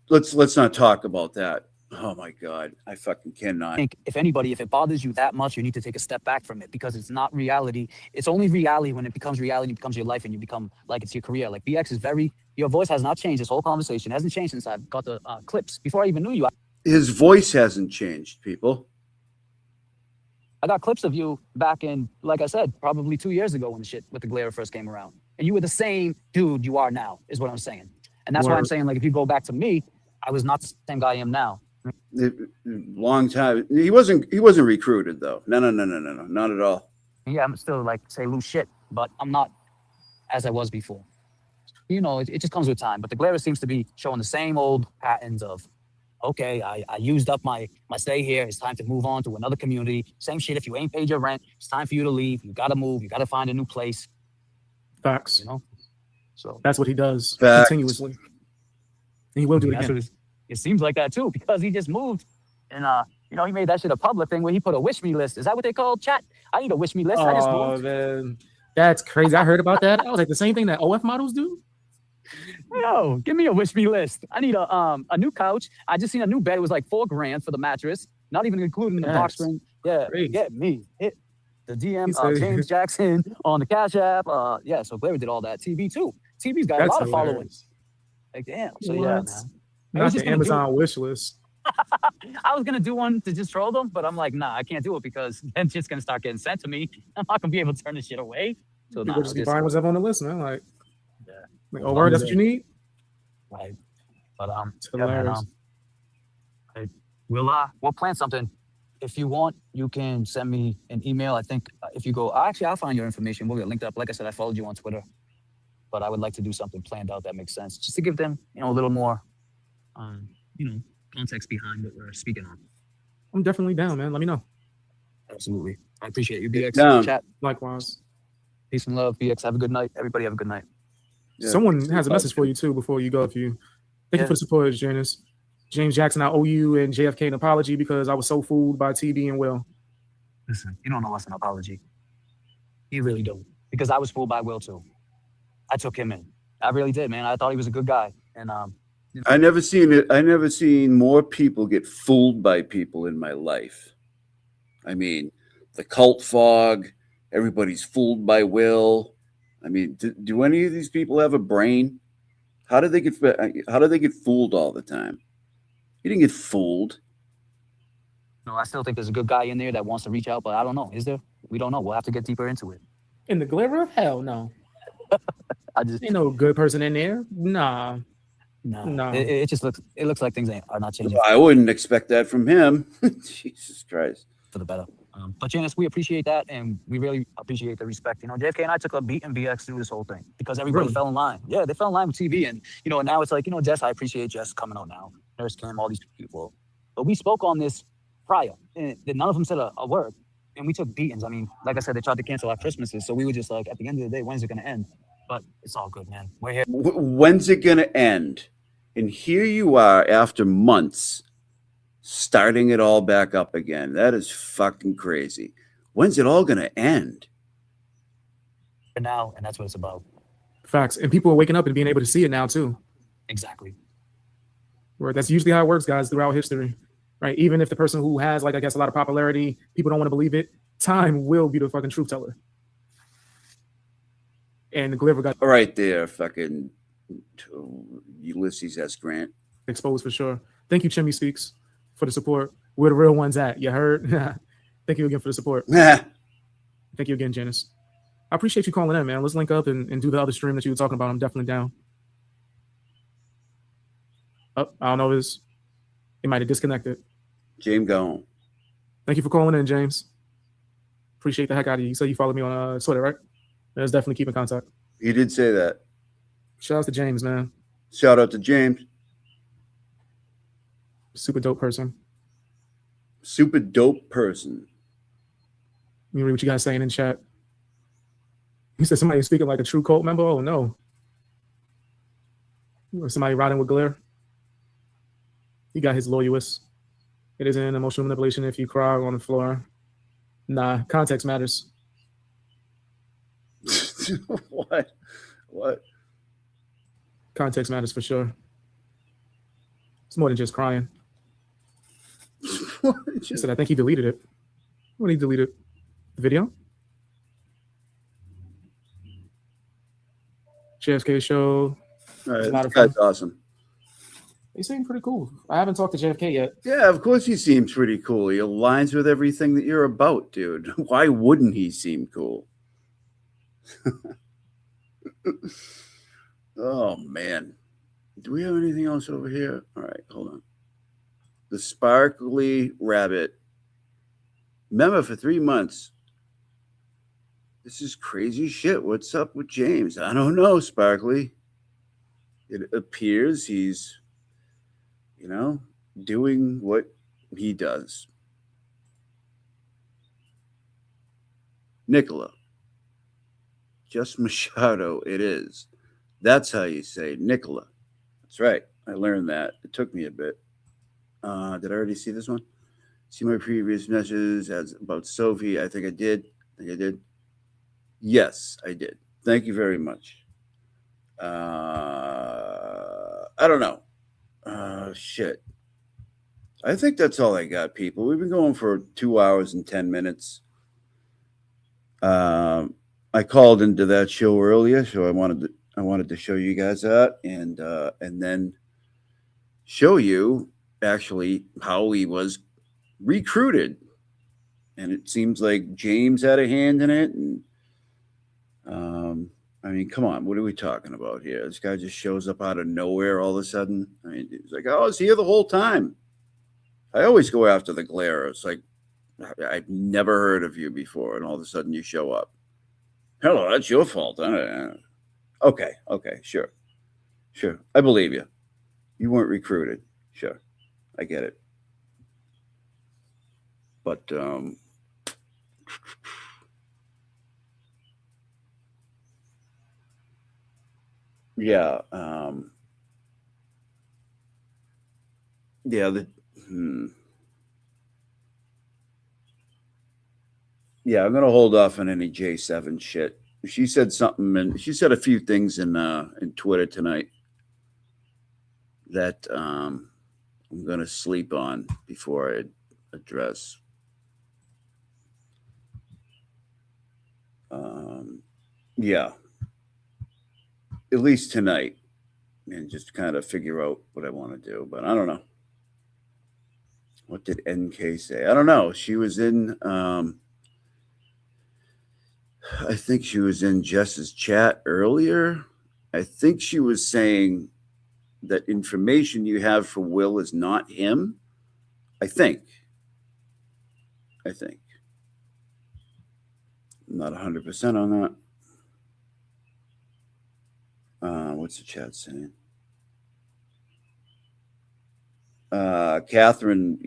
Let's not talk about that. Oh my God, I fucking cannot. I think if it bothers you that much, you need to take a step back from it, because it's not reality. It's only reality when it becomes reality, it becomes your life, and you become like it's your career. Like BX is your voice has not changed. This whole conversation hasn't changed since I got the clips. Before I even knew you, His voice hasn't changed, people. I got clips of you back in, like I said, probably 2 years ago when the shit with the glare first came around. And you were the same dude you are now, is what I'm saying. And that's why I'm saying, like, if you go back to me, I was not the same guy I am now. Long time. He wasn't recruited though. No, not at all. Yeah, I'm still like say loose shit, but I'm not as I was before. You know, it just comes with time. But the glare seems to be showing the same old patterns of, okay, I used up my stay here. It's time to move on to another community. Same shit. If you ain't paid your rent, it's time for you to leave. You got to move. You got to find a new place. Facts. You know, so that's what he does Facts. Continuously. And he will do it again. It seems like that too, because he just moved, and you know, he made that shit a public thing where he put a wish me list. Is that what they call chat? I need a wish me list. I just moved. Man, that's crazy. I heard about that. I was like, the same thing that OF models do. Yo, give me a wish me list. I need a new couch. I just seen a new bed. It was like $4,000 for the mattress, not even including the box spring. Yeah, get me. Hit the DM James Jackson on the Cash App. Yeah, so Blair did all that. TV too. TV's got a lot of followers. Like, damn. So yeah, man. Not the Amazon wish list. I was gonna do one to just troll them, but I'm like, nah, I can't do it because then it's just gonna start getting sent to me. I'm not gonna be able to turn this shit away. So people just be buying what's up on the list, man. Like, yeah. Like, oh, word, that's what you need. Right. But it's hilarious. Yeah, we'll plan something. If you want, you can send me an email. I think if you go, actually, I'll find your information. We'll get linked up. Like I said, I followed you on Twitter, but I would like to do something planned out that makes sense, just to give them, you know, a little more. You know, context behind what we're speaking on. I'm definitely down, man. Let me know. Absolutely. I appreciate you, BX. Chat. Likewise. Peace and love, BX. Have a good night. Everybody have a good night. Yeah. Someone has a message for you, too, before you go. Thank you for the support, Janice. James Jackson, I owe you and JFK an apology because I was so fooled by TB and Will. Listen, you don't owe us an apology. You really don't. Because I was fooled by Will, too. I took him in. I really did, man. I thought he was a good guy. And I never seen more people get fooled by people in my life. I mean, the cult fog, everybody's fooled by Will. I mean, do any of these people have a brain? How do they get fooled all the time? You didn't get fooled. No, I still think there's a good guy in there that wants to reach out, but I don't know. Is there? We don't know. We'll have to get deeper into it. In the glitter of hell, no. Ain't no good person in there. Nah. No. It just looks like things are not changing. I wouldn't expect that from him. Jesus Christ. For the better. But Janice, we appreciate that, and we really appreciate the respect. You know, JFK and I took a beat in BX through this whole thing because everybody fell in line. Yeah, they fell in line with TV, and you know, now it's like, you know, Jess, I appreciate Jess coming out now. Nurse Cam, all these people, but we spoke on this prior, and none of them said a word, and we took beatings. I mean, like I said, they tried to cancel our Christmases, so we were just like, at the end of the day, when's it going to end? But it's all good, man. We're here. When's it going to end? And here you are after months starting it all back up again. That is fucking crazy. When's it all going to end? For now, and that's what it's about. Facts. And people are waking up and being able to see it now, too. Exactly. Where that's usually how it works, guys, throughout history. Right? Even if the person who has, like, I guess, a lot of popularity, people don't want to believe it, time will be the fucking truth teller. And Gliver got right there, fucking Ulysses S. Grant. Exposed for sure. Thank you, Chimmy Speaks, for the support. Where the real ones at? You heard? Thank you again for the support. Thank you again, Janice. I appreciate you calling in, man. Let's link up and do the other stream that you were talking about. I'm definitely down. Oh, I don't know if it might have disconnected. James, go home. Thank you for calling in, James. Appreciate the heck out of you. You said you followed me on Twitter, right? Let's definitely keep in contact. He did say that. Shout out to James, man. Shout out to James. Super dope person. Super dope person. Let me read what you guys saying in chat. You said somebody speaking like a true cult member? Oh, no. Or somebody riding with glare? He got his loyalists. It isn't emotional manipulation if you cry on the floor. Nah, context matters. What? Context matters for sure. It's more than just crying. She said, I think he deleted it. What did he delete it? The video? JFK show. All right, this guy's awesome. He seemed pretty cool. I haven't talked to JFK yet. Yeah, of course he seems pretty cool. He aligns with everything that you're about, dude. Why wouldn't he seem cool? Oh, man. Do we have anything else over here? All right, hold on. The Sparkly Rabbit. Member for 3 months. This is crazy shit. What's up with James? I don't know, Sparkly. It appears he's, doing what he does. Nicola. Just Machado, it is. That's how you say Nicola. That's right. I learned that. It took me a bit. Did I already see this one? See my previous messages as about Sophie. I think I did. Yes, I did. Thank you very much. I don't know. Shit. I think that's all I got, people. We've been going for 2 hours and 10 minutes. I called into that show earlier, so I wanted to show you guys that and then show you actually how he was recruited. And it seems like James had a hand in it. And I mean, come on, what are we talking about here? This guy just shows up out of nowhere all of a sudden. I mean, he's like, I was here the whole time. I always go after the glare. It's like, I've never heard of you before, and all of a sudden you show up. Hello, that's your fault. Okay, sure. I believe you. You weren't recruited. Sure, I get it. But yeah, yeah, I'm gonna hold off on any J7 shit. She said something, and she said a few things in Twitter tonight that I'm gonna sleep on before I address. Yeah, at least tonight, and just kind of figure out what I want to do. But I don't know. What did NK say? I don't know. She was in. I think she was in Jess's chat earlier. I think she was saying that information you have for Will is not him. I think. I'm not 100% on that. What's the chat saying? Catherine,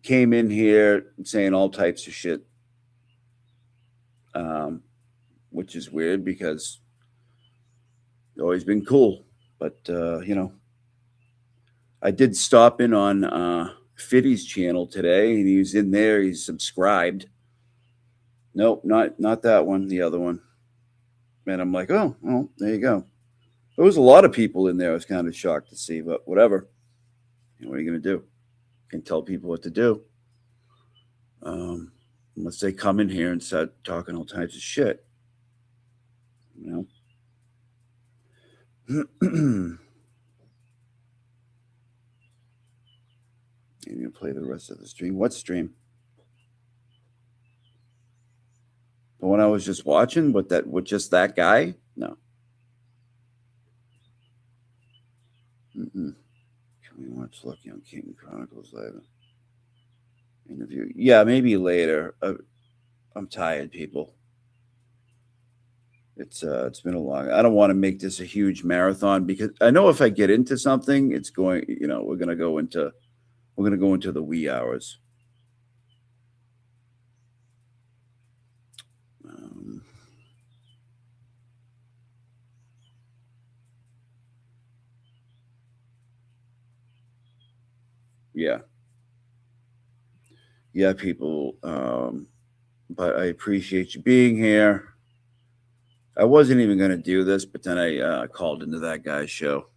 came in here saying all types of shit. Which is weird because it's always been cool. But, I did stop in on Fiddy's channel today, and he was in there. He's subscribed. Nope, not that one, the other one. And I'm like, oh, there you go. There was a lot of people in there. I was kind of shocked to see, but whatever. What are you going to do? Can tell people what to do. Unless they come in here and start talking all types of shit. Maybe you'll play the rest of the stream. What stream? The one I was just watching with just that guy? No. Can we watch Lucky on King Chronicles later? interview. Yeah, maybe later. I'm tired, people. It's been a long. I don't want to make this a huge marathon because I know if I get into something, it's going. We're gonna go into the wee hours. Yeah, people. But I appreciate you being here. I wasn't even going to do this, but then I called into that guy's show,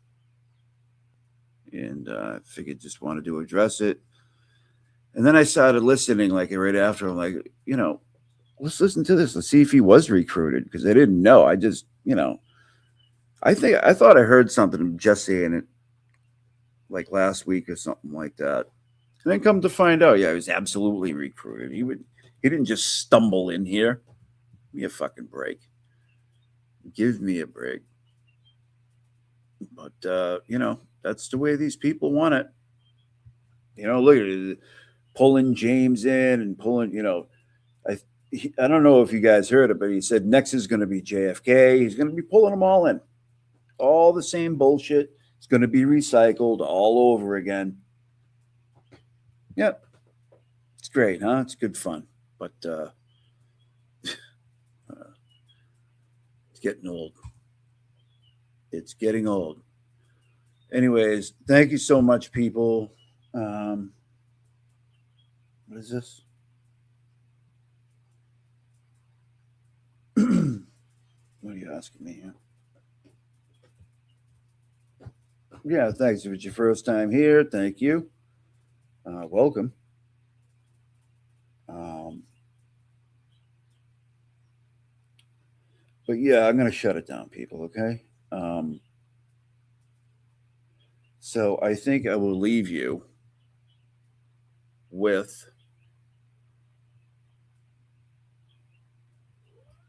and I figured just wanted to address it. And then I started listening, like right after. I'm like, let's listen to this. Let's see if he was recruited because I didn't know. I just, I thought I heard something just saying it, like last week or something like that. And then come to find out, yeah, he was absolutely recruited. He didn't just stumble in here. Give me a fucking break. Give me a break. But that's the way these people want it. Look at it, pulling James in and pulling. I don't know if you guys heard it, but he said next is going to be JFK. He's going to be pulling them all in, all the same bullshit. It's going to be recycled all over again. Yep. It's great, huh? It's good fun. But it's getting old. It's getting old. Anyways, thank you so much, people. What is this? What are you asking me here? Yeah, thanks. If it's your first time here, thank you. Welcome. But yeah, I'm going to shut it down, people, okay? So I think I will leave you with...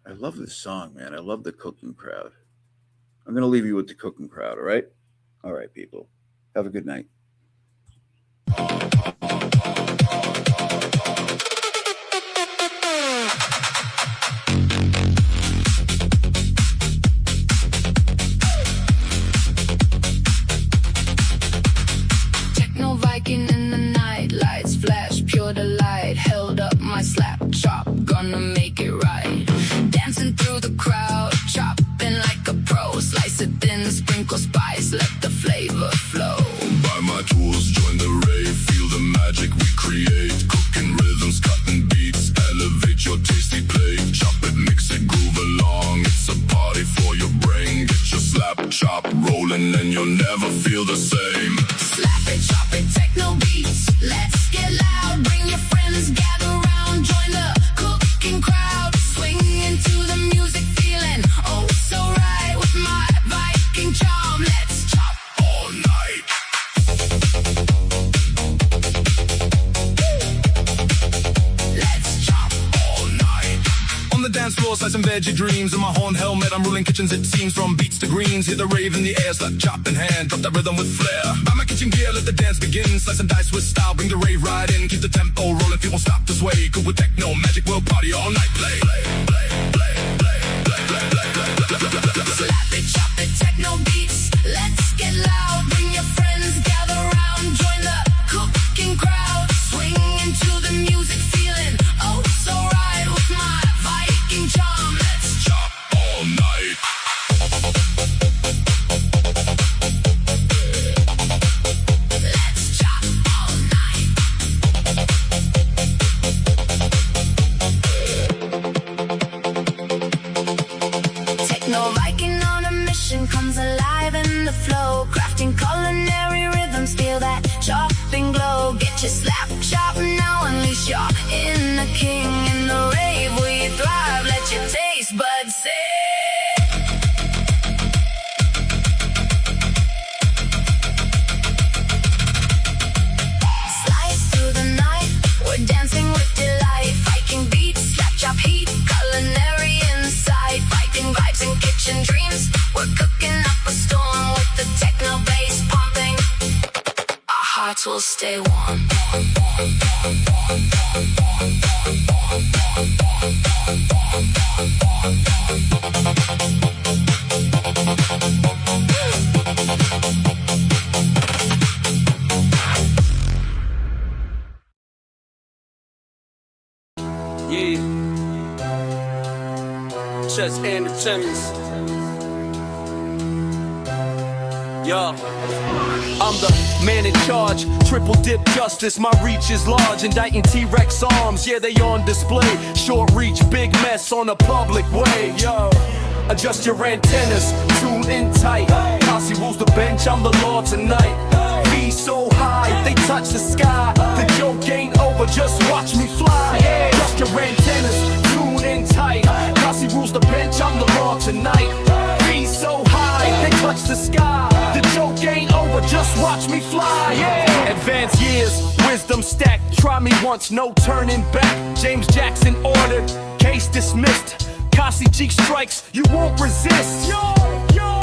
I love this song, man. I love the cooking crowd. I'm going to leave you with the cooking crowd, all right? All right, people. Have a good night. Techno Viking in the night, lights flash, pure delight. Held up my slap chop, gonna make it right. Dancing through the crowd, chopping like a pro. Slice it thin, sprinkle spice, let the flavor flow. Buy my tools, join the rave, feel the magic we create. Cooking rhythms, cutting beats, elevate your tasty plate. Chop it, mix it, groove along. It's a party for your brain. Get your slap chop rolling and you'll never feel the same. Slap it, chop it, techno beats. Let's get loud, bring your friends, gather round, join the cooking crowd. Swing into the music, feeling oh so right with my Viking charm. Let's chop all night. Let's chop all night. On the dance floor, slice some veggie dreams. In my horn helmet, I'm ruling kitchens, it seems. From beats to greens, hear the rave in the air. Slap, chop in hand, drop that rhythm with flair. Buy my kitchen gear, let the dance begin. Slice and dice with style, bring the rave right in. Keep the tempo rolling, people stop to sway. Good with techno, magic, we'll party all night. Play, play, play, play, play, play, play, play, play, play. Slap it, chop it, techno beats. Let's get loud, bring your friends, gather round, join the cooking crowd. Swing into the music, feeling oh so right with my Viking charm. Let's chop all night. Let's chop all night. Techno Viking on a mission comes alive in the flow. Crafting culinary rhythms, feel that chopping glow. Get your slap chop now, unleash your inner king. In the rave we thrive, let your taste buds sing. Slice through the night, we're dancing with delight. Viking beats, slap chop heat, culinary inside. Viking vibes and kitchen dreams, we're cooking up a storm with the techno bass pumping. Our hearts will stay warm. Yeah. Just Andrew Timmons. Yo. I'm the man in charge, triple dip justice, my reach is large, indicting T-Rex arms, yeah they on display, short reach, big mess on a public way, yo. Adjust your antennas, tune in tight, Posse rules the bench, I'm the law tonight. Be so high, they touch the sky, the joke ain't over, just watch me fly. Adjust your antennas, tune in tight, Posse rules the bench, I'm the law tonight. Be so high, they touch the sky, the joke ain't over, just watch me fly, yeah. Advanced years, wisdom stacked, try me once, no turning back. James Jackson ordered, case dismissed. Kasi G strikes, you won't resist. Yo, yo.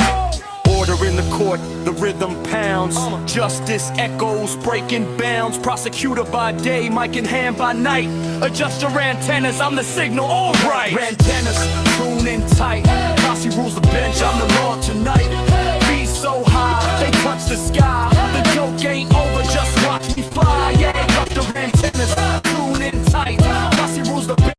Order in the court, the rhythm pounds. Justice echoes, breaking bounds. Prosecutor by day, mic in hand by night. Adjust your antennas, I'm the signal, alright. Antennas, tune in tight. Kasi rules the bench, I'm the law tonight. Be so high, they touch the sky. The joke ain't over, just watch me fly. Yeah, adjust your antennas, tune in tight. Kasi rules the bench.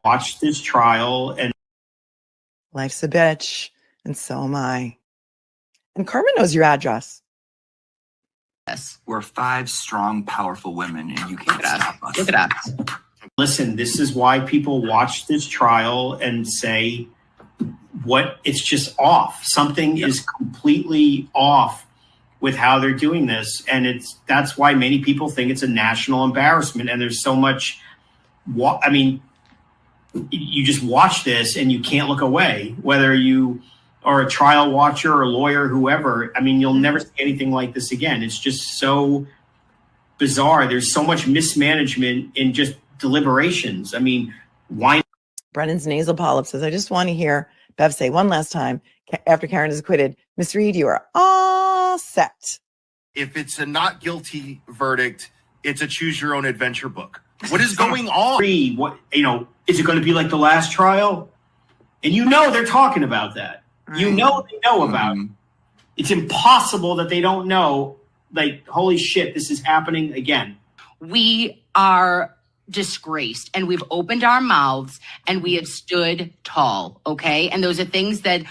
Watch this trial and Life's a bitch, and so am I. And Carmen knows your address. Yes, we're 5 strong, powerful women, and you can't stop us. Look at us. Listen, this is why people watch this trial and say, what, it's just off. Something is completely off with how they're doing this. And that's why many people think it's a national embarrassment. And there's so much, I mean, you just watch this and you can't look away, whether you are a trial watcher or a lawyer, whoever. I mean, you'll never see anything like this again. It's just so bizarre. There's so much mismanagement in just deliberations. I mean, why? Brennan's nasal polyp says, I just want to hear Bev say one last time after Karen is acquitted, Miss Reed, you are all set. If it's a not guilty verdict, it's a choose your own adventure book. What is going on? What, you know, is it going to be like the last trial? And you know they're talking about that. Right. You know they know about it. It's impossible that they don't know, like, holy shit, this is happening again. We are disgraced and we've opened our mouths and we have stood tall, okay? And those are things that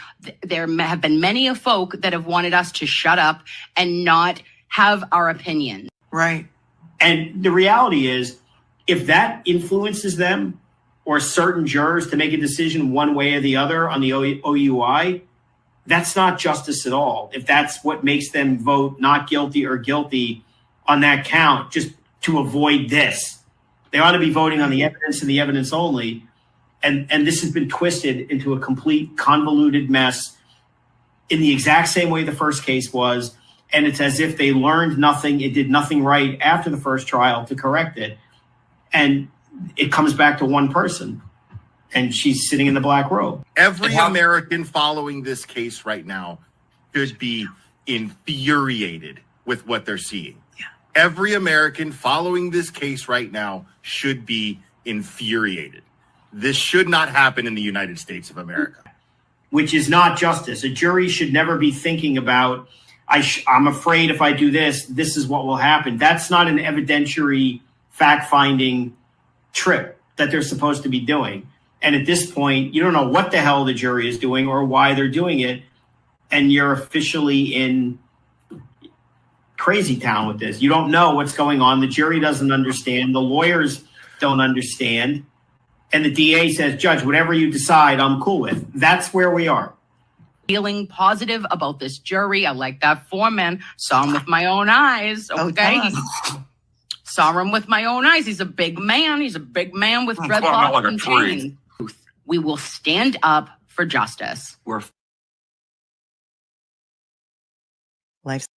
there have been many of folk that have wanted us to shut up and not have our opinion. Right. And the reality is, if that influences them or certain jurors to make a decision one way or the other on the OUI, that's not justice at all. If that's what makes them vote not guilty or guilty on that count, just to avoid this, they ought to be voting on the evidence and the evidence only. And this has been twisted into a complete convoluted mess in the exact same way the first case was. And it's as if they learned nothing. It did nothing right after the first trial to correct it. And it comes back to one person, and she's sitting in the black robe. Every American following this case right now should be infuriated with what they're seeing. Yeah. Every American following this case right now should be infuriated. This should not happen in the United States of America. Which is not justice. A jury should never be thinking about, I'm afraid if I do this, this is what will happen. That's not an evidentiary fact-finding trip that they're supposed to be doing. And at this point, you don't know what the hell the jury is doing or why they're doing it. And you're officially in crazy town with this. You don't know what's going on. The jury doesn't understand. The lawyers don't understand. And the DA says, Judge, whatever you decide, I'm cool with. That's where we are. Feeling positive about this jury. I like that foreman. Saw him with my own eyes. Okay. Saw him with my own eyes. He's a big man. He's a big man with dreadlocks and chains. We will stand up for justice. We're life.